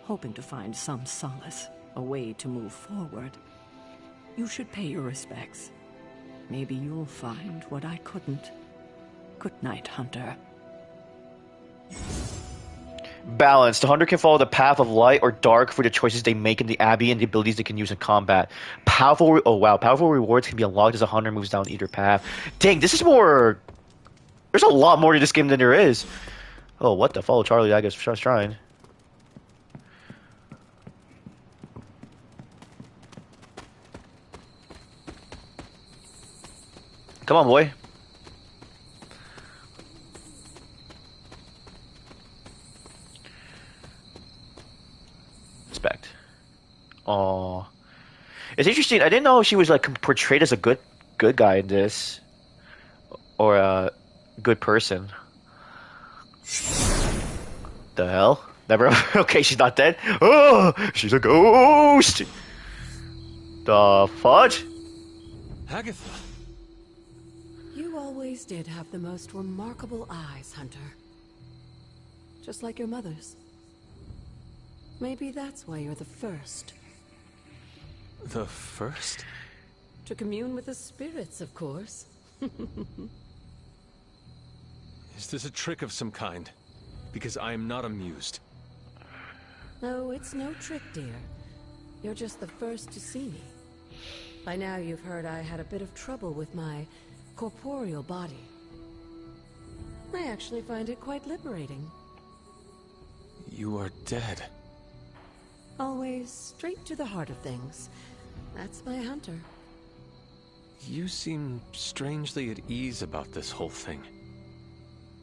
hoping to find some solace, a way to move forward. You should pay your respects. Maybe you'll find what I couldn't. Good night, Hunter. Balance. The hunter can follow the path of light or dark for the choices they make in the Abbey and the abilities they can use in combat. Powerful rewards can be unlocked as a hunter moves down either path. Dang, this is more... There's a lot more to this game than there is. Oh, what the? Follow Charlie, I guess, shrine. Come on, boy. Respect. Oh, it's interesting. I didn't know she was like portrayed as a good guy in this, or a good person. The hell? Never. Okay, she's not dead. Oh, she's a ghost. The fudge? Agatha. You always did have the most remarkable eyes, Hunter. Just like your mother's. Maybe that's why you're the first. The first? To commune with the spirits, of course. Is this a trick of some kind? Because I am not amused. No, it's no trick, dear. You're just the first to see me. By now you've heard I had a bit of trouble with my corporeal body. I actually find it quite liberating. You are dead. Always straight to the heart of things. That's my Hunter. You seem strangely at ease about this whole thing.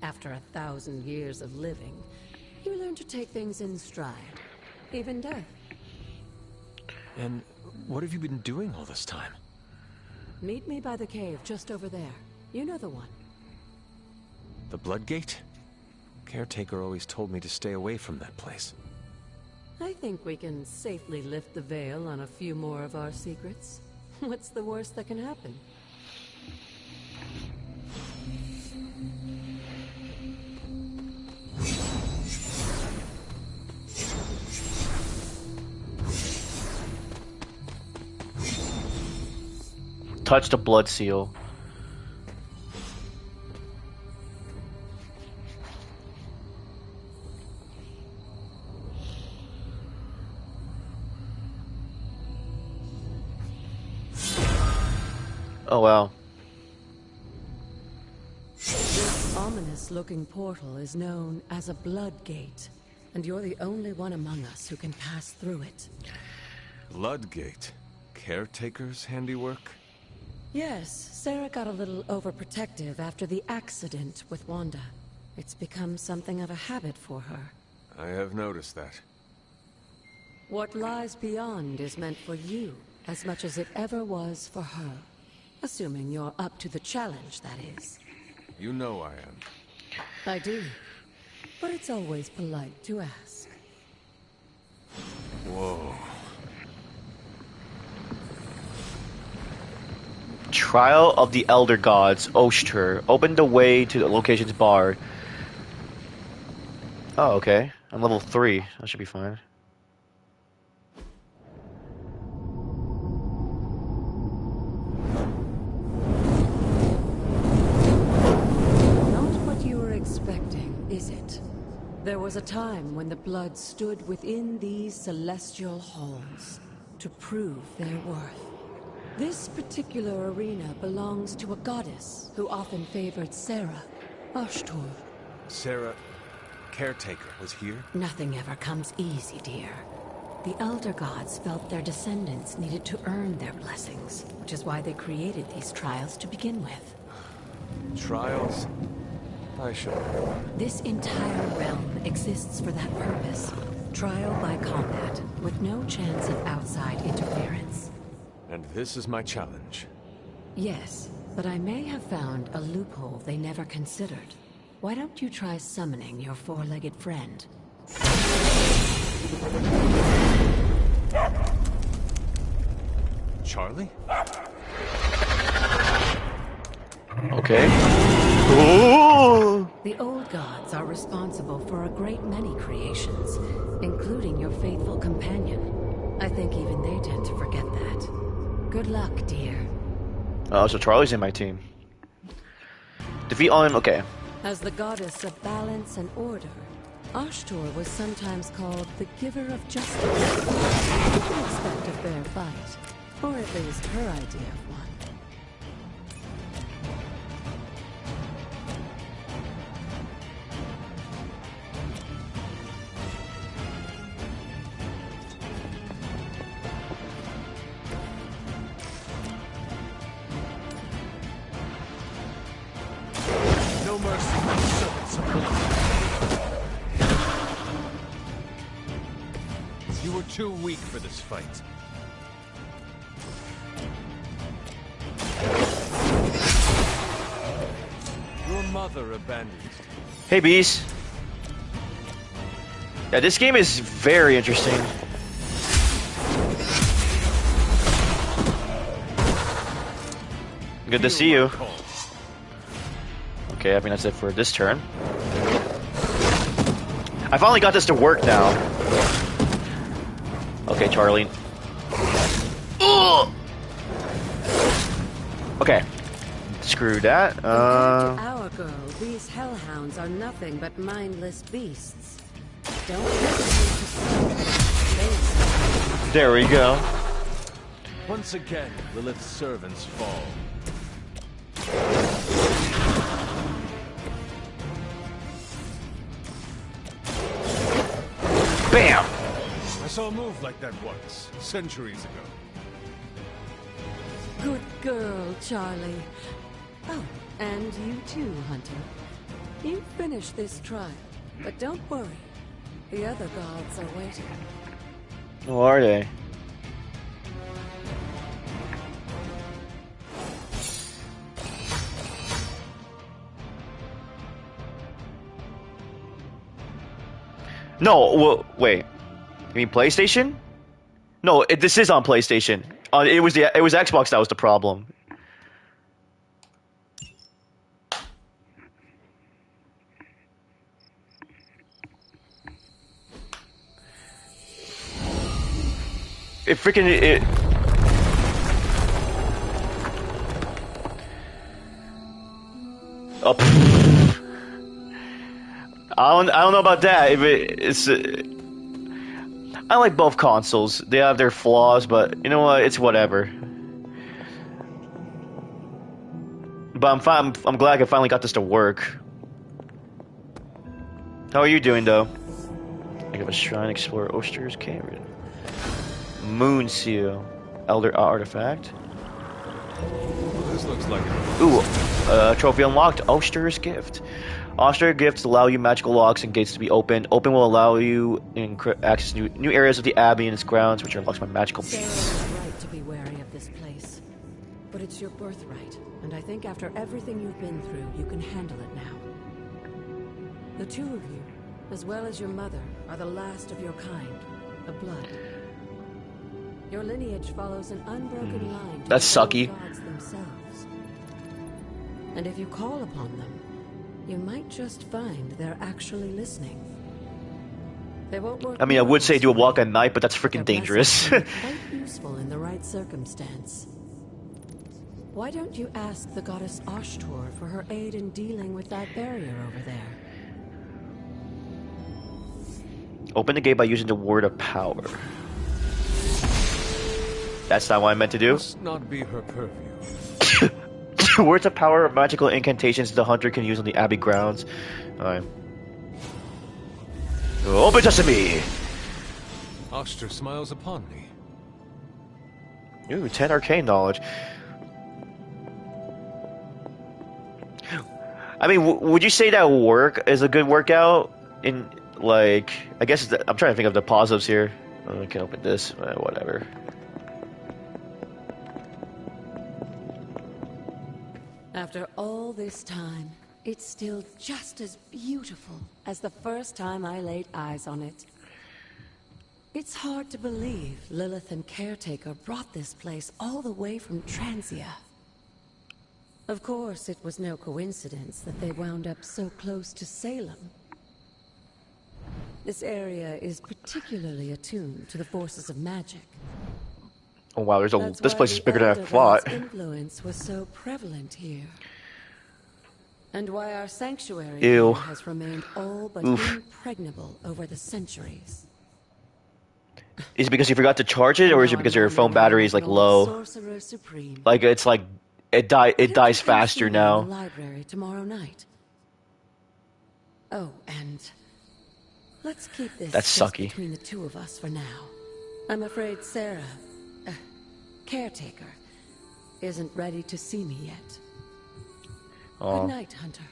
After 1,000 years of living, you learn to take things in stride. Even death. And what have you been doing all this time? Meet me by the cave just over there. You know the one. The Blood Gate? Caretaker always told me to stay away from that place. I think we can safely lift the veil on a few more of our secrets. What's the worst that can happen? Touch the blood seal. Oh wow. This ominous-looking portal is known as a Blood Gate, and you're the only one among us who can pass through it. Blood Gate? Caretaker's handiwork? Yes, Sarah got a little overprotective after the accident with Wanda. It's become something of a habit for her. I have noticed that. What lies beyond is meant for you, as much as it ever was for her. Assuming you're up to the challenge, that is. You know I am. I do. But it's always polite to ask. Whoa. Trial of the Elder Gods, Oshtur. Open the way to the locations barred. Oh, okay. I'm level 3. That should be fine. Not what you were expecting, is it? There was a time when the blood stood within these celestial halls to prove their worth. This particular arena belongs to a goddess who often favored Sarah, Ashtur. Sarah, Caretaker, was here? Nothing ever comes easy, dear. The Elder Gods felt their descendants needed to earn their blessings, which is why they created these trials to begin with. Trials? I shall. This entire realm exists for that purpose. Trial by combat, with no chance of outside interference. And this is my challenge. Yes, but I may have found a loophole they never considered. Why don't you try summoning your four-legged friend? Charlie? Okay. Ooh! The old gods are responsible for a great many creations, including your faithful companion. I think even they tend to forget that. Good luck, dear. Oh, so Charlie's in my team. Defeat on him, okay. As the goddess of balance and order, Ashtur was sometimes called the giver of justice. You can expect a fair fight, or at least her idea of one. No mercy, servants of God. You were too weak for this fight. Your mother abandoned you. Hey, bees. Yeah, this game is very interesting. Good to see you. Okay, I think that's it for this turn. I finally got this to work now. Okay, Charlie. Ugh! Okay. Screw that. Compared to our girl, these hellhounds are nothing but mindless beasts. Don't hesitate to There we go. Once again, Lilith's servants fall. Bam! I saw a move like that once, centuries ago. Good girl, Charlie. Oh, and you too, Hunter. You finished this trial, but don't worry. The other gods are waiting. Who are they? No, wait. You mean PlayStation? No, this is on PlayStation. It was Xbox that was the problem. It freaking it. Oh, I don't know about that. If it's, I like both consoles. They have their flaws, but you know what? It's whatever. But I'm glad I finally got this to work. How are you doing, though? I have a shrine, explore Oster's Cave. Moon Seal, Elder Artifact. This looks like it. Ooh, trophy unlocked. Oster's gift. Oster gifts allow you magical locks and gates to be opened. Open will allow you access new areas of the Abbey and its grounds, which are unlocked by magical Sarah means. was right to be wary of this place. But it's your birthright, and I think after everything you've been through, you can handle it now. The two of you, as well as your mother, are the last of your kind, the blood. Your lineage follows an unbroken line to That's the sucky. gods themselves. And if you call upon them, you might just find they're actually listening. They won't work. I mean, I would say do a walk at night, but that's freaking Their dangerous. blessings can be quite useful in the right circumstance. Why don't you ask the goddess Ashtor for her aid in dealing with that barrier over there? Open the gate by using the word of power. That's not what I meant to do. Must not be her purview. Words of power are magical incantations the hunter can use on the Abbey grounds. Alright. Open sesame! Oster smiles upon me. Ooh, 10 arcane knowledge. I mean, would you say that work is a good workout? In, like, I guess I'm trying to think of the positives here. I can open this, whatever. After all this time, it's still just as beautiful as the first time I laid eyes on it. It's hard to believe Lilith and Caretaker brought this place all the way from Transia. Of course, it was no coincidence that they wound up so close to Salem. This area is particularly attuned to the forces of magic. Oh wow, That's this why place is the bigger than I Elder thought. God's influence was so prevalent here. And why our sanctuary Ew. here has remained all but Oof. impregnable over the centuries. Is it because you forgot to charge it, or is it because your phone battery is like low? Sorcerer Supreme. Like it's like it dies faster In the now. library tomorrow night. Oh, and let's keep this That's just sucky. between the two of us for now. I'm afraid Sarah, Caretaker, isn't ready to see me yet. Aw. Good night, Hunter.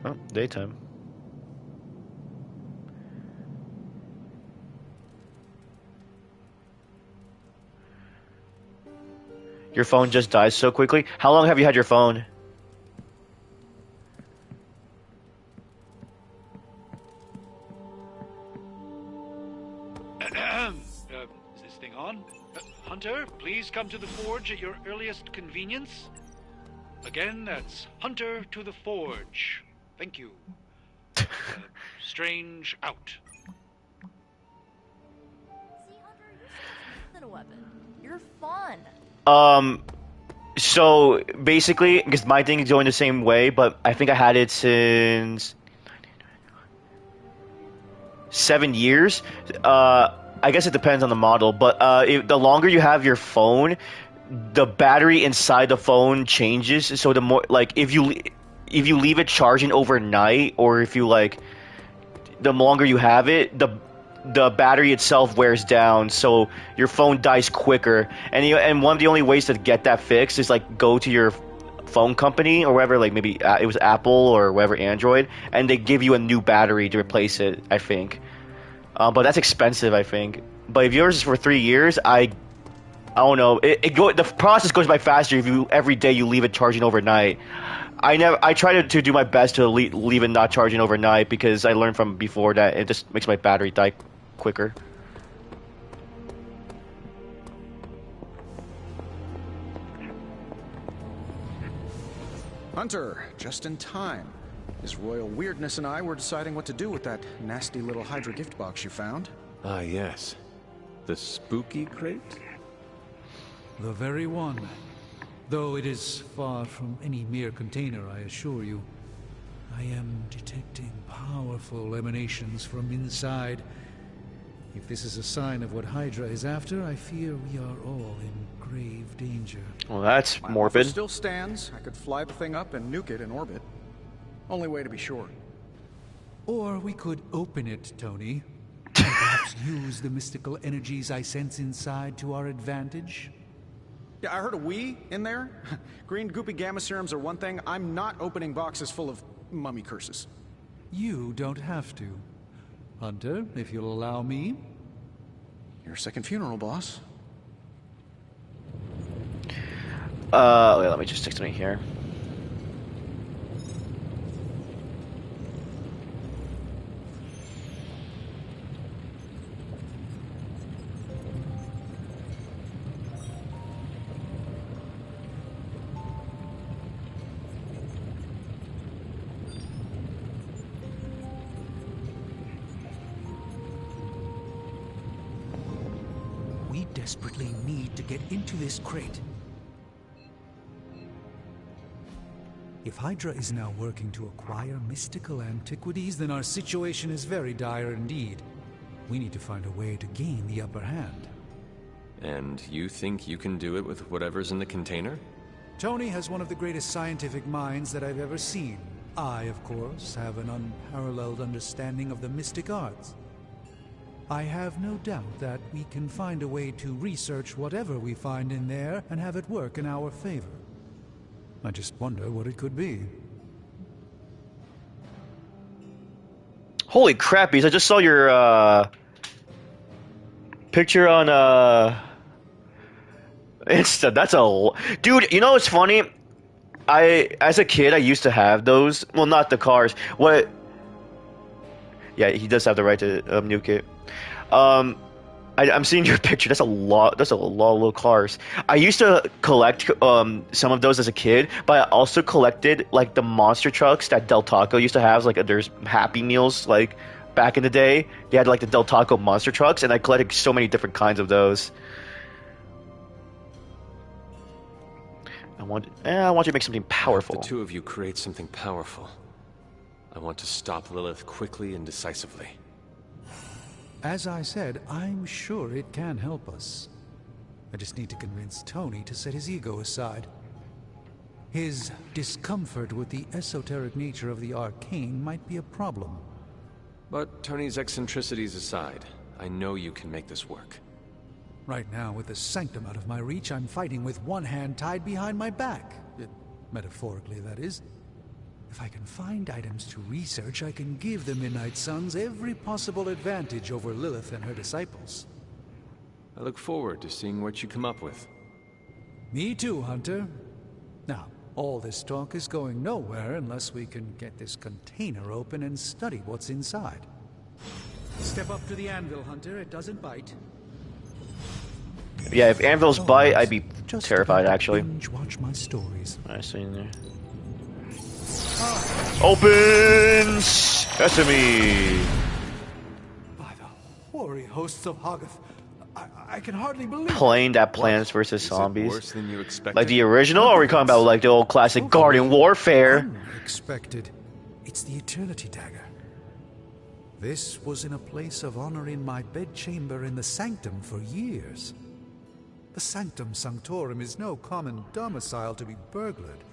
Oh, daytime. Your phone just dies so quickly? How long have you had your phone? Is this thing on? Hunter, please come to the forge at your earliest convenience. Again, that's Hunter to the forge. Thank you. Strange out. Than a weapon. You're fun. So basically, because my thing is going the same way, but I think I had it since 7 years. I guess it depends on the model, but the longer you have your phone, the battery inside the phone changes. So the more, like, if you leave it charging overnight, or if you like, the longer you have it, the battery itself wears down, so your phone dies quicker. And one of the only ways to get that fixed is like go to your phone company or wherever, like maybe it was Apple or whatever, Android, and they give you a new battery to replace it, I think. But that's expensive, I think. But if yours is for 3 years, I don't know. The process goes by faster if you every day you leave it charging overnight. I try to do my best to leave it not charging overnight, because I learned from before that it just makes my battery die quicker. Hunter, just in time. His royal weirdness and I were deciding what to do with that nasty little Hydra gift box you found. Ah, yes. The spooky crate? The very one. Though it is far from any mere container, I assure you. I am detecting powerful emanations from inside. If this is a sign of what Hydra is after, I fear we are all in grave danger. Well, that's My morbid. offer still stands. I could fly the thing up and nuke it in orbit. Only way to be sure. Or we could open it, Tony. and perhaps use the mystical energies I sense inside to our advantage? Yeah, I heard a we in there. Green goopy gamma serums are one thing. I'm not opening boxes full of mummy curses. You don't have to. Hunter, if you'll allow me. Your second funeral, boss. Wait, let me just stick something here. We desperately need to get into this crate. If Hydra is now working to acquire mystical antiquities, then our situation is very dire indeed. We need to find a way to gain the upper hand. And you think you can do it with whatever's in the container? Tony has one of the greatest scientific minds that I've ever seen. I, of course, have an unparalleled understanding of the mystic arts. I have no doubt that we can find a way to research whatever we find in there and have it work in our favor. I just wonder what it could be. Holy crappies, I just saw your picture on Insta. That's a dude, you know what's funny? As a kid I used to have those. Well, not the cars. Yeah, he does have the right to nuke it. I'm seeing your picture. That's a lot. That's a lot of little cars. I used to collect some of those as a kid, but I also collected like the monster trucks that Del Taco used to have. Like there's Happy Meals. Like back in the day, they had like the Del Taco monster trucks, and I collected so many different kinds of those. I want you to make something powerful. The two of you create something powerful. I want to stop Lilith quickly and decisively. As I said, I'm sure it can help us. I just need to convince Tony to set his ego aside. His discomfort with the esoteric nature of the arcane might be a problem. But Tony's eccentricities aside, I know you can make this work. Right now, with the sanctum out of my reach, I'm fighting with one hand tied behind my back. Metaphorically, that is. If I can find items to research, I can give the Midnight Suns every possible advantage over Lilith and her disciples. I look forward to seeing what you come up with. Me too, Hunter. Now, all this talk is going nowhere unless we can get this container open and study what's inside. Step up to the anvil, Hunter. It doesn't bite. Yeah, if anvils bite, I'd be terrified, actually. Watch my stories. I see in there. Open sesame! By the hoary hosts of Hoggoth, I can hardly believe Playing that Plants vs. Zombies. Worse than you expected? Like the original, or are we talking about like the old classic Guardian Warfare? Unexpected. It's the Eternity Dagger. This was in a place of honor in my bedchamber in the Sanctum for years. The Sanctum Sanctorum is no common domicile to be burglared.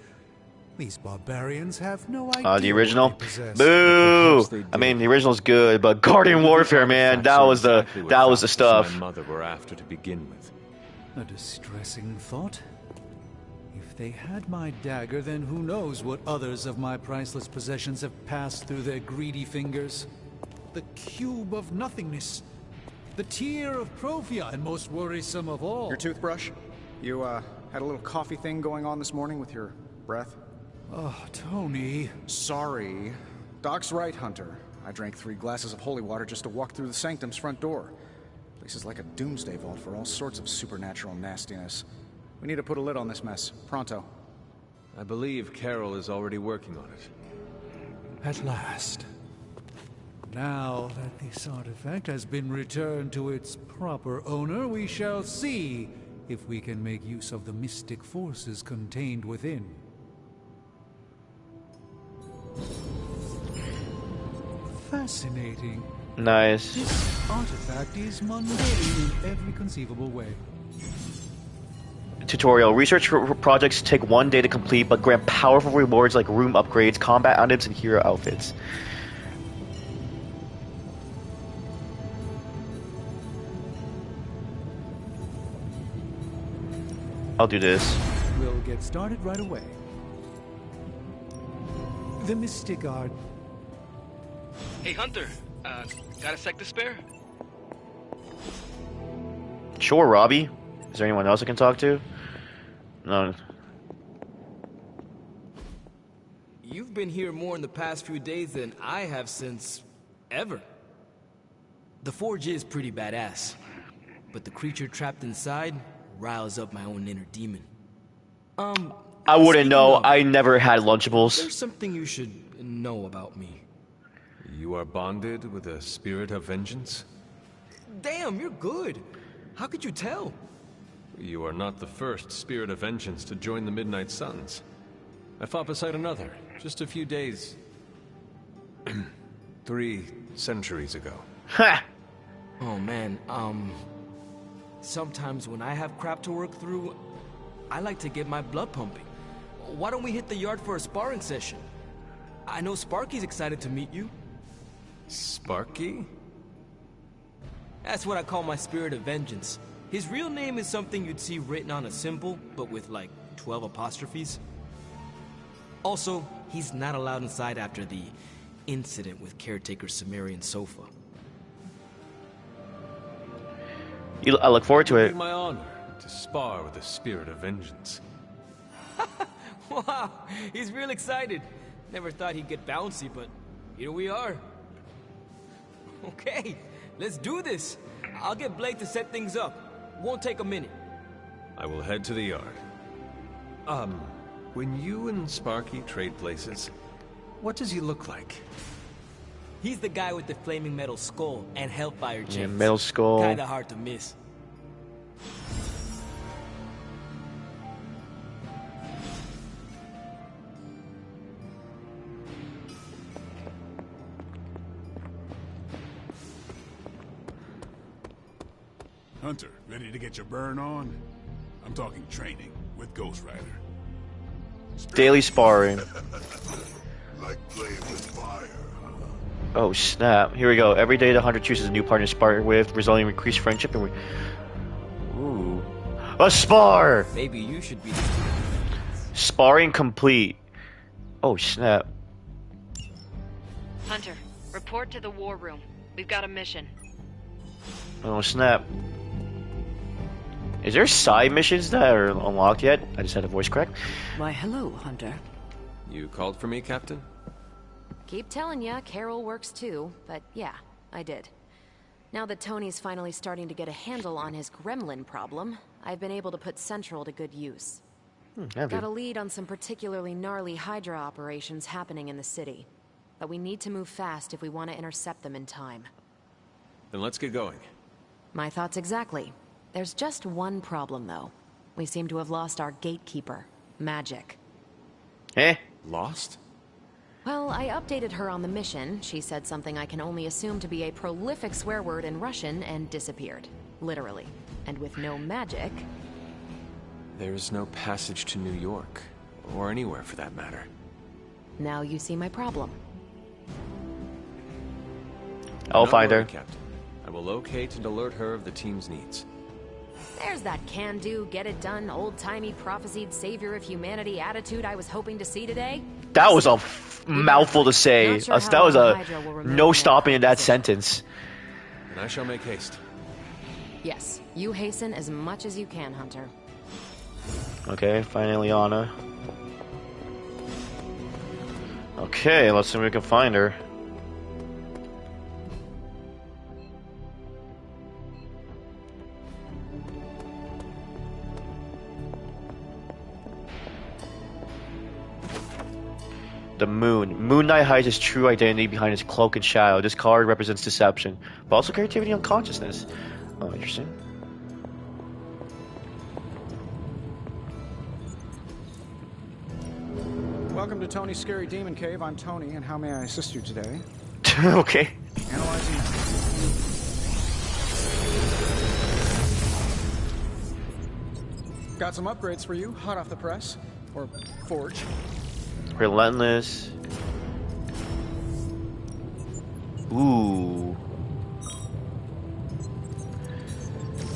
These barbarians have no idea. The original? Boo! I mean, the original's good, but Guardian Warfare, man, that was the stuff. My mother were after to begin with. A distressing thought. If they had my dagger, then who knows what others of my priceless possessions have passed through their greedy fingers. The cube of nothingness. The tear of Profia, and most worrisome of all. Your toothbrush? You, had a little coffee thing going on this morning with your breath? Oh, Tony. Sorry. Doc's right, Hunter. I drank 3 glasses of holy water just to walk through the Sanctum's front door. Place is like a doomsday vault for all sorts of supernatural nastiness. We need to put a lid on this mess. Pronto. I believe Carol is already working on it. At last. Now that this artifact has been returned to its proper owner, we shall see if we can make use of the mystic forces contained within. Fascinating. Nice. This artifact is mundane in every conceivable way. Tutorial. Research projects take 1 day to complete, but grant powerful rewards like room upgrades, combat items, and hero outfits. I'll do this. We'll get started right away. The Mystic Art. Hey, Hunter. Got a sec to spare? Sure, Robbie. Is there anyone else I can talk to? No. You've been here more in the past few days than I have since... ever. The forge is pretty badass, but the creature trapped inside riles up my own inner demon. I wouldn't know. I never had Lunchables. There's something you should know about me. You are bonded with a spirit of vengeance? Damn, you're good. How could you tell? You are not the first spirit of vengeance to join the Midnight Suns. I fought beside another, just a few days... 3 centuries ago. Ha! Oh man, sometimes when I have crap to work through, I like to get my blood pumping. Why don't we hit the yard for a sparring session? I know Sparky's excited to meet you. Sparky? That's what I call my spirit of vengeance. His real name is something you'd see written on a symbol, but with like 12 apostrophes. Also, he's not allowed inside after the incident with caretaker Sumerian sofa. I look forward to It'd it. be my honor to spar with the spirit of vengeance. Wow, he's real excited. Never thought he'd get bouncy, but here we are. Okay, let's do this. I'll get Blake to set things up. Won't take a minute. I will head to the yard. When you and Sparky trade places, what does he look like? He's the guy with the flaming metal skull and hellfire chains. Yeah, metal skull. Kinda hard to miss. Hunter, ready to get your burn on? I'm talking training with Ghost Rider. Daily sparring. Like playing with fire. Oh snap! Here we go. Every day the hunter chooses a new partner to spar with, resulting in increased friendship and ooh, a spar. Maybe you should be. Sparring complete. Oh snap! Hunter, report to the war room. We've got a mission. Oh snap! Is there side missions that are unlocked yet? I just had a voice crack. Why, hello, Hunter. You called for me, Captain? Keep telling ya, Carol works too, but yeah, I did. Now that Tony's finally starting to get a handle on his gremlin problem, I've been able to put Central to good use. Got a lead on some particularly gnarly Hydra operations happening in the city. But we need to move fast if we want to intercept them in time. Then let's get going. My thoughts exactly. There's just one problem, though. We seem to have lost our gatekeeper, Magic. Eh? Lost? Well, I updated her on the mission. She said something I can only assume to be a prolific swear word in Russian and disappeared. Literally. And with no magic... There's no passage to New York. Or anywhere, for that matter. Now you see my problem. I'll find her. Captain. I will locate and alert her of the team's needs. There's that can-do, get-it-done, old-timey, prophesied savior of humanity attitude I was hoping to see today. That was a mouthful to say. Sure That was a no that stopping in that sentence. And I shall make haste. Yes, you hasten as much as you can, Hunter. Okay, finally Liana. Okay, let's see if we can find her. The Moon. Moon Knight hides his true identity behind his cloak and shadow. This card represents deception, but also creativity and consciousness. Oh, interesting. Welcome to Tony's Scary Demon Cave. I'm Tony, and how may I assist you today? Okay. Analyzing. Got some upgrades for you, hot off the press. Or forge. Relentless. Ooh.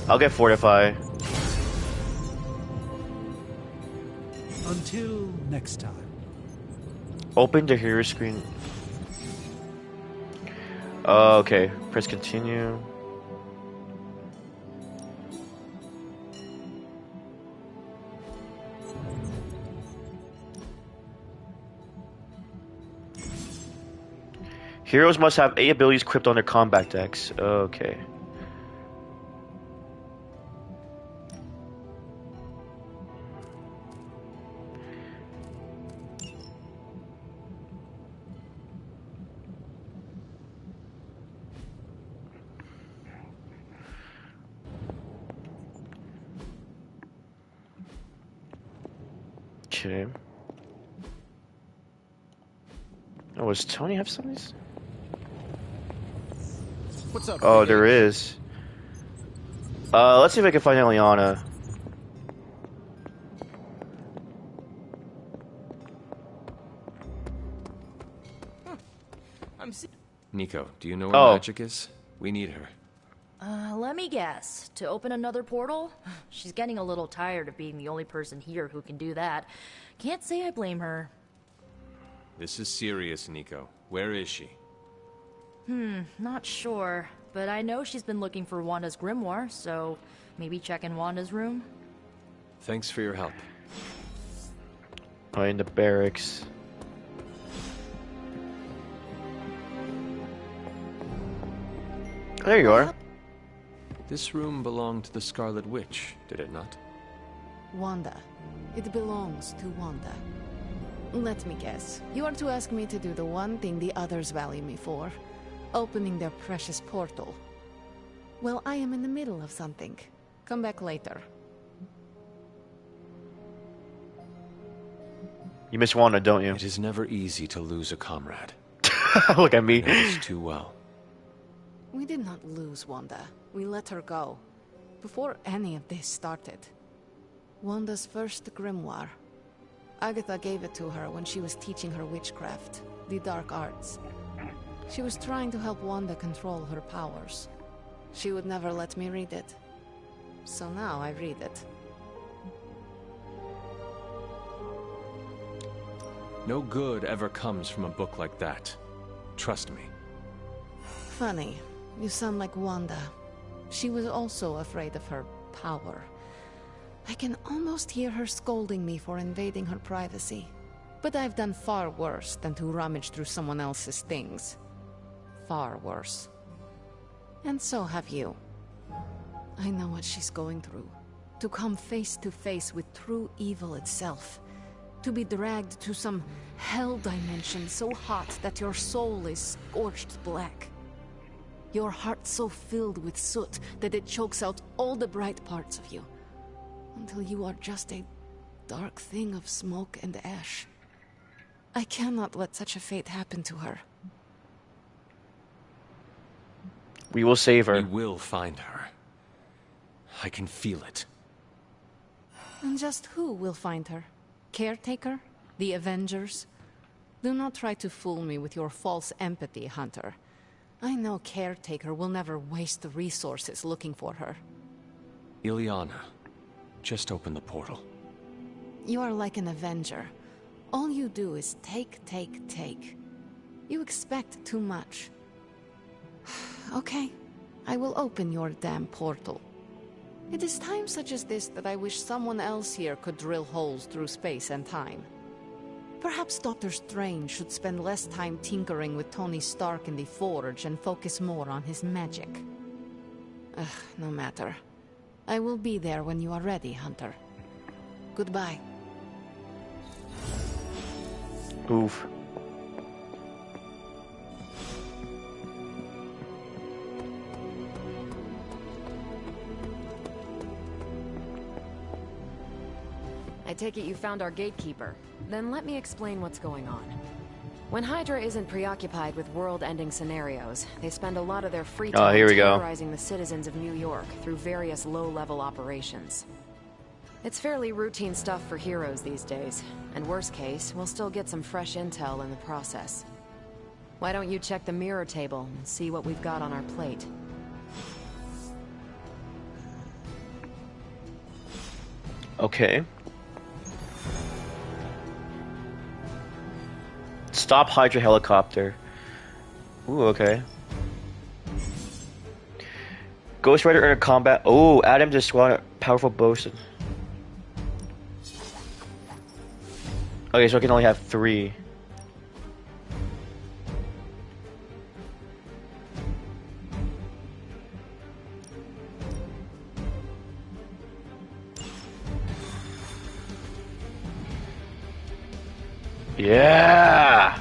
I'll get Fortify. Until next time. Open the hero screen. Okay, press continue. Heroes must have 8 abilities equipped on their combat decks. Okay. Okay. Oh, does Tony have some of these? What's up? Oh, there is. Let's see if I can find Eliana. Nico, do you know where Oh. Magic is? We need her. Let me guess. To open another portal? She's getting a little tired of being the only person here who can do that. Can't say I blame her. This is serious, Nico. Where is she? Not sure. But I know she's been looking for Wanda's grimoire, so maybe check in Wanda's room? Thanks for your help. Oh, in the barracks. There you are. This room belonged to the Scarlet Witch, did it not? Wanda. It belongs to Wanda. Let me guess. You are to ask me to do the one thing the others value me for. Opening their precious portal. Well, I am in the middle of something. Come back later. You miss Wanda, don't you? It is never easy to lose a comrade. Look at me. I know this too well. We did not lose Wanda. We let her go. Before any of this started. Wanda's first grimoire. Agatha gave it to her when she was teaching her witchcraft, the dark arts. She was trying to help Wanda control her powers. She would never let me read it. So now I read it. No good ever comes from a book like that. Trust me. Funny. You sound like Wanda. She was also afraid of her power. I can almost hear her scolding me for invading her privacy. But I've done far worse than to rummage through someone else's things. Far worse. And so have you. I know what she's going through. To come face to face with true evil itself. To be dragged to some hell dimension so hot that your soul is scorched black. Your heart so filled with soot that it chokes out all the bright parts of you. Until you are just a dark thing of smoke and ash. I cannot let such a fate happen to her. We will save her. We will find her. I can feel it. And just who will find her? Caretaker? The Avengers? Do not try to fool me with your false empathy, Hunter. I know Caretaker will never waste the resources looking for her. Ileana, just open the portal. You are like an Avenger. All you do is take, take, take. You expect too much. Okay, I will open your damn portal. It is times such as this that I wish someone else here could drill holes through space and time. Perhaps Doctor Strange should spend less time tinkering with Tony Stark in the Forge and focus more on his magic. No matter. I will be there when you are ready, Hunter. Goodbye. Oof. I take it you found our gatekeeper. Then let me explain what's going on. When Hydra isn't preoccupied with world-ending scenarios, they spend a lot of their free time here we go. terrorizing the citizens of New York through various low-level operations. It's fairly routine stuff for heroes these days, and worst case, we'll still get some fresh intel in the process. Why don't you check the mirror table and see what we've got on our plate? Okay. Stop Hydra helicopter. Ooh, okay. Ghost Rider enter combat. Oh, add him to squad. Powerful bosun. Okay, so I can only have 3. Yeah!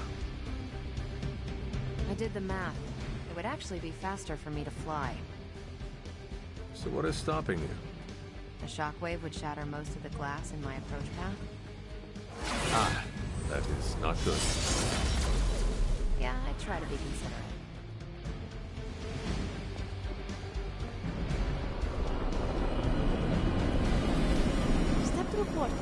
I did the math. It would actually be faster for me to fly. So what is stopping you? A shockwave would shatter most of the glass in my approach path. Ah, that is not good. Yeah, I try to be considerate. Step to the portal.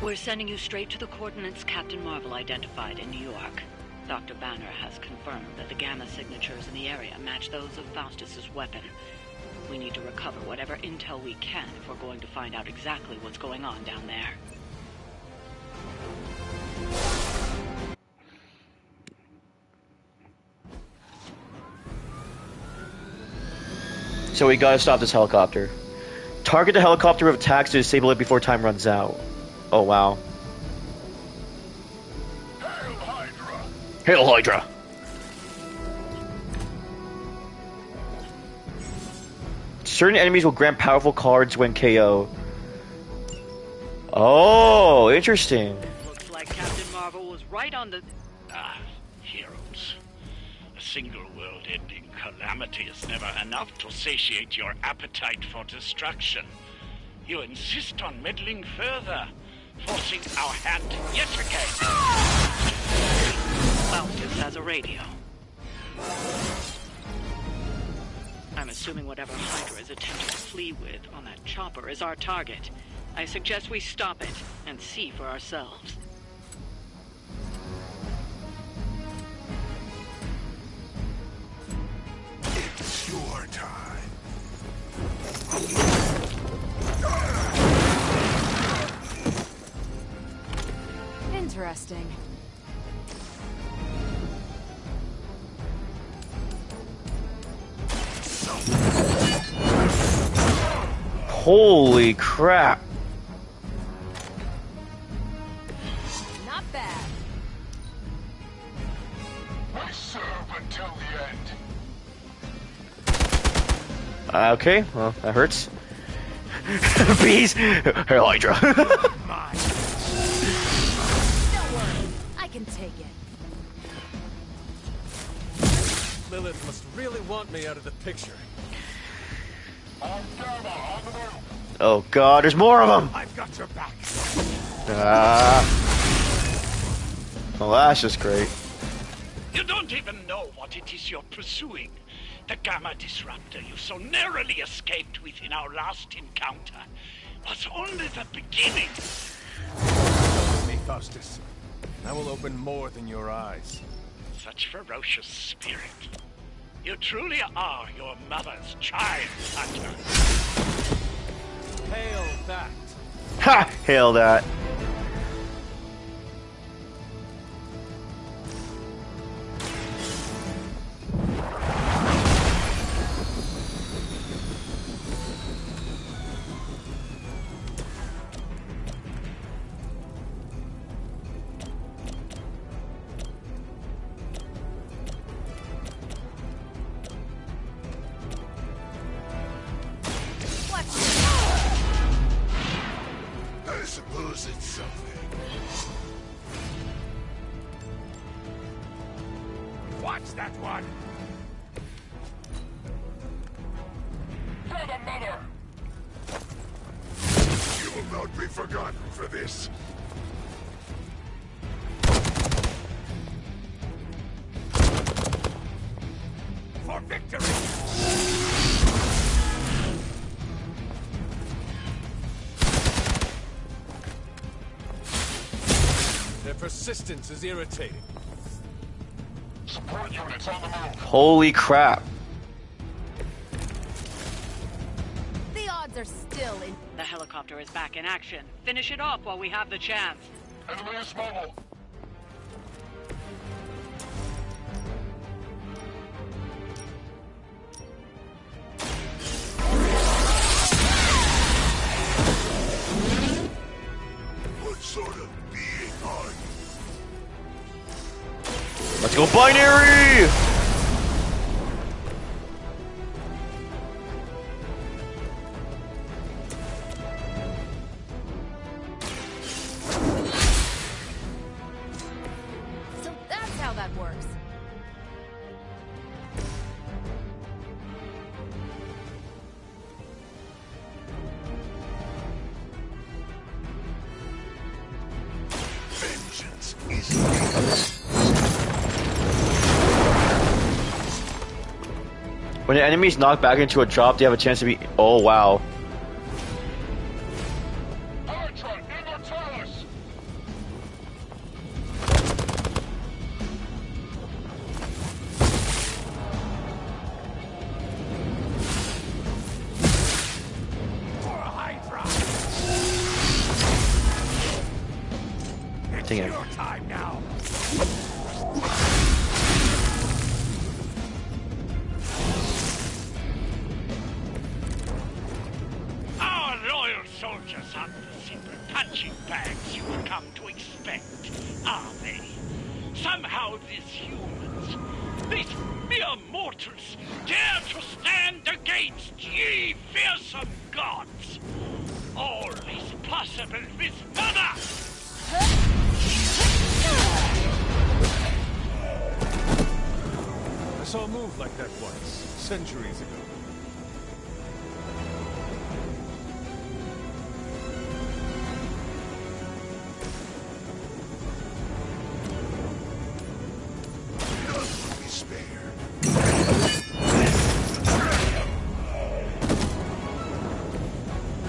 We're sending you straight to the coordinates Captain Marvel identified in New York. Dr. Banner has confirmed that the gamma signatures in the area match those of Faustus's weapon. We need to recover whatever intel we can if we're going to find out exactly what's going on down there. So we gotta stop this helicopter. Target the helicopter with attacks to disable it before time runs out. Oh wow. Hail Hydra! Certain enemies will grant powerful cards when KO. Oh, interesting. Looks like Captain Marvel was right on the... Ah, heroes. A single world-ending calamity is never enough to satiate your appetite for destruction. You insist on meddling further, forcing our hand yet again. Faustus has a radio. I'm assuming whatever Hydra is attempting to flee with on that chopper is our target. I suggest we stop it and see for ourselves. It's your time. Interesting. Holy crap. Not bad. I serve until the end. Okay, well, that hurts. Bees! Hail Hydra. Don't worry, I can take it. Lilith must really want me out of the picture. Oh god, there's more of them! I've got your back. Well, that's just great. You don't even know what it is you're pursuing. The Gamma Disruptor you so narrowly escaped with in our last encounter was only the beginning. With me, Faustus. I will open more than your eyes. Such ferocious spirit. You truly are your mother's child, Hunter. Hail that. Ha! Hail that. I suppose it's something. Watch that one! For the mother! You will not be forgotten for this. For victory! Their persistence is irritating. Support units on the move. Holy crap. The odds are still in. The helicopter is back in action. Finish it off while we have the chance. Enemy is mobile. What sort of being are you? Let's go binary! So that's how that works. Vengeance is When an enemy is knocked back into a drop, they have a chance to be. Oh wow. Hydra Immortalis. Dang it. Your time now. Our loyal soldiers aren't the simple punching bags you've come to expect, are they? Somehow these humans, these mere mortals, dare to stand against ye fearsome gods. All is possible with Mother! I saw a move like that once, centuries ago. none will be spared.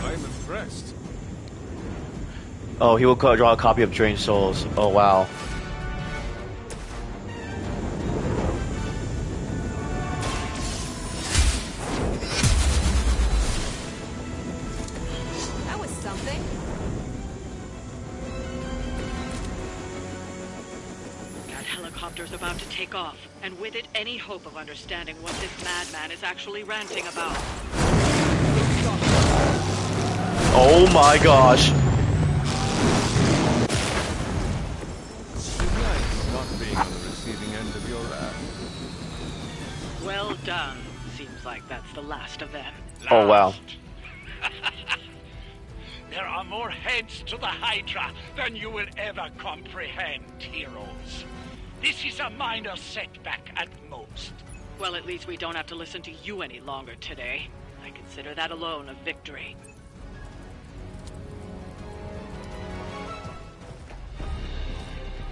I'm impressed. Oh, he will draw a copy of Drained Souls. Oh wow. That was something. That helicopter's about to take off, and with it, any hope of understanding what this madman is actually ranting about. Oh my gosh. Nice not being on the receiving end of your wrath. Well done. Seems like that's the last of them. Oh wow. There are more heads to the Hydra than you will ever comprehend, heroes. This is a minor setback at most. Well, at least we don't have to listen to you any longer today. I consider that alone a victory.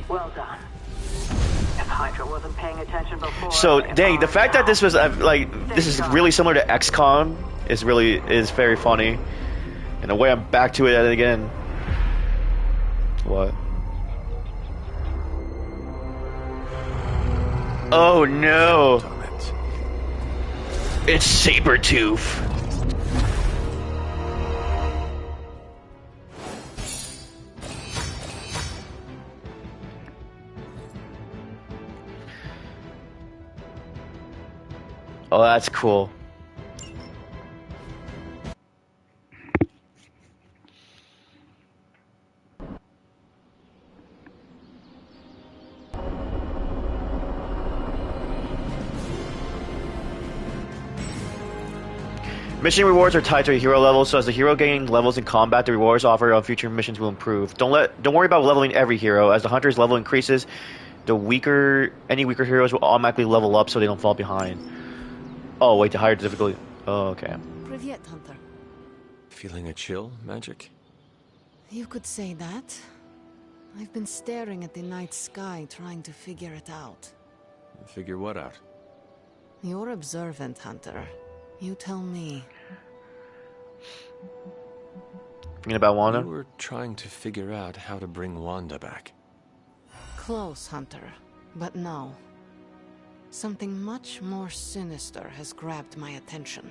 Well done. If Hydra wasn't paying attention before... So dang, the fact that this was like this is really similar to XCOM is very funny. In a way, I'm back to it again. What? Oh no! It's Sabretooth. Oh, that's cool. Mission rewards are tied to a hero level, so as the hero gains levels in combat, the rewards offered on future missions will improve. Don't worry about leveling every hero. As the hunter's level increases, any weaker heroes will automatically level up so they don't fall behind. Oh wait, the higher difficulty. Oh, okay. Privyet, Hunter. Feeling a chill, Magic? You could say that. I've been staring at the night sky trying to figure it out. Figure what out? You're observant, Hunter. You tell me. Thinking about Wanda? We were trying to figure out how to bring Wanda back. Close, Hunter. But no. Something much more sinister has grabbed my attention.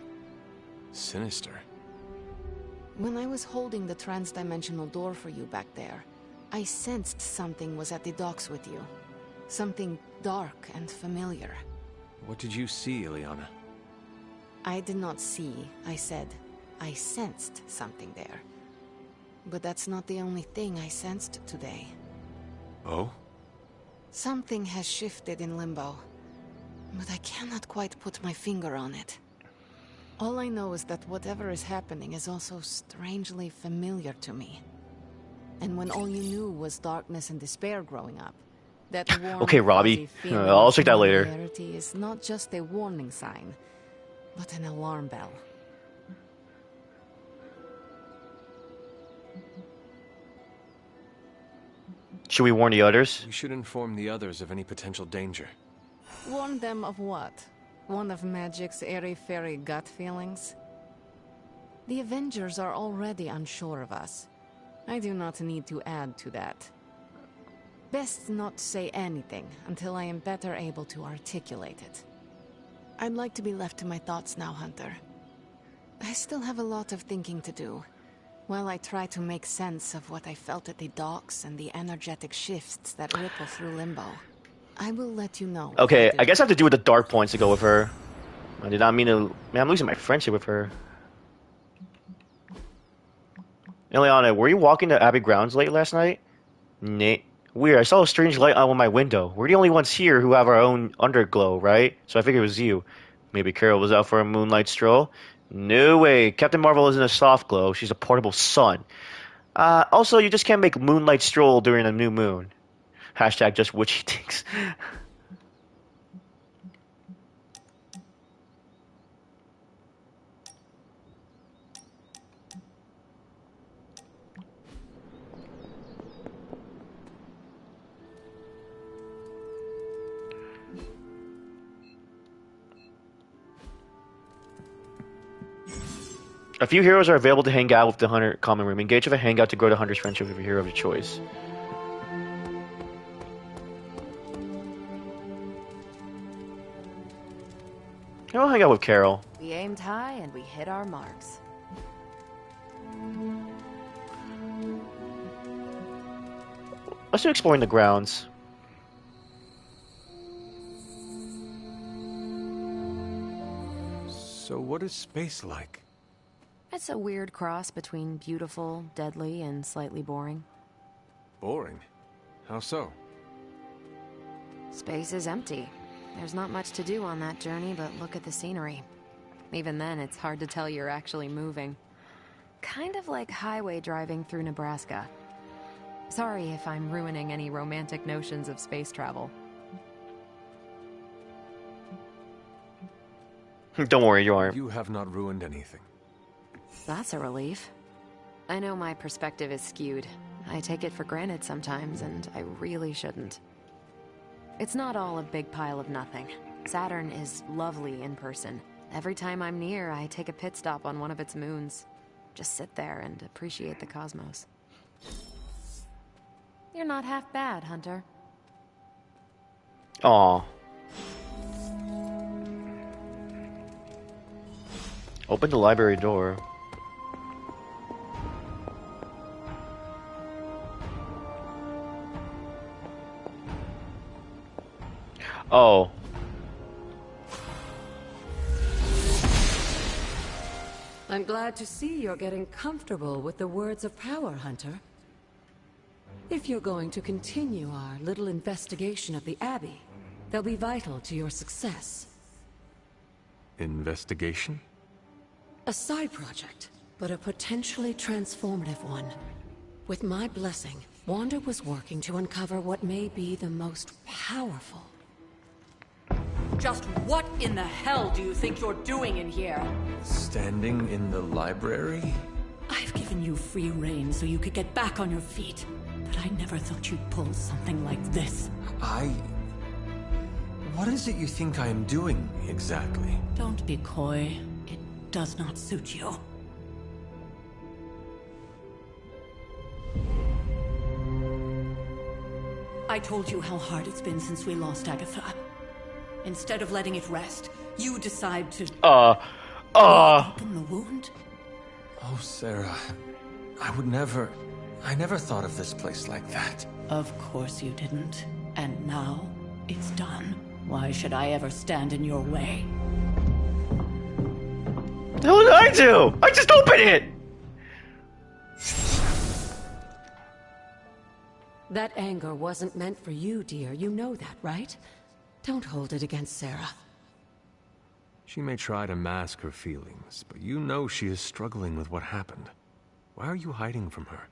Sinister? When I was holding the transdimensional door for you back there, I sensed something was at the docks with you. Something dark and familiar. What did you see, Ileana? I did not see, I said. I sensed something there. But that's not the only thing I sensed today. Oh? Something has shifted in Limbo. But I cannot quite put my finger on it. All I know is that whatever is happening is also strangely familiar to me. And when all you knew was darkness and despair growing up, that warm, okay, Robbie. fuzzy feeling I'll check that of later. familiarity is not just a warning sign, but an alarm bell. Should we warn the others? We should inform the others of any potential danger. Warn them of what? One of Magic's airy-fairy gut feelings? The Avengers are already unsure of us. I do not need to add to that. Best not say anything until I am better able to articulate it. I'd like to be left to my thoughts now, Hunter. I still have a lot of thinking to do, while I try to make sense of what I felt at the docks and the energetic shifts that ripple through Limbo. I will let you know. Okay, I guess I have to do with the dark points to go with her. I did not mean to... Man, I'm losing my friendship with her. Ileana, were you walking to Abbey Grounds late last night? Nate. Weird, I saw a strange light on my window. We're the only ones here who have our own underglow, right? So I figured it was you. Maybe Carol was out for a moonlight stroll? No way. Captain Marvel isn't a soft glow. She's a portable sun. Also, you just can't make moonlight stroll during a new moon. Hashtag just witchy things. A few heroes are available to hang out with the Hunter common room. Engage with a hangout to grow the Hunter's friendship with your hero of your choice. I'll hang out with Carol. We aimed high and we hit our marks. Let's do exploring the grounds. So what is space like? It's a weird cross between beautiful, deadly, and slightly boring. Boring? How so? Space is empty. There's not much to do on that journey, but look at the scenery. Even then, it's hard to tell you're actually moving. Kind of like highway driving through Nebraska. Sorry if I'm ruining any romantic notions of space travel. Don't worry, you aren't. You have not ruined anything. That's a relief. I know my perspective is skewed. I take it for granted sometimes, and I really shouldn't. It's not all a big pile of nothing. Saturn is lovely in person. Every time I'm near, I take a pit stop on one of its moons. Just sit there and appreciate the cosmos. You're not half bad, Hunter. Aw. Open the library door. Oh. I'm glad to see you're getting comfortable with the words of power, Hunter. If you're going to continue our little investigation of the Abbey, they'll be vital to your success. Investigation? A side project, but a potentially transformative one. With my blessing, Wanda was working to uncover what may be the most powerful. Just what in the hell do you think you're doing in here? Standing in the library? I've given you free rein so you could get back on your feet, but I never thought you'd pull something like this. What is it you think I am doing, exactly? Don't be coy. It does not suit you. I told you how hard it's been since we lost Agatha. Instead of letting it rest, you decide to... open the wound? Oh, Sarah. I would never... I never thought of this place like that. Of course you didn't. And now, it's done. Why should I ever stand in your way? What the hell did I do? I just opened it! That anger wasn't meant for you, dear. You know that, right? Don't hold it against Sarah. She may try to mask her feelings, but you know she is struggling with what happened. Why are you hiding from her?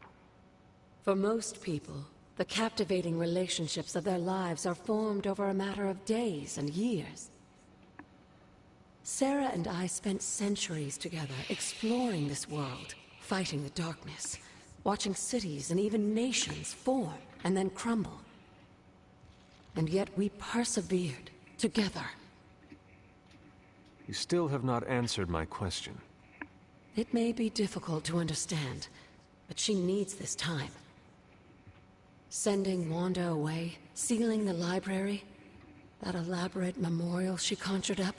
For most people, the captivating relationships of their lives are formed over a matter of days and years. Sarah and I spent centuries together exploring this world, fighting the darkness, watching cities and even nations form and then crumble. And yet we persevered together. You still have not answered my question. It may be difficult to understand, but she needs this time. Sending Wanda away, sealing the library, that elaborate memorial she conjured up.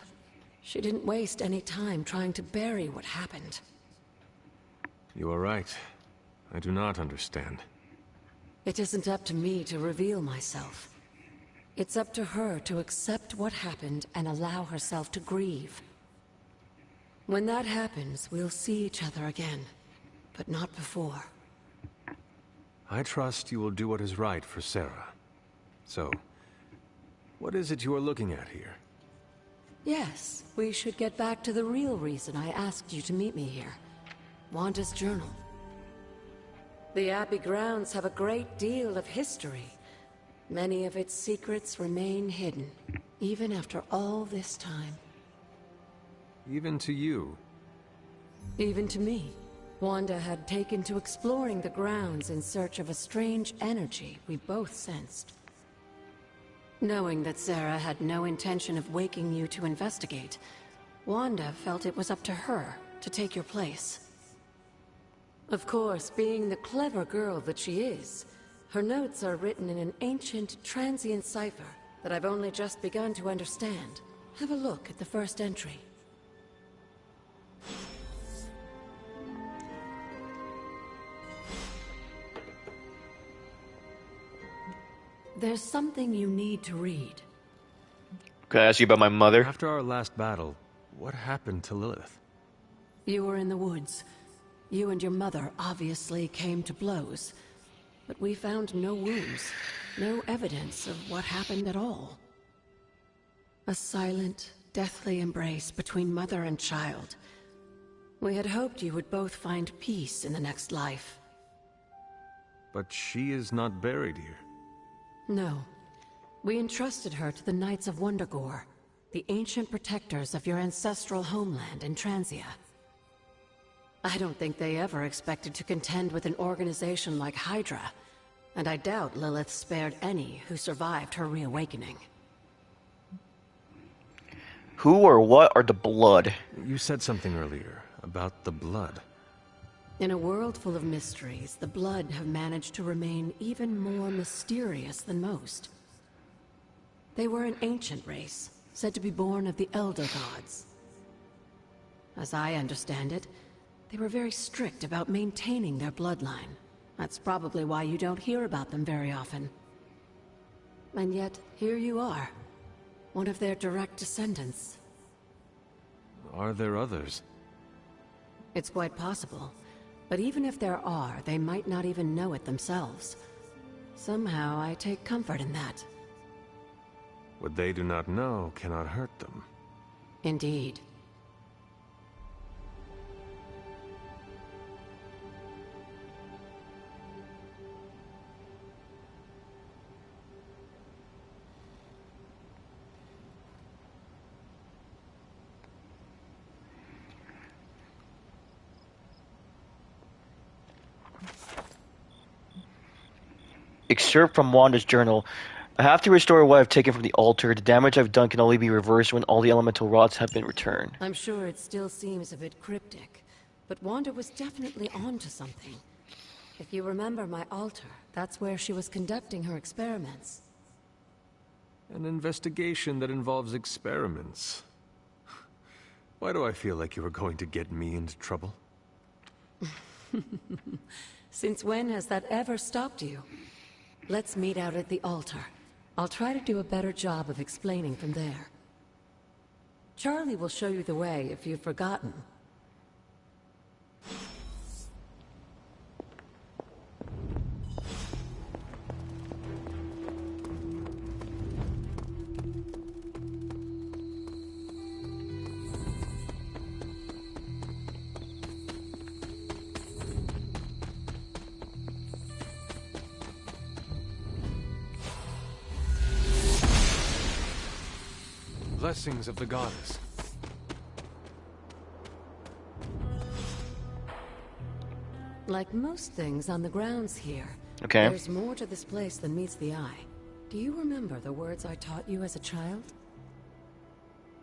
She didn't waste any time trying to bury what happened. You are right. I do not understand. It isn't up to me to reveal myself. It's up to her to accept what happened and allow herself to grieve. When that happens, we'll see each other again, but not before. I trust you will do what is right for Sarah. So, what is it you are looking at here? Yes, we should get back to the real reason I asked you to meet me here. Wanda's journal. The Abbey grounds have a great deal of history. Many of its secrets remain hidden, even after all this time. Even to you? Even to me. Wanda had taken to exploring the grounds in search of a strange energy we both sensed. Knowing that Sarah had no intention of waking you to investigate, Wanda felt it was up to her to take your place. Of course, being the clever girl that she is, her notes are written in an ancient, transient cipher that I've only just begun to understand. Have a look at the first entry. There's something you need to read. Can I ask you about my mother? After our last battle, what happened to Lilith? You were in the woods. You and your mother obviously came to blows. But we found no wounds, no evidence of what happened at all. A silent, deathly embrace between mother and child. We had hoped you would both find peace in the next life. But she is not buried here. No. We entrusted her to the Knights of Wundagore, the ancient protectors of your ancestral homeland in Transia. I don't think they ever expected to contend with an organization like Hydra, and I doubt Lilith spared any who survived her reawakening. Who or what are the Blood? You said something earlier about the Blood. In a world full of mysteries, the Blood have managed to remain even more mysterious than most. They were an ancient race, said to be born of the Elder Gods. As I understand it, they were very strict about maintaining their bloodline. That's probably why you don't hear about them very often. And yet, here you are, one of their direct descendants. Are there others? It's quite possible. But even if there are, they might not even know it themselves. Somehow, I take comfort in that. What they do not know cannot hurt them. Indeed. Excerpt from Wanda's journal. I have to restore what I've taken from the altar. The damage I've done can only be reversed when all the elemental rods have been returned. I'm sure it still seems a bit cryptic, but Wanda was definitely onto something. If you remember my altar, that's where she was conducting her experiments. An investigation that involves experiments. Why do I feel like you were going to get me into trouble? Since when has that ever stopped you? Let's meet out at the altar. I'll try to do a better job of explaining from there. Charlie will show you the way if you've forgotten. Blessings of the goddess. Like most things on the grounds here, Okay. there's more to this place than meets the eye. Do you remember the words I taught you as a child?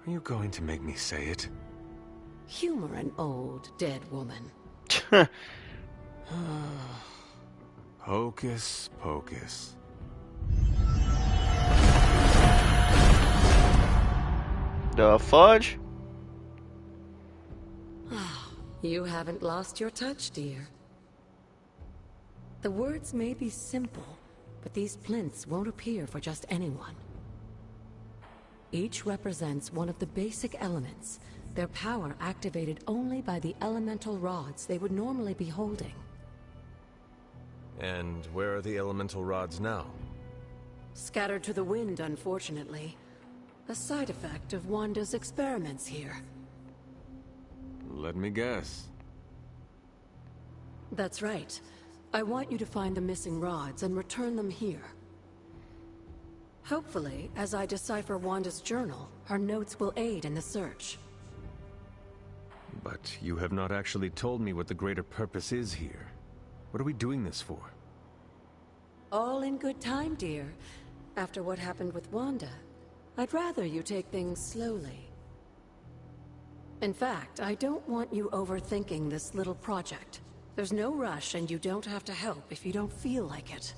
Are you going to make me say it? Humor an old, dead woman. Hocus pocus. The fudge? You haven't lost your touch, dear. The words may be simple, but these plinths won't appear for just anyone. Each represents one of the basic elements, their power activated only by the elemental rods they would normally be holding. And where are the elemental rods now? Scattered to the wind, unfortunately. A side effect of Wanda's experiments here. Let me guess. That's right. I want you to find the missing rods and return them here. Hopefully, as I decipher Wanda's journal, her notes will aid in the search. But you have not actually told me what the greater purpose is here. What are we doing this for? All in good time, dear. After what happened with Wanda, I'd rather you take things slowly. In fact, I don't want you overthinking this little project. There's no rush, and you don't have to help if you don't feel like it.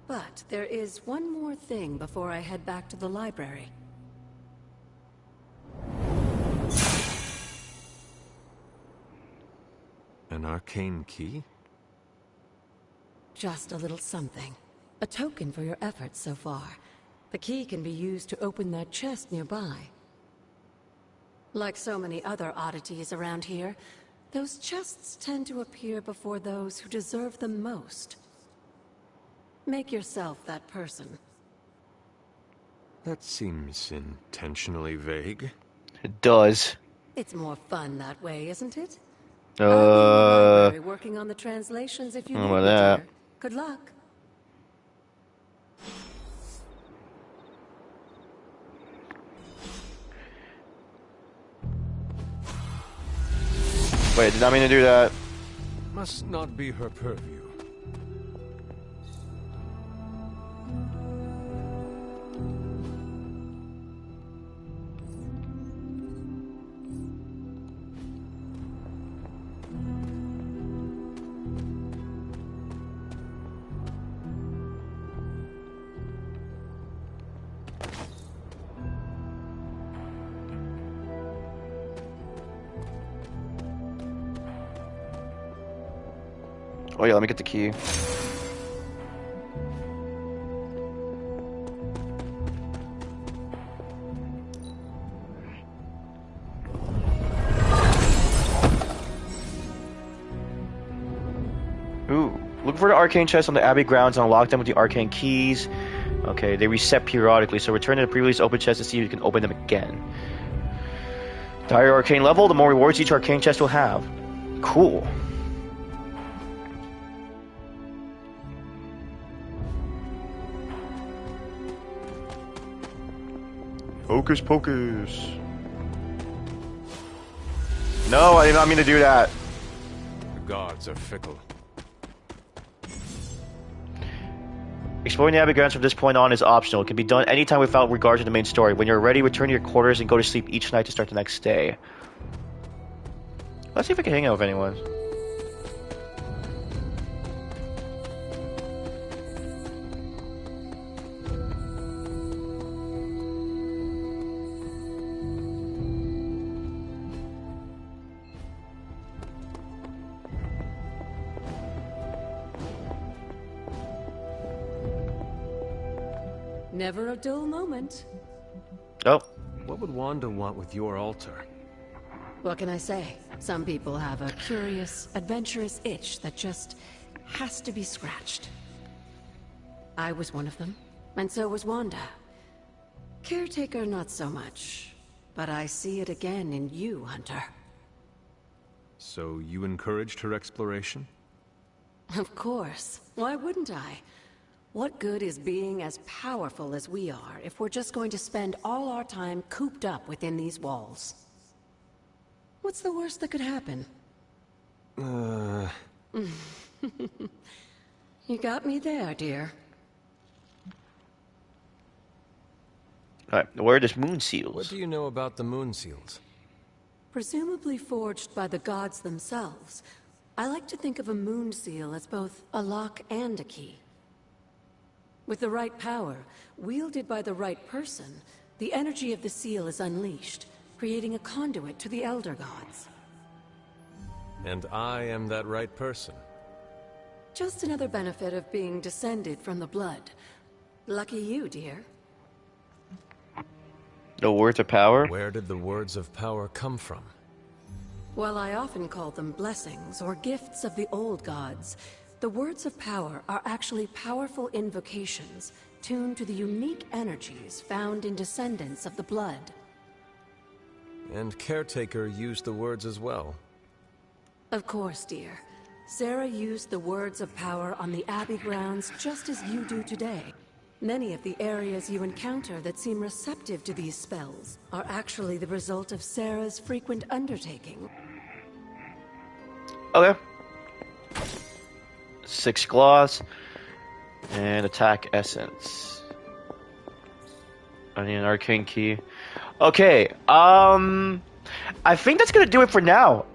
But there is one more thing before I head back to the library. An arcane key? Just a little something. A token for your efforts so far. The key can be used to open that chest nearby. Like so many other oddities around here, those chests tend to appear before those who deserve them most. Make yourself that person. That seems intentionally vague. It does. It's more fun that way, isn't it? I'll be in the library working on the translations if you How need about me, that? dear. Good luck. Wait, did not mean to do that. Must not be her purview. Oh yeah, let me get the key. Ooh, look for the arcane chests on the Abbey grounds and unlock them with the arcane keys. Okay, they reset periodically, so return to the previously open chest to see if you can open them again. The higher arcane level, the more rewards each arcane chest will have. Cool. Hocus pocus. No, I did not mean to do that. The gods are fickle. Exploring the Abbey grounds from this point on is optional. It can be done anytime without regard to the main story. When you're ready, return to your quarters and go to sleep each night to start the next day. Let's see if I can hang out with anyone. Never a dull moment. Oh. What would Wanda want with your altar? What can I say? Some people have a curious, adventurous itch that just has to be scratched. I was one of them, and so was Wanda. Caretaker, not so much. But I see it again in you, Hunter. So you encouraged her exploration? Of course. Why wouldn't I? What good is being as powerful as we are if we're just going to spend all our time cooped up within these walls? What's the worst that could happen? You got me there, dear. Alright, where are the moon seals? What do you know about the moon seals? Presumably forged by the gods themselves. I like to think of a moon seal as both a lock and a key. With the right power, wielded by the right person, the energy of the seal is unleashed, creating a conduit to the Elder Gods. And I am that right person. Just another benefit of being descended from the blood. Lucky you, dear. The words of power? Where did the words of power come from? While I often call them blessings or gifts of the old gods, the words of power are actually powerful invocations tuned to the unique energies found in descendants of the blood. And Caretaker used the words as well. Of course, dear. Sarah used the words of power on the Abbey grounds just as you do today. Many of the areas you encounter that seem receptive to these spells are actually the result of Sarah's frequent undertaking. Okay. 6 gloss and attack essence. I need an arcane key. Okay, I think that's gonna do it for now.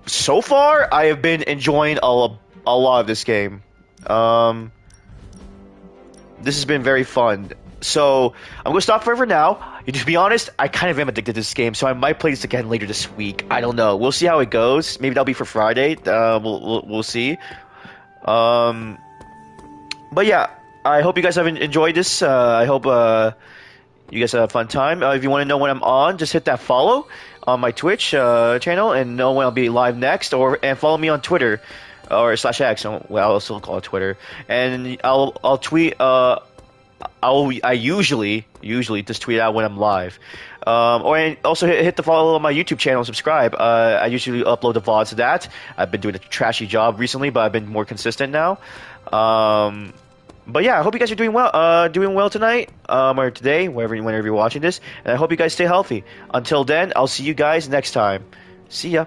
So far I have been enjoying a lot of this game. This has been very fun. So I'm gonna stop forever now. To be honest, I kind of am addicted to this game, so I might play this again later this week. I don't know. We'll see how it goes. Maybe that'll be for Friday. We'll see. But yeah, I hope you guys have enjoyed this. I hope you guys had a fun time. If you want to know when I'm on, just hit that follow on my Twitch channel and know when I'll be live next, and follow me on Twitter or /X. Well, I'll still call it Twitter, and I'll tweet. I usually just tweet out when I'm live. Or also hit the follow on my YouTube channel and subscribe. I usually upload the VODs to that. I've been doing a trashy job recently, but I've been more consistent now. But yeah, I hope you guys are doing well tonight, or today, whenever you're watching this. And I hope you guys stay healthy. Until then, I'll see you guys next time. See ya.